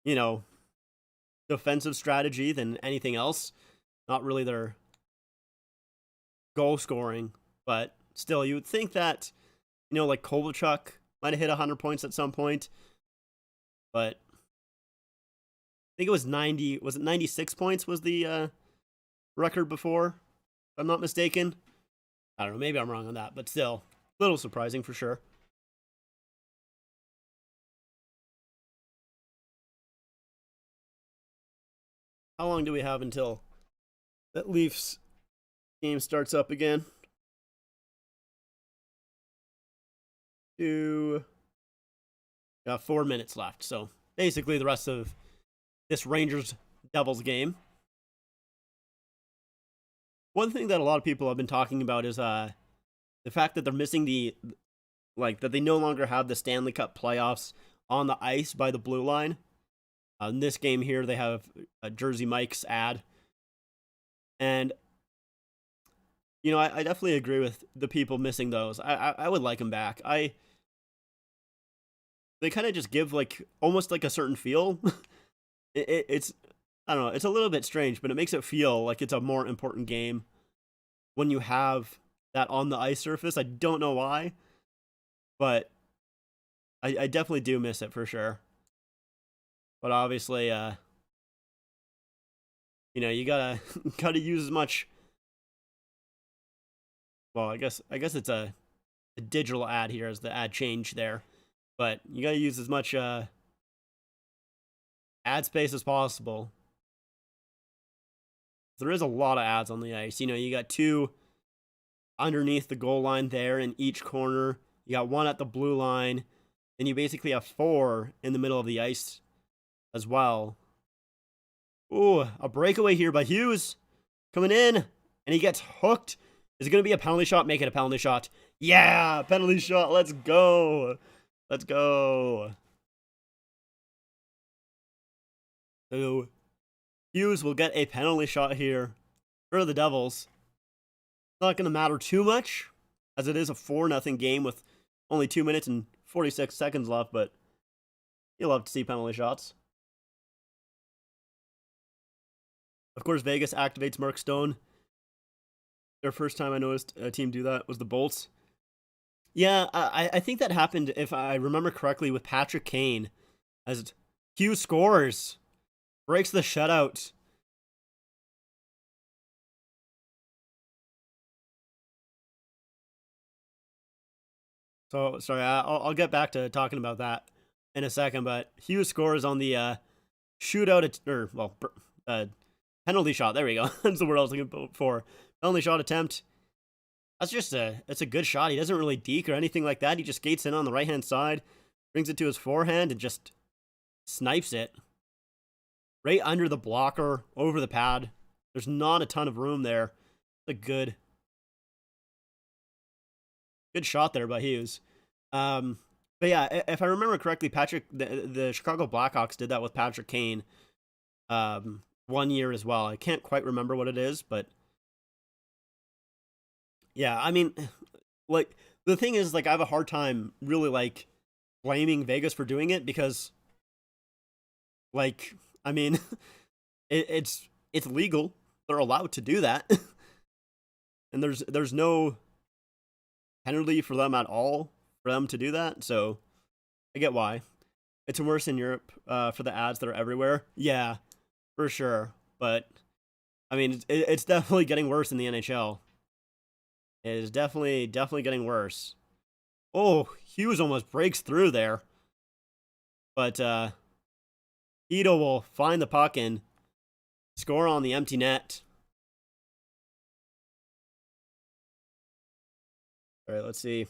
you know, defensive strategy than anything else. Not really their goal scoring, but still, you would think that, you know, like Kovalchuk might have hit 100 points at some point, but I think it was 90. Was it 96 points was the record before, if I'm not mistaken? I don't know. Maybe I'm wrong on that, but still, a little surprising for sure. How long do we have until that Leafs game starts up again? 4 minutes left. So basically the rest of this Rangers Devils game. One thing that a lot of people have been talking about is the fact that they're missing that they no longer have the Stanley Cup playoffs on the ice by the blue line. In this game here, they have Jersey Mike's ad. And, you know, I definitely agree with the people missing those. I would like them back. They kind of just give like almost like a certain feel. It's I don't know, it's a little bit strange, but it makes it feel like it's a more important game when you have that on the ice surface. I don't know why, but I definitely do miss it for sure. But obviously, You know, you gotta gotta use as much. Well, I guess it's a digital ad here as the ad change there, but you gotta use as much ad space as possible. There is a lot of ads on the ice. You know, you got two underneath the goal line there in each corner. You got one at the blue line. Then you basically have four in the middle of the ice as well. Ooh, a breakaway here by Hughes. Coming in. And he gets hooked. Is it going to be a penalty shot? Make it a penalty shot. Yeah, penalty shot. Let's go. Let's go. So, Hughes will get a penalty shot here for the Devils. Not going to matter too much, as it is a 4-0 game with only 2 minutes and 46 seconds left, but you'll love to see penalty shots. Of course, Vegas activates Mark Stone. Their first time I noticed a team do that was the Bolts. Yeah, I think that happened, if I remember correctly, with Patrick Kane, as Hughes scores, breaks the shutout. So, sorry, I'll get back to talking about that in a second, but Hughes scores on the shootout, penalty shot. There we go. That's the word I was looking for. Penalty shot attempt. That's just it's a good shot. He doesn't really deke or anything like that. He just skates in on the right-hand side, brings it to his forehand, and just snipes it. Right under the blocker, over the pad. There's not a ton of room there. It's a good shot there by Hughes. But yeah, if I remember correctly, the Chicago Blackhawks did that with Patrick Kane 1 year as well. I can't quite remember what it is, but yeah, I mean, like, the thing is, like, I have a hard time really, like, blaming Vegas for doing it because, like, I mean, it's legal. They're allowed to do that. And there's no penalty for them at all for them to do that, so I get why. It's worse in Europe for the ads that are everywhere. Yeah, for sure. But, I mean, it's definitely getting worse in the NHL. It is definitely getting worse. Oh, Hughes almost breaks through there. But Ito will find the puck and score on the empty net. All right, let's see.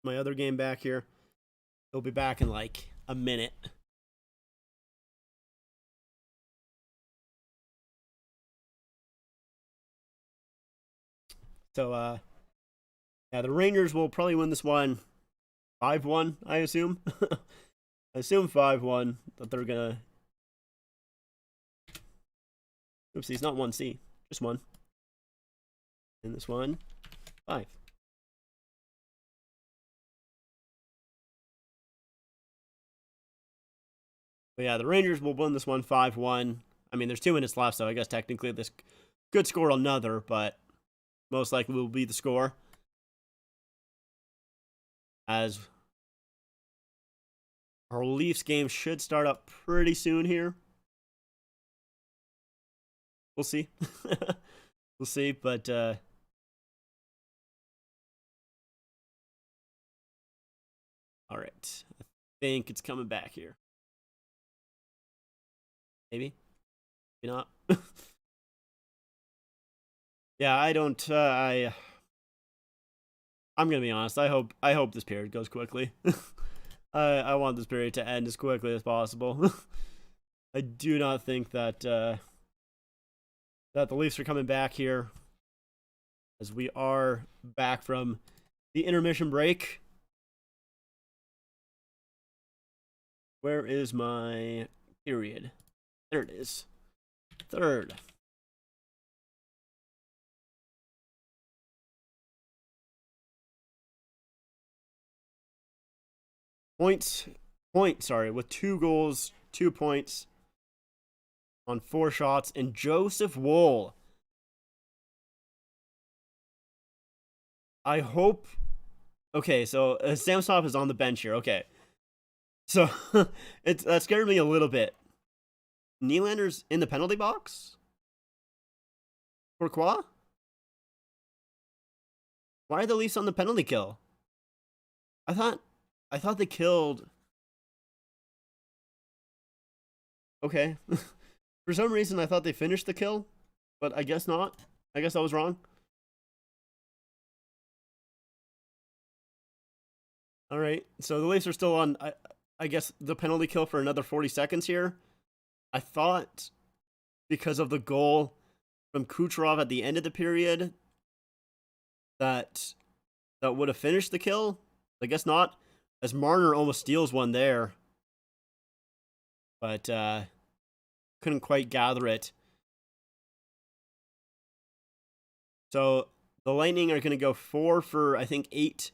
My other game back here. He'll be back in like a minute. So, yeah, the Rangers will probably win this one 5-1, I assume. I assume 5-1, that they're gonna... Oopsies, not 1C, just 1. And this one, 5. But yeah, the Rangers will win this one 5-1. I mean, there's 2 minutes left, so I guess technically this could score another, but most likely will be the score. As our Leafs game should start up pretty soon here. We'll see. We'll see, but I all right. I think it's coming back here. Maybe. Maybe not. Yeah, I don't I'm gonna be honest. I hope this period goes quickly. I want this period to end as quickly as possible. I do not think that that the Leafs are coming back here, as we are back from the intermission break. Where is my period? There it is. Third. Sorry, with 2 goals, 2 points on 4 shots, and Joseph Woll. I hope... Okay, so Samsonov is on the bench here, okay. So, that scared me a little bit. Nylander's in the penalty box? Pourquoi? Why are the Leafs on the penalty kill? I thought they killed. Okay. For some reason, I thought they finished the kill, but I guess not. I guess I was wrong. All right. So the Leafs are still on, I guess, the penalty kill for another 40 seconds here. I thought because of the goal from Kucherov at the end of the period that would have finished the kill. I guess not, as Marner almost steals one there. But couldn't quite gather it. So the Lightning are going to go 4 for, I think, 8.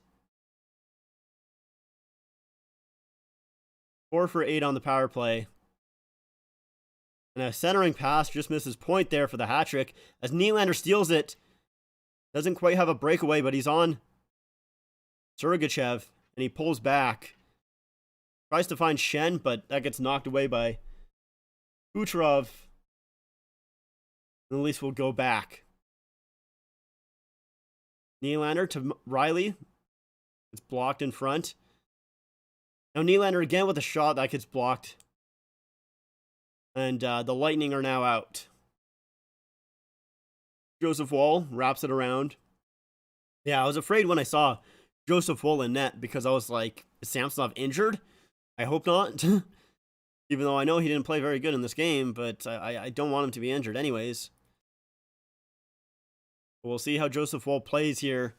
4 for 8 on the power play. And a centering pass just misses point there for the hat trick as Nylander steals it. Doesn't quite have a breakaway, but he's on Sergachev, and he pulls back. Tries to find Shen, but that gets knocked away by Kucherov. And the Leafs will go back. Nylander to Riley. It's blocked in front. Now Nylander again with a shot that gets blocked. And the Lightning are now out. Joseph Woll wraps it around. Yeah, I was afraid when I saw Joseph Woll in net because I was like, is Samsonov injured? I hope not. Even though I know he didn't play very good in this game, but I don't want him to be injured anyways. We'll see how Joseph Woll plays here.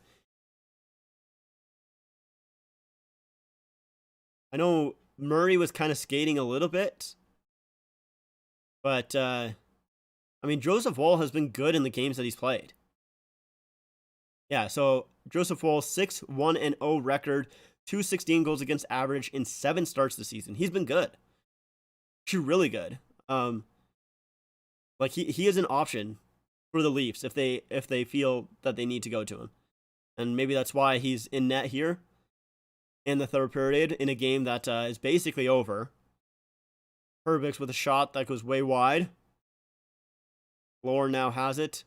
I know Murray was kind of skating a little bit. But, I mean, Joseph Woll has been good in the games that he's played. Yeah, so Joseph Woll, 6-1-0 record, 216 goals against average in 7 starts this season. He's been good. He's really good. Like he is an option for the Leafs if they feel that they need to go to him. And maybe that's why he's in net here in the third period in a game that is basically over. Perbix with a shot that goes way wide. Lohr now has it.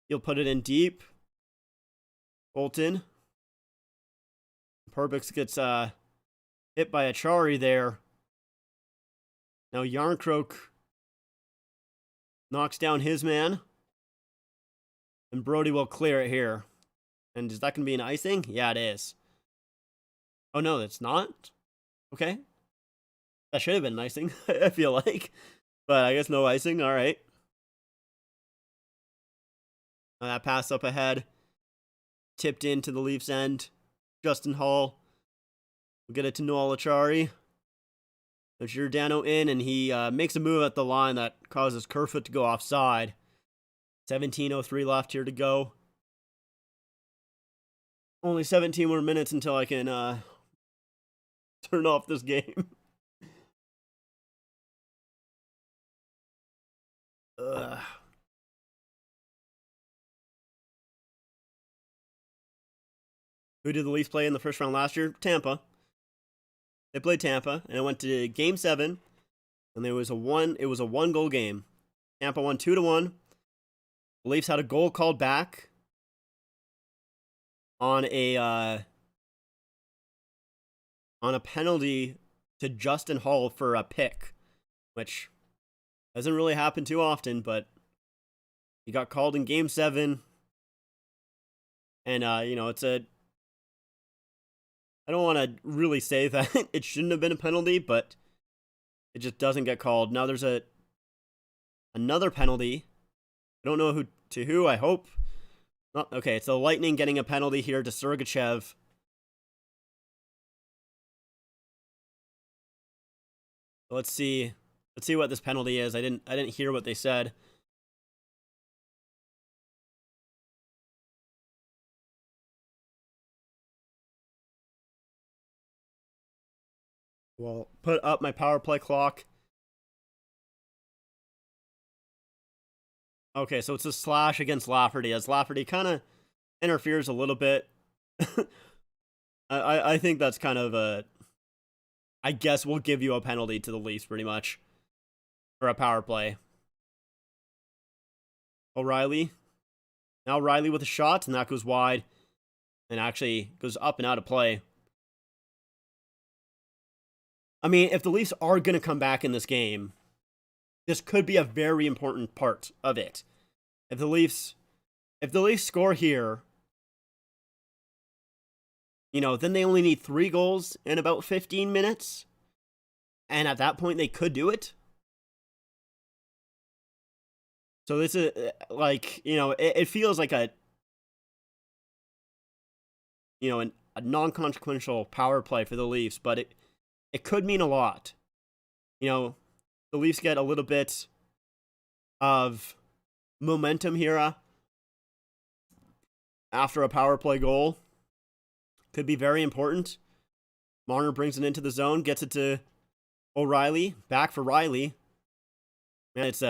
He'll put it in deep. Bolton. Perbix gets hit by Achari there. Now Yarncroke knocks down his man. And Brody will clear it here. And is that going to be an icing? Yeah, it is. Oh, no, it's not? Okay. That should have been an icing, I feel like. But I guess no icing. All right. That pass up ahead. Tipped into the Leafs end. Justin Hall. We'll get it to Noel Achari. Giordano in, and he makes a move at the line that causes Kerfoot to go offside. 17:03 left here to go. Only 17 more minutes until I can turn off this game. Ugh. Who did the Leafs play in the first round last year? Tampa. They played Tampa, and it went to Game 7, and it was a one-goal game. Tampa won 2-1. The Leafs had a goal called back on a penalty to Justin Hall for a pick, which doesn't really happen too often, but he got called in Game 7, and it's a. I don't want to really say that it shouldn't have been a penalty, but it just doesn't get called. Now there's another penalty. I don't know who. I hope not. Okay, it's the Lightning getting a penalty here to Sergachev. Let's see what this penalty is. I didn't hear what they said. Well, put up my power play clock. Okay, so it's a slash against Lafferty, as Lafferty kind of interferes a little bit. I think that's kind of a. I guess we'll give you a penalty to the Leafs, pretty much. for a power play. O'Reilly. Now Riley with a shot, and that goes wide. And actually goes up and out of play. I mean, if the Leafs are going to come back in this game, this could be a very important part of it. If the Leafs score here, then they only need 3 goals in about 15 minutes. And at that point, they could do it. So this is, it feels like a non-consequential power play for the Leafs, but it could mean a lot. The Leafs get a little bit of momentum here after a power play goal. Could be very important. Marner brings it into the zone, gets it to O'Reilly. Back for Riley. Man, it's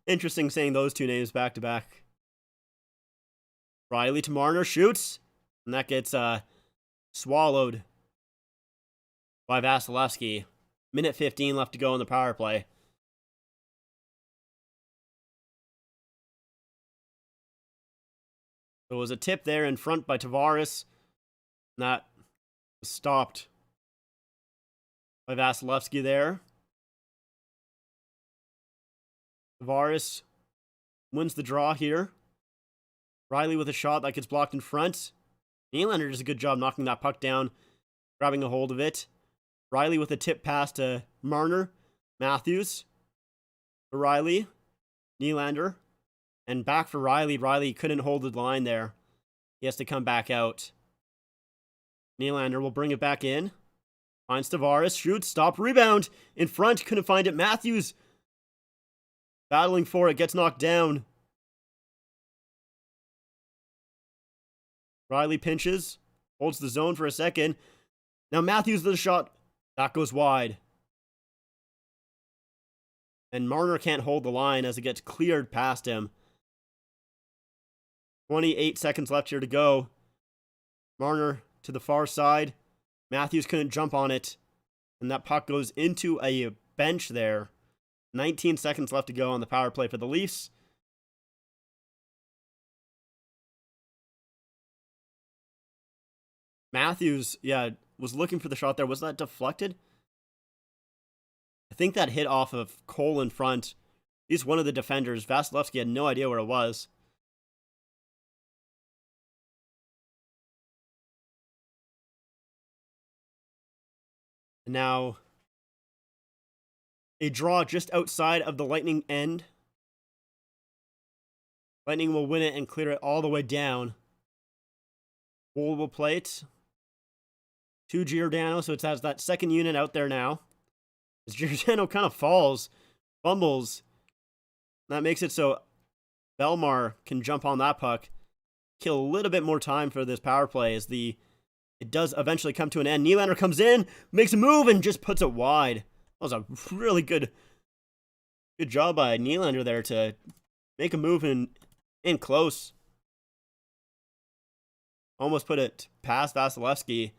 interesting saying those two names back to back. Riley to Marner, shoots. And that gets swallowed by Vasilevsky. Minute 15 left to go in the power play. So it was a tip there in front by Tavares. And that was stopped by Vasilevsky there. Tavares wins the draw here. Riley with a shot that gets blocked in front. Nylander does a good job knocking that puck down, grabbing a hold of it. Riley with a tip pass to Marner. Matthews for Riley. Nylander. And back for Riley. Riley couldn't hold the line there. He has to come back out. Nylander will bring it back in. Finds Tavares. Shoots. Stop. Rebound. In front. Couldn't find it. Matthews battling for it. Gets knocked down. Riley pinches. Holds the zone for a second. Now Matthews with a shot. That goes wide. And Marner can't hold the line as it gets cleared past him. 28 seconds left here to go. Marner to the far side. Matthews couldn't jump on it. And that puck goes into a bench there. 19 seconds left to go on the power play for the Leafs. Matthews, was looking for the shot there. Was that deflected? I think that hit off of Cole in front. He's one of the defenders. Vasilevsky had no idea where it was. And now, a draw just outside of the Lightning end. Lightning will win it and clear it all the way down. Cole will play it to Giordano, so it has that second unit out there now. As Giordano kind of falls, fumbles. That makes it so Belmar can jump on that puck, kill a little bit more time for this power play as it does eventually come to an end. Nylander comes in, makes a move, and just puts it wide. That was a really good job by Nylander there to make a move in close. Almost put it past Vasilevsky.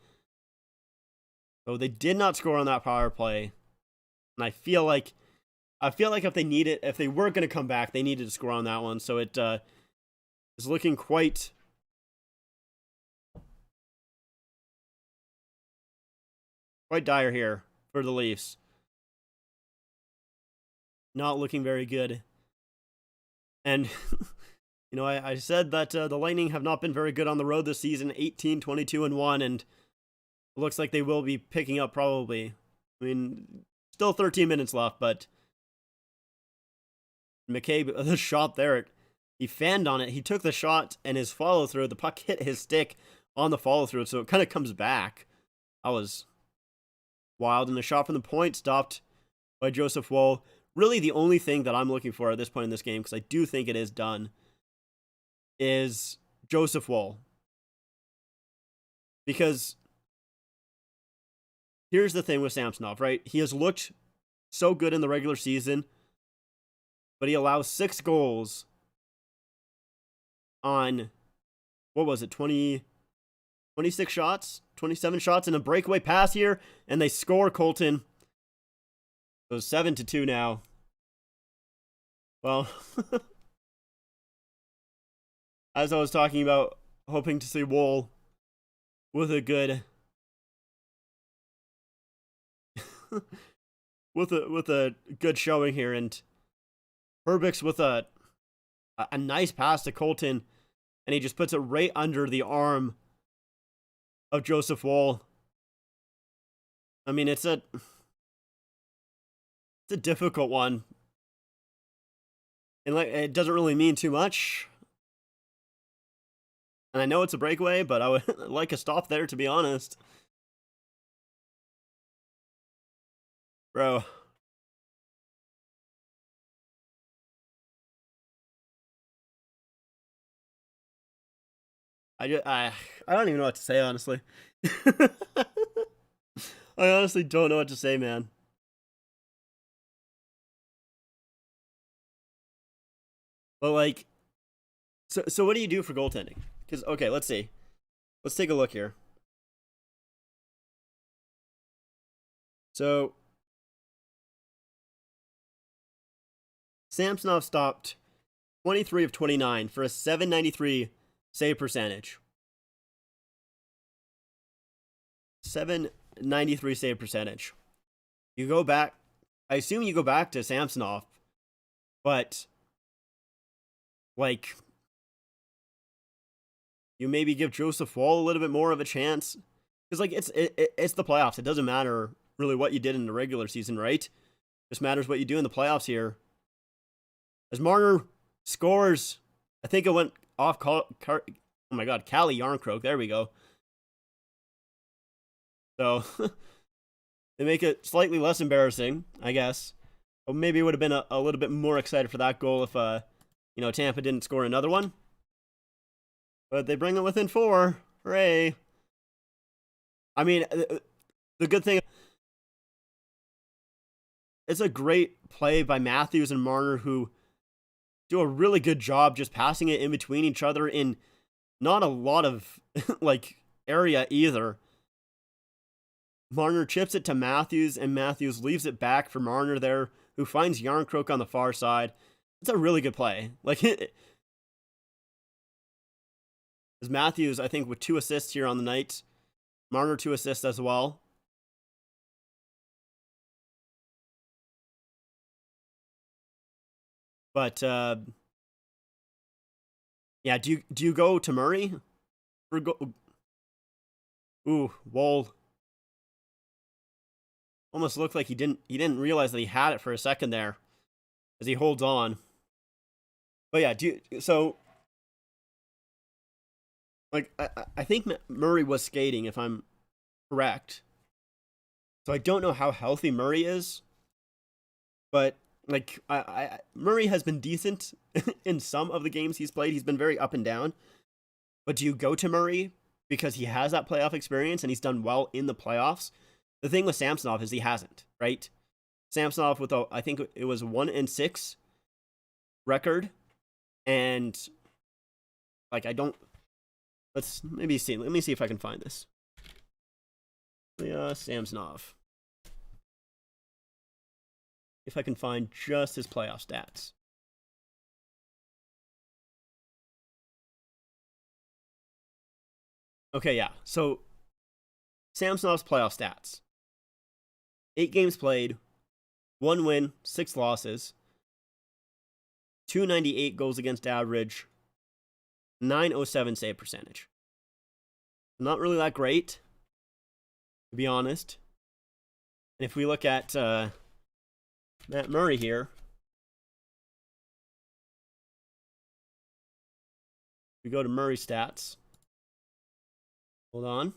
So they did not score on that power play. And I feel like if they were going to come back, they needed to score on that one. So it is looking quite dire here for the Leafs. Not looking very good. And I said that the Lightning have not been very good on the road this season, 18, 22-1, and it looks like they will be picking up probably. I mean, still 13 minutes left, but McCabe, the shot there, he fanned on it. He took the shot, and his follow-through, the puck hit his stick on the follow-through, so it kind of comes back. That was wild, and the shot from the point stopped by Joseph Woll. Really, the only thing that I'm looking for at this point in this game, because I do think it is done, is Joseph Woll. Because here's the thing with Samsonov, right? He has looked so good in the regular season, but he allows 6 goals on, 26 shots? 27 shots and a breakaway pass here, and they score, Colton. So 7-2 now. Well, as I was talking about, hoping to see Wool with a good with a good showing here, and Herbix with a nice pass to Colton, and he just puts it right under the arm of Joseph Woll. I mean, it's a difficult one, and like it doesn't really mean too much. And I know it's a breakaway, but I would like a stop there, to be honest. Bro. I don't even know what to say, honestly. I honestly don't know what to say, man. But like, so what do you do for goaltending? Because okay, let's see. Let's take a look here. So Samsonov stopped 23 of 29 for a 793 save percentage. 793 save percentage. You go back, I assume you go back to Samsonov, but like you maybe give Joseph Woll a little bit more of a chance, because like it's the playoffs. It doesn't matter really what you did in the regular season, right? It just matters what you do in the playoffs here. As Marner scores, I think it went off. Oh my God, Calle Jarnkrok. There we go. So they make it slightly less embarrassing, I guess. Or maybe it would have been a little bit more excited for that goal if Tampa didn't score another one. But they bring it within 4. Hooray! I mean, the good thing, it's a great play by Matthews and Marner, who do a really good job just passing it in between each other in not a lot of like area either. Marner chips it to Matthews, and Matthews leaves it back for Marner there, who finds Jarnkrok on the far side. It's a really good play. Like it, as Matthews, I think, with 2 assists here on the night. Marner 2 assists as well. But yeah, do you go to Murray for Ooh, Woll almost looked like he didn't realize that he had it for a second there as he holds on. But yeah, so like I think Murray was skating, if I'm correct. So I don't know how healthy Murray is, but like Murray has been decent in some of the games he's played. He's been very up and down. But do you go to Murray because he has that playoff experience and he's done well in the playoffs? The thing with Samsonov is he hasn't, right? Samsonov with I think it was 1-6 record, and like I don't. Let's maybe see. Let me see if I can find this. Yeah, Samsonov. If I can find just his playoff stats. Okay, yeah. So Samsonov's playoff stats: 8 games played, 1 win, 6 losses, 298 goals against average, 907 save percentage. Not really that great, to be honest. And if we look at Matt Murray here, we go to Murray stats. Hold on.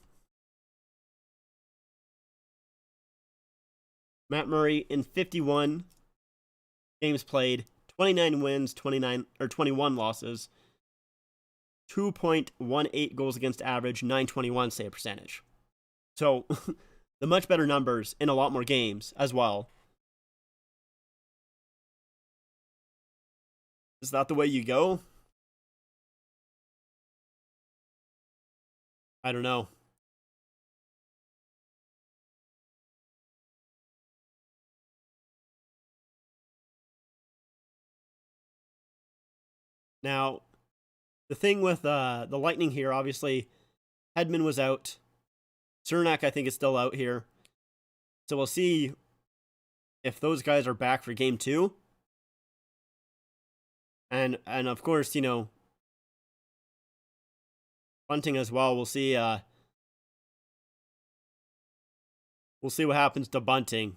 Matt Murray in 51 games played, 29 wins, 21 losses, 2.18 goals against average, 921 save percentage. So the much better numbers in a lot more games as well. Is that the way you go? I don't know. Now, the thing with the Lightning here, obviously, Hedman was out. Cernak, I think, is still out here. So we'll see if those guys are back for game 2. And of course, you know, Bunting as well. We'll see what happens to Bunting.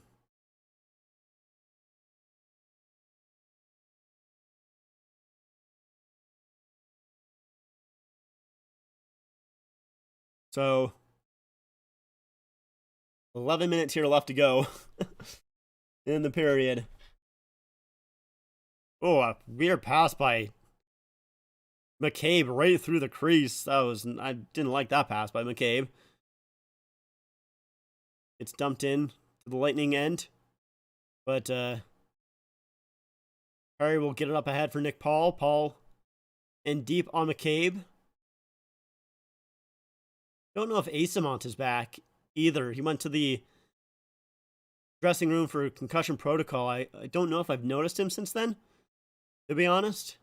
So 11 minutes here left to go in the period. Oh, a weird pass by McCabe right through the crease. I didn't like that pass by McCabe. It's dumped in to the Lightning end. But Perry will get it up ahead for Nick Paul. Paul in deep on McCabe. Don't know if Asimont is back either. He went to the dressing room for concussion protocol. I don't know if I've noticed him since then, to be honest.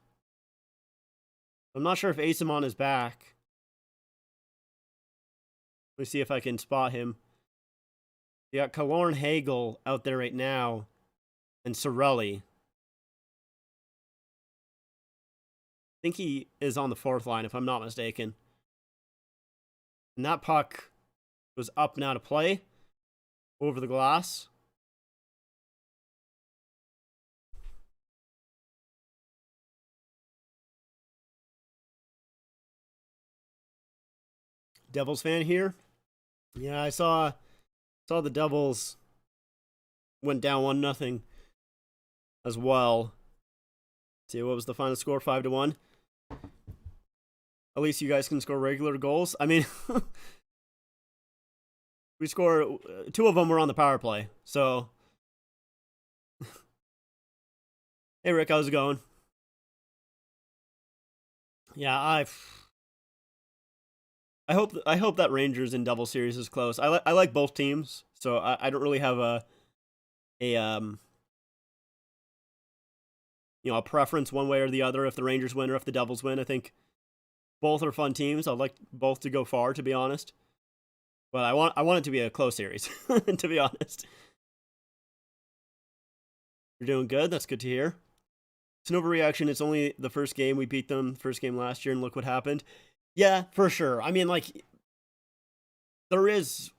I'm not sure if Asimont is back. Let me see if I can spot him. You got Kaloran Hagel out there right now, and Sorelli. I think he is on the 4th line, if I'm not mistaken. And that puck was up now to play over the glass. Devils fan here. Yeah, I saw the Devils went down 1-0 as well. Let's see, what was the final score? 5-1. At least you guys can score regular goals. I mean, we score 2 of them were on the power play. So, hey Rick, how's it going? Yeah, I hope that Rangers and Devil series is close. I like both teams, so I don't really have a preference one way or the other if the Rangers win or if the Devils win. I think both are fun teams. I'd like both to go far, to be honest. But I want it to be a close series, to be honest. You're doing good. That's good to hear. It's an overreaction. It's only the first game. We beat them first game last year, and look what happened. Yeah, for sure. I mean, like, there is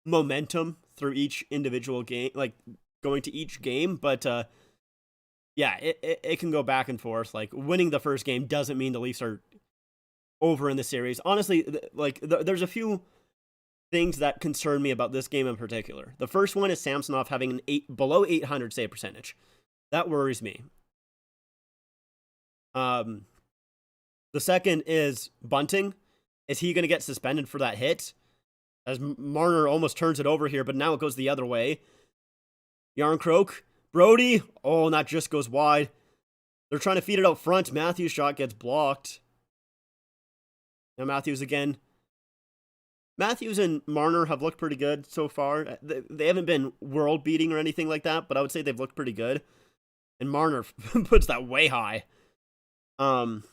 momentum through each individual game, like going to each game, but yeah, it can go back and forth. Like, winning the first game doesn't mean the Leafs are over in the series. Honestly, like, there's a few things that concern me about this game in particular. The first one is Samsonov having an below 800 save percentage. That worries me. The second is Bunting. Is he going to get suspended for that hit? As Marner almost turns it over here, but now it goes the other way. Yarncroke. Brody. Oh, and that just goes wide. They're trying to feed it out front. Matthews' shot gets blocked. Now Matthews again. Matthews and Marner have looked pretty good so far. They haven't been world-beating or anything like that, but I would say they've looked pretty good. And Marner puts that way high. But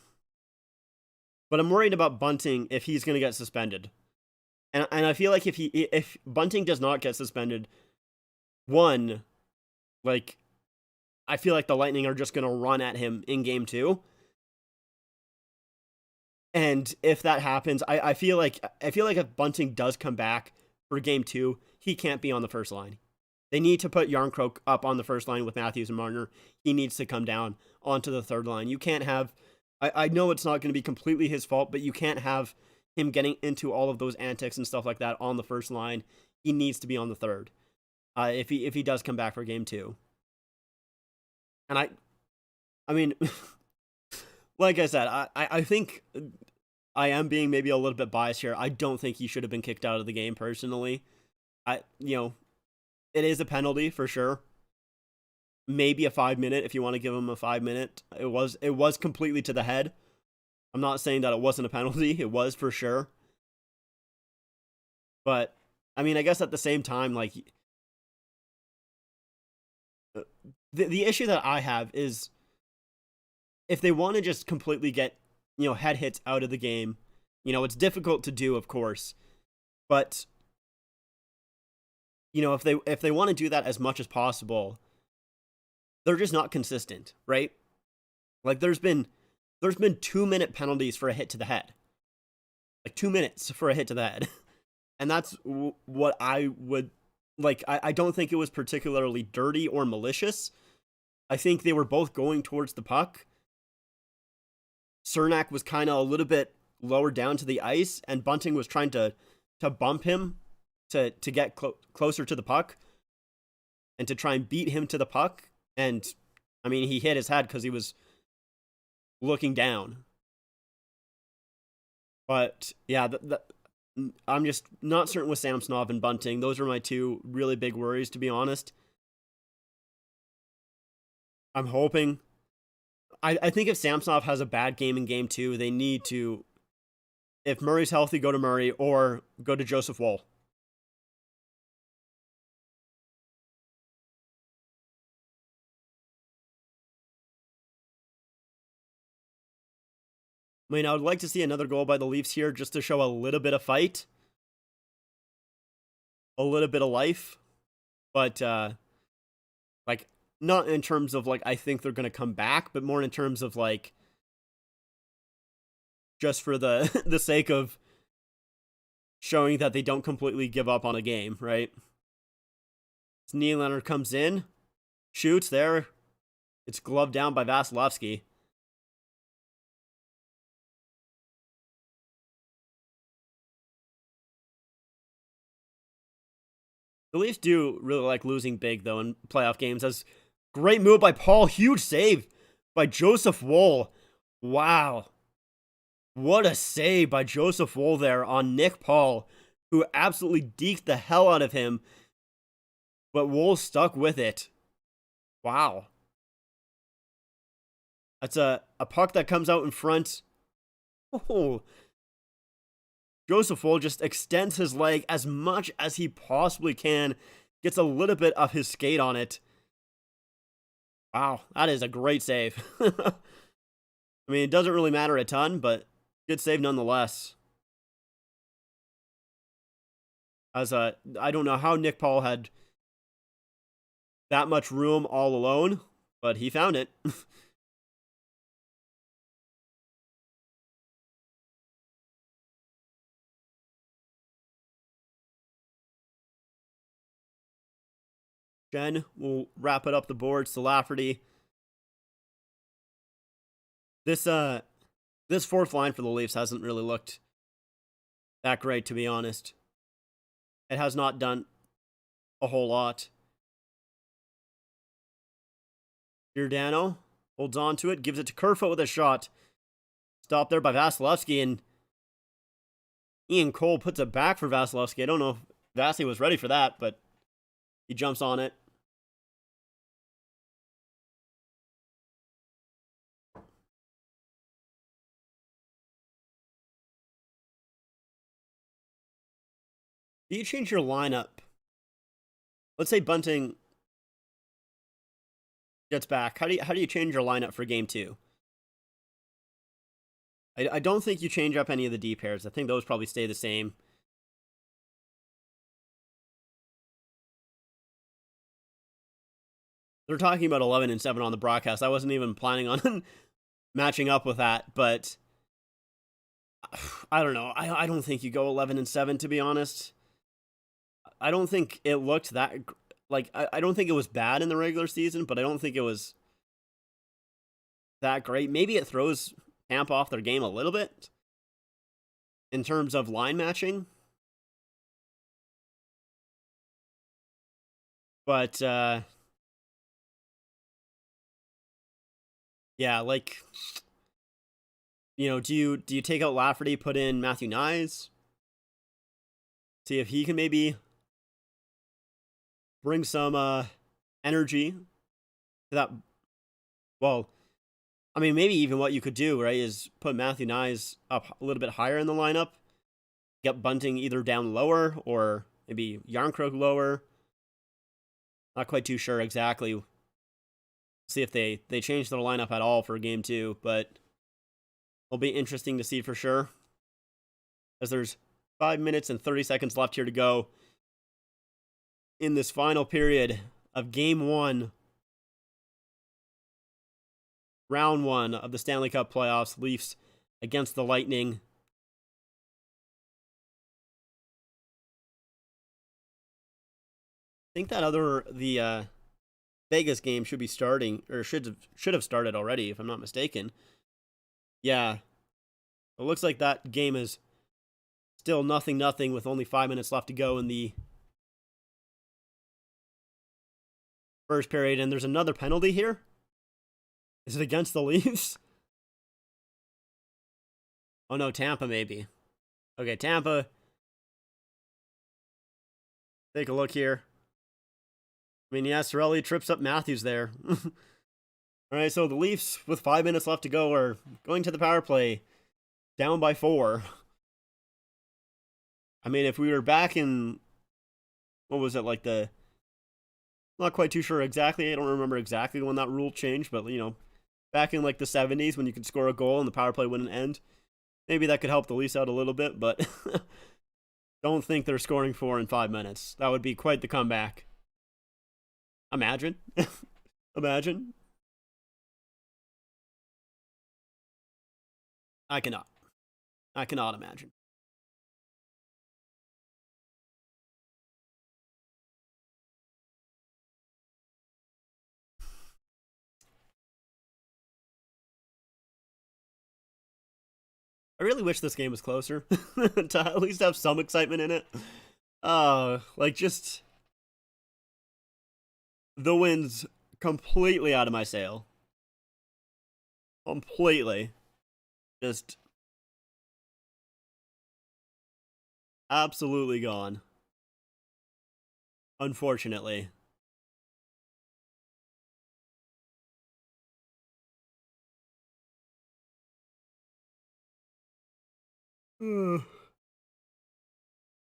I'm worried about Bunting if he's going to get suspended. And I feel like if Bunting does not get suspended, one, like, I feel like the Lightning are just going to run at him in game 2. And if that happens, I feel like if Bunting does come back for game 2, he can't be on the first line. They need to put Yarncroke up on the first line with Matthews and Marner. He needs to come down onto the third line. You can't have... I know it's not going to be completely his fault, but you can't have him getting into all of those antics and stuff like that on the first line. He needs to be on the third. If he does come back for game 2. And I mean, like I said, I think I am being maybe a little bit biased here. I don't think he should have been kicked out of the game personally. It is a penalty for sure. Maybe a 5-minute if you want to give him a 5-minute. It was completely to the head. I'm not saying that it wasn't a penalty. It was for sure. But I mean, I guess at the same time, like, the issue that I have is if they want to just completely get, head hits out of the game, it's difficult to do, of course, but if they want to do that as much as possible, they're just not consistent, right? Like there's been 2-minute penalties for a hit to the head. Like 2 minutes for a hit to the head. And that's what I would like. I don't think it was particularly dirty or malicious. I think they were both going towards the puck. Cernak was kind of a little bit lower down to the ice, and Bunting was trying to bump him to get closer to the puck and to try and beat him to the puck. And I mean, he hit his head because he was looking down. But yeah, I'm just not certain with Samsonov and Bunting. Those are my two really big worries, to be honest. I'm hoping. I think if Samsonov has a bad game in game 2, they need to, if Murray's healthy, go to Murray or go to Joseph Woll. I mean, I would like to see another goal by the Leafs here just to show a little bit of fight. A little bit of life. But, like, not in terms of, like, I think they're going to come back, but more in terms of, like, just for the, the sake of showing that they don't completely give up on a game, right? Nylander comes in, shoots there. It's gloved down by Vasilevsky. The Leafs do really like losing big, though, in playoff games. That's great move by Paul. Huge save by Joseph Woll. Wow. What a save by Joseph Woll there on Nick Paul, who absolutely deked the hell out of him. But Woll stuck with it. Wow. That's a puck that comes out in front. Oh. Joseph Woll just extends his leg as much as he possibly can. Gets a little bit of his skate on it. Wow, that is a great save. I mean, it doesn't really matter a ton, but good save nonetheless. I don't know how Nick Paul had that much room all alone, but he found it. Jen will wrap it up the boards to Lafferty. This fourth line for the Leafs hasn't really looked that great, to be honest. It has not done a whole lot. Giordano holds on to it, gives it to Kerfoot with a shot. Stopped there by Vasilevsky, and Ian Cole puts it back for Vasilevsky. I don't know if Vasi was ready for that, but he jumps on it. Do you change your lineup? Let's say Bunting gets back. How do you change your lineup for game 2? I don't think you change up any of the D pairs. I think those probably stay the same. They're talking about 11-7 on the broadcast. I wasn't even planning on matching up with that, but I don't know. I don't think you go 11-7, to be honest. I don't think it looked that like I don't think it was bad in the regular season, but I don't think it was that great. Maybe it throws Tampa off their game a little bit in terms of line matching. But yeah, like, do you take out Lafferty, put in Matthew Knies? See if he can maybe bring some energy to that. Well, I mean, maybe even what you could do, right, is put Matthew Knies up a little bit higher in the lineup. Get Bunting either down lower or maybe Järnkrok lower. Not quite too sure exactly See if they change their lineup at all for game 2, but it'll be interesting to see for sure. As there's 5 minutes and 30 seconds left here to go in this final period of game 1, round 1 of the Stanley Cup playoffs. Leafs against the Lightning. I think that the Vegas game should be starting, or should have started already, if I'm not mistaken. Yeah, it looks like that game is still 0-0 with only 5 minutes left to go in the first period, and there's another penalty here. Is it against the Leafs? Oh no, Tampa maybe. Okay, Tampa. Take a look here. I mean, yeah, Cirelli trips up Matthews there. All right, so the Leafs, with 5 minutes left to go, are going to the power play, down by 4. I mean, if we were back in, what was it, like not quite too sure exactly. I don't remember exactly when that rule changed, but, you know, back in like the 70s when you could score a goal and the power play wouldn't end, maybe that could help the Leafs out a little bit, but don't think they're scoring 4 in 5 minutes. That would be quite the comeback. Imagine. Imagine. I cannot imagine. I really wish this game was closer to at least have some excitement in it. Like just the wind's completely out of my sail. Completely. Just absolutely gone. Unfortunately.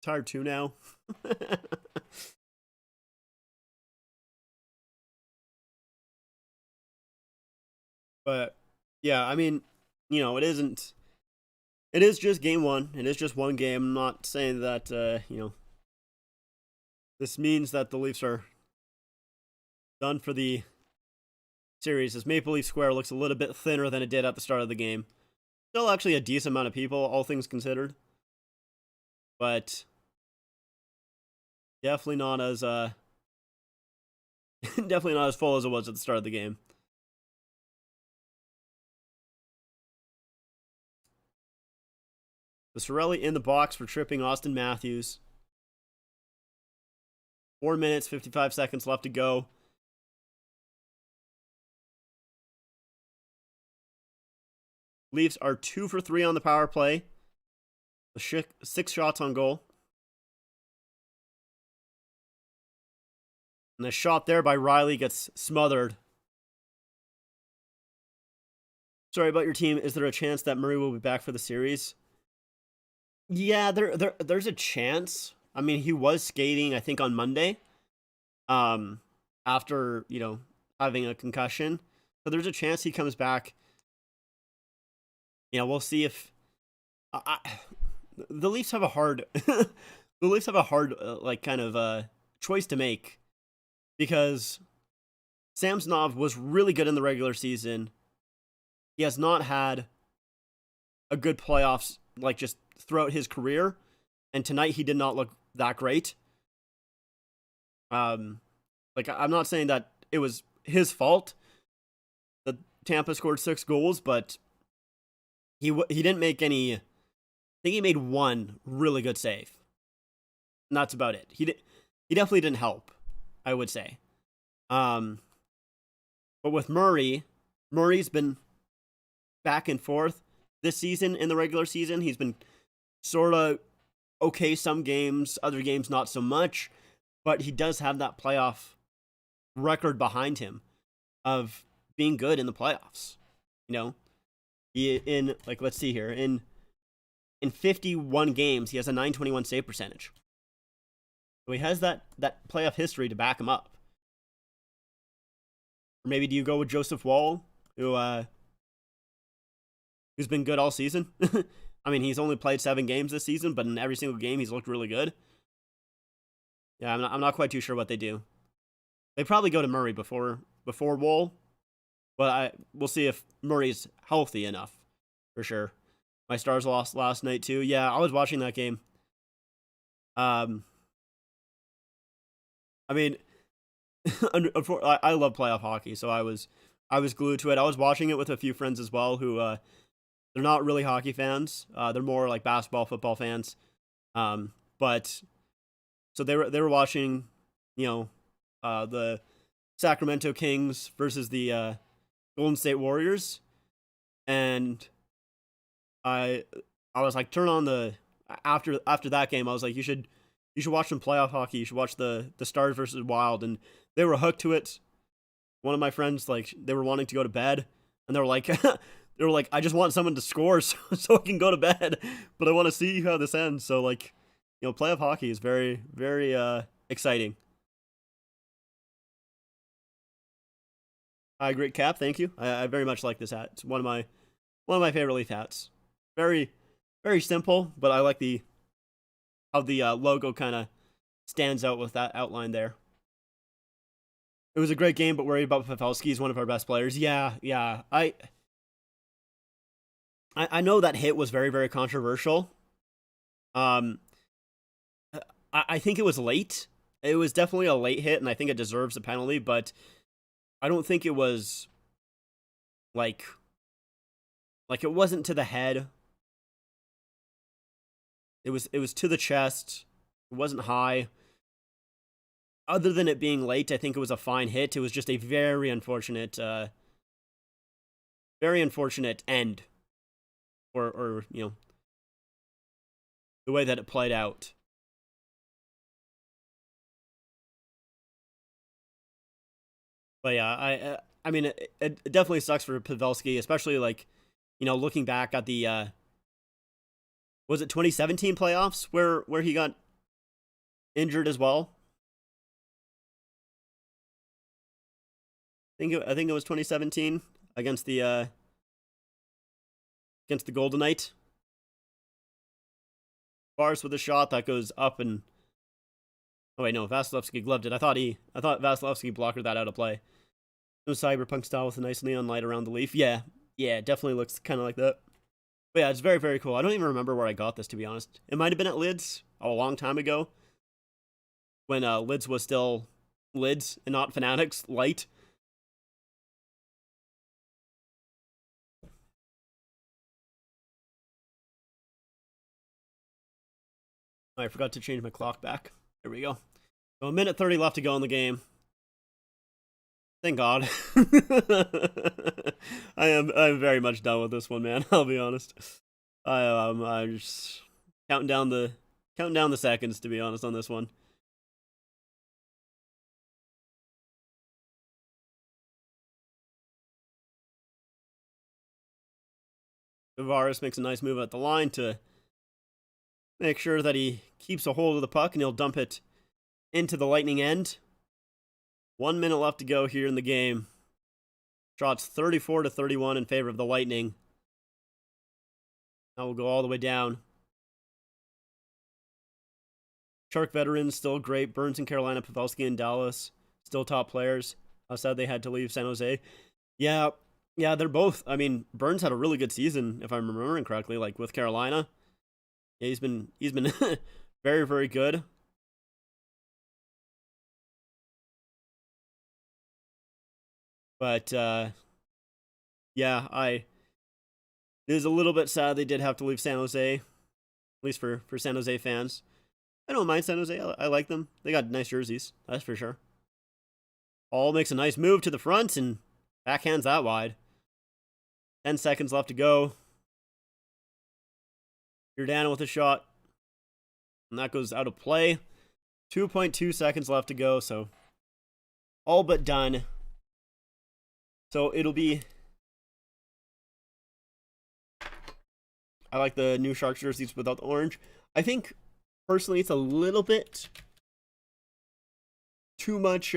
Tired too now. But yeah, I mean, you know, it is just game 1. It is just one game. I'm not saying that you know, this means that the Leafs are done for the series, as Maple Leaf Square looks a little bit thinner than it did at the start of the game. Still actually a decent amount of people, all things considered. But definitely not as definitely not as full as it was at the start of the game. The Cirelli in the box for tripping Austin Matthews. 4 minutes, 55 seconds left to go. Leafs are 2 for 3 on the power play. 6 shots on goal. And the shot there by Riley gets smothered. Sorry about your team. Is there a chance that Murray will be back for the series? Yeah, there's a chance. I mean, he was skating, I think, on Monday. After, you know, having a concussion. So there's a chance he comes back. You know, we'll see if the Leafs have a hard like kind of choice to make, because Samsonov was really good in the regular season. He has not had a good playoffs like just throughout his career, and tonight he did not look that great. Like, I'm not saying that it was his fault that Tampa scored 6 goals, but he didn't make any. I think he made one really good save, and that's about it. He definitely didn't help, I would say. But with Murray's been back and forth this season. In the regular season, he's been sort of okay some games, other games not so much, but he does have that playoff record behind him of being good in the playoffs. You know, let's see here, in 51 games, he has a .921 save percentage. So he has that playoff history to back him up. Or maybe do you go with Joseph Wall, who's been good all season? I mean, he's only played 7 games this season, but in every single game he's looked really good. Yeah, I'm not quite too sure what they do. They probably go to Murray before Wall, but we'll see if Murray's healthy enough for sure. My Stars lost last night too. Yeah, I was watching that game. I mean, I love playoff hockey, so I was glued to it. I was watching it with a few friends as well who they're not really hockey fans. They're more like basketball, football fans. But so they were watching, the Sacramento Kings versus the Golden State Warriors, and I was like, turn on the after that game. I was like, you should watch some playoff hockey. You should watch the Stars versus Wild, and they were hooked to it. One of my friends, like, they were wanting to go to bed, and they were like, I just want someone to score so I can go to bed, but I want to see how this ends. So like, playoff hockey is very, very exciting. Hi, great cap. Thank you. I very much like this hat. It's one of my favorite Leaf hats. Very, very simple, but I like how the logo kind of stands out with that outline there. It was a great game, but worried about Pavelski. He's one of our best players. Yeah. I know that hit was very, very controversial. I think it was late. It was definitely a late hit, and I think it deserves a penalty, but I don't think it was like it wasn't to the head. It was to the chest. It wasn't high. Other than it being late, I think it was a fine hit. It was just a very unfortunate end, or the way that it played out. But yeah, I mean, it definitely sucks for Pavelski, especially like, looking back at the was it 2017 playoffs where he got injured as well. I think it was 2017 against the Golden Knight. Bars with a shot that goes up and oh wait, no, Vasilevsky gloved it. I thought Vasilevsky blocked that out of play. No cyberpunk style with a nice neon light around the leaf. Yeah, it definitely looks kind of like that. But yeah, it's very, very cool. I don't even remember where I got this, to be honest. It might have been at Lids a long time ago when Lids was still Lids and not Fanatics Light. I forgot to change my clock back. There we go. So 1:30 left to go in the game. Thank God. I'm very much done with this one, man. I'll be honest. I'm just counting down the seconds, to be honest, on this one. Tavares makes a nice move at the line to make sure that he keeps a hold of the puck, and he'll dump it into the Lightning end. 1 minute left to go here in the game. Shots 34-31 in favor of the Lightning. Now we'll go all the way down. Shark veterans still great. Burns in Carolina, Pavelski in Dallas, still top players. How sad they had to leave San Jose. Yeah, they're both. I mean, Burns had a really good season, if I'm remembering correctly, like with Carolina. Yeah, he's been very, very good. But yeah, it is a little bit sad they did have to leave San Jose, at least for San Jose fans. I don't mind San Jose. I like them. They got nice jerseys, that's for sure. All makes a nice move to the front and backhands that wide. 10 seconds left to go. Giordano with a shot. And that goes out of play. 2.2 seconds left to go, so all but done. So it'll be... I like the new Sharks jerseys without the orange. I think, personally, it's a little bit too much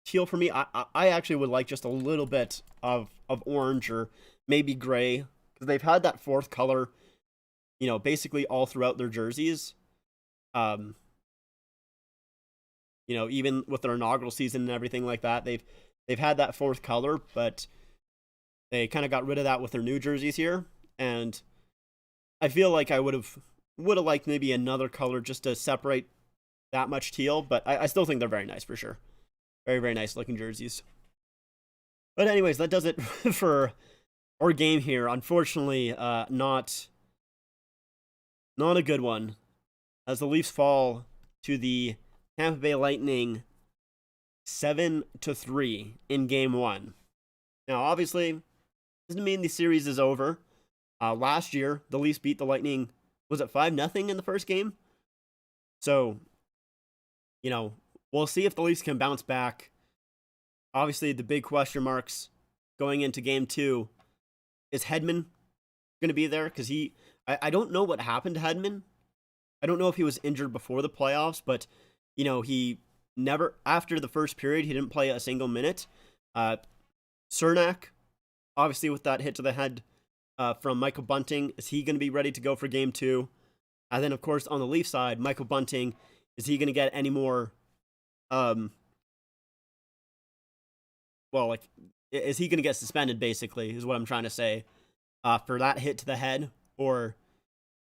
teal for me. I actually would like just a little bit of orange or maybe gray, because they've had that fourth color, basically all throughout their jerseys. Um, even with their inaugural season and everything like that, they've had that fourth color, but they kind of got rid of that with their new jerseys here, and I feel like I would have liked maybe another color just to separate that much teal, but I still think they're very nice for sure. Very, very nice looking jerseys. But anyways, that does it for our game here. Unfortunately, not a good one, as the Leafs fall to the Tampa Bay Lightning 7-3 in game 1. Now, obviously, doesn't mean the series is over. Last year, the Leafs beat the Lightning, was it 5-0 in the first game? So, we'll see if the Leafs can bounce back. Obviously, the big question marks going into game 2, is Hedman going to be there? Because I don't know what happened to Hedman. I don't know if he was injured before the playoffs, but, he never, after the first period, he didn't play a single minute. Cernak, obviously with that hit to the head from Michael Bunting, is he going to be ready to go for game 2? And then, of course, on the Leaf side, Michael Bunting, is he going to get any more, is he going to get suspended, basically, is what I'm trying to say, for that hit to the head? Or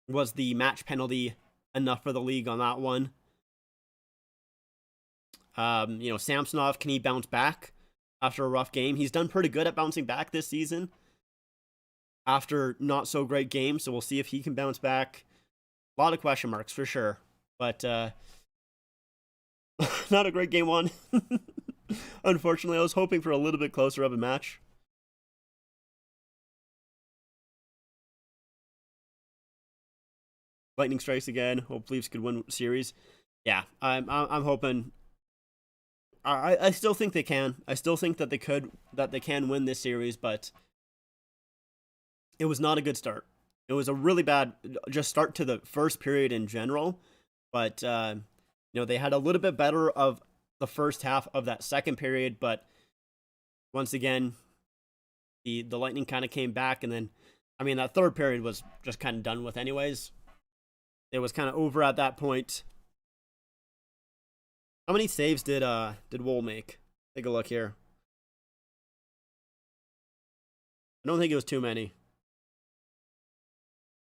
was the match penalty enough for the league on that one? Samsonov, can he bounce back after a rough game? He's done pretty good at bouncing back this season after not so great games, so we'll see if he can bounce back. A lot of question marks for sure, but not a great game 1. Unfortunately, I was hoping for a little bit closer of a match. Lightning strikes again. Hope Leafs could win series. Yeah, I'm hoping. I still think they can. I still think that they can win this series, but it was not a good start. It was a really bad just start to the first period in general, but they had a little bit better of the first half of that second period, but once again, the Lightning kind of came back, and then, that third period was just kind of done with anyways. It was kind of over at that point. How many saves did Woll make? Take a look here. I don't think it was too many.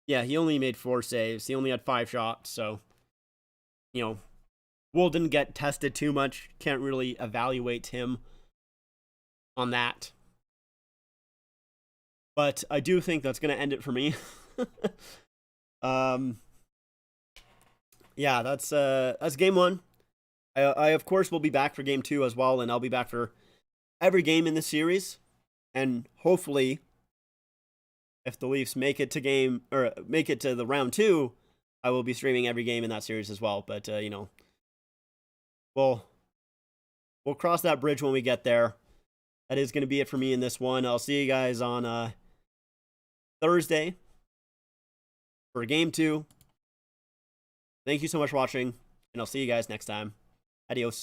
Yeah, he only made 4 saves. He only had 5 shots, so, Woll didn't get tested too much. Can't really evaluate him on that. But I do think that's going to end it for me. Yeah, that's game 1. I of course will be back for game 2 as well, and I'll be back for every game in this series. And hopefully, if the Leafs make it to the round 2, I will be streaming every game in that series as well. But we'll cross that bridge when we get there. That is going to be it for me in this one. I'll see you guys on Thursday for game 2. Thank you so much for watching, and I'll see you guys next time. Adios.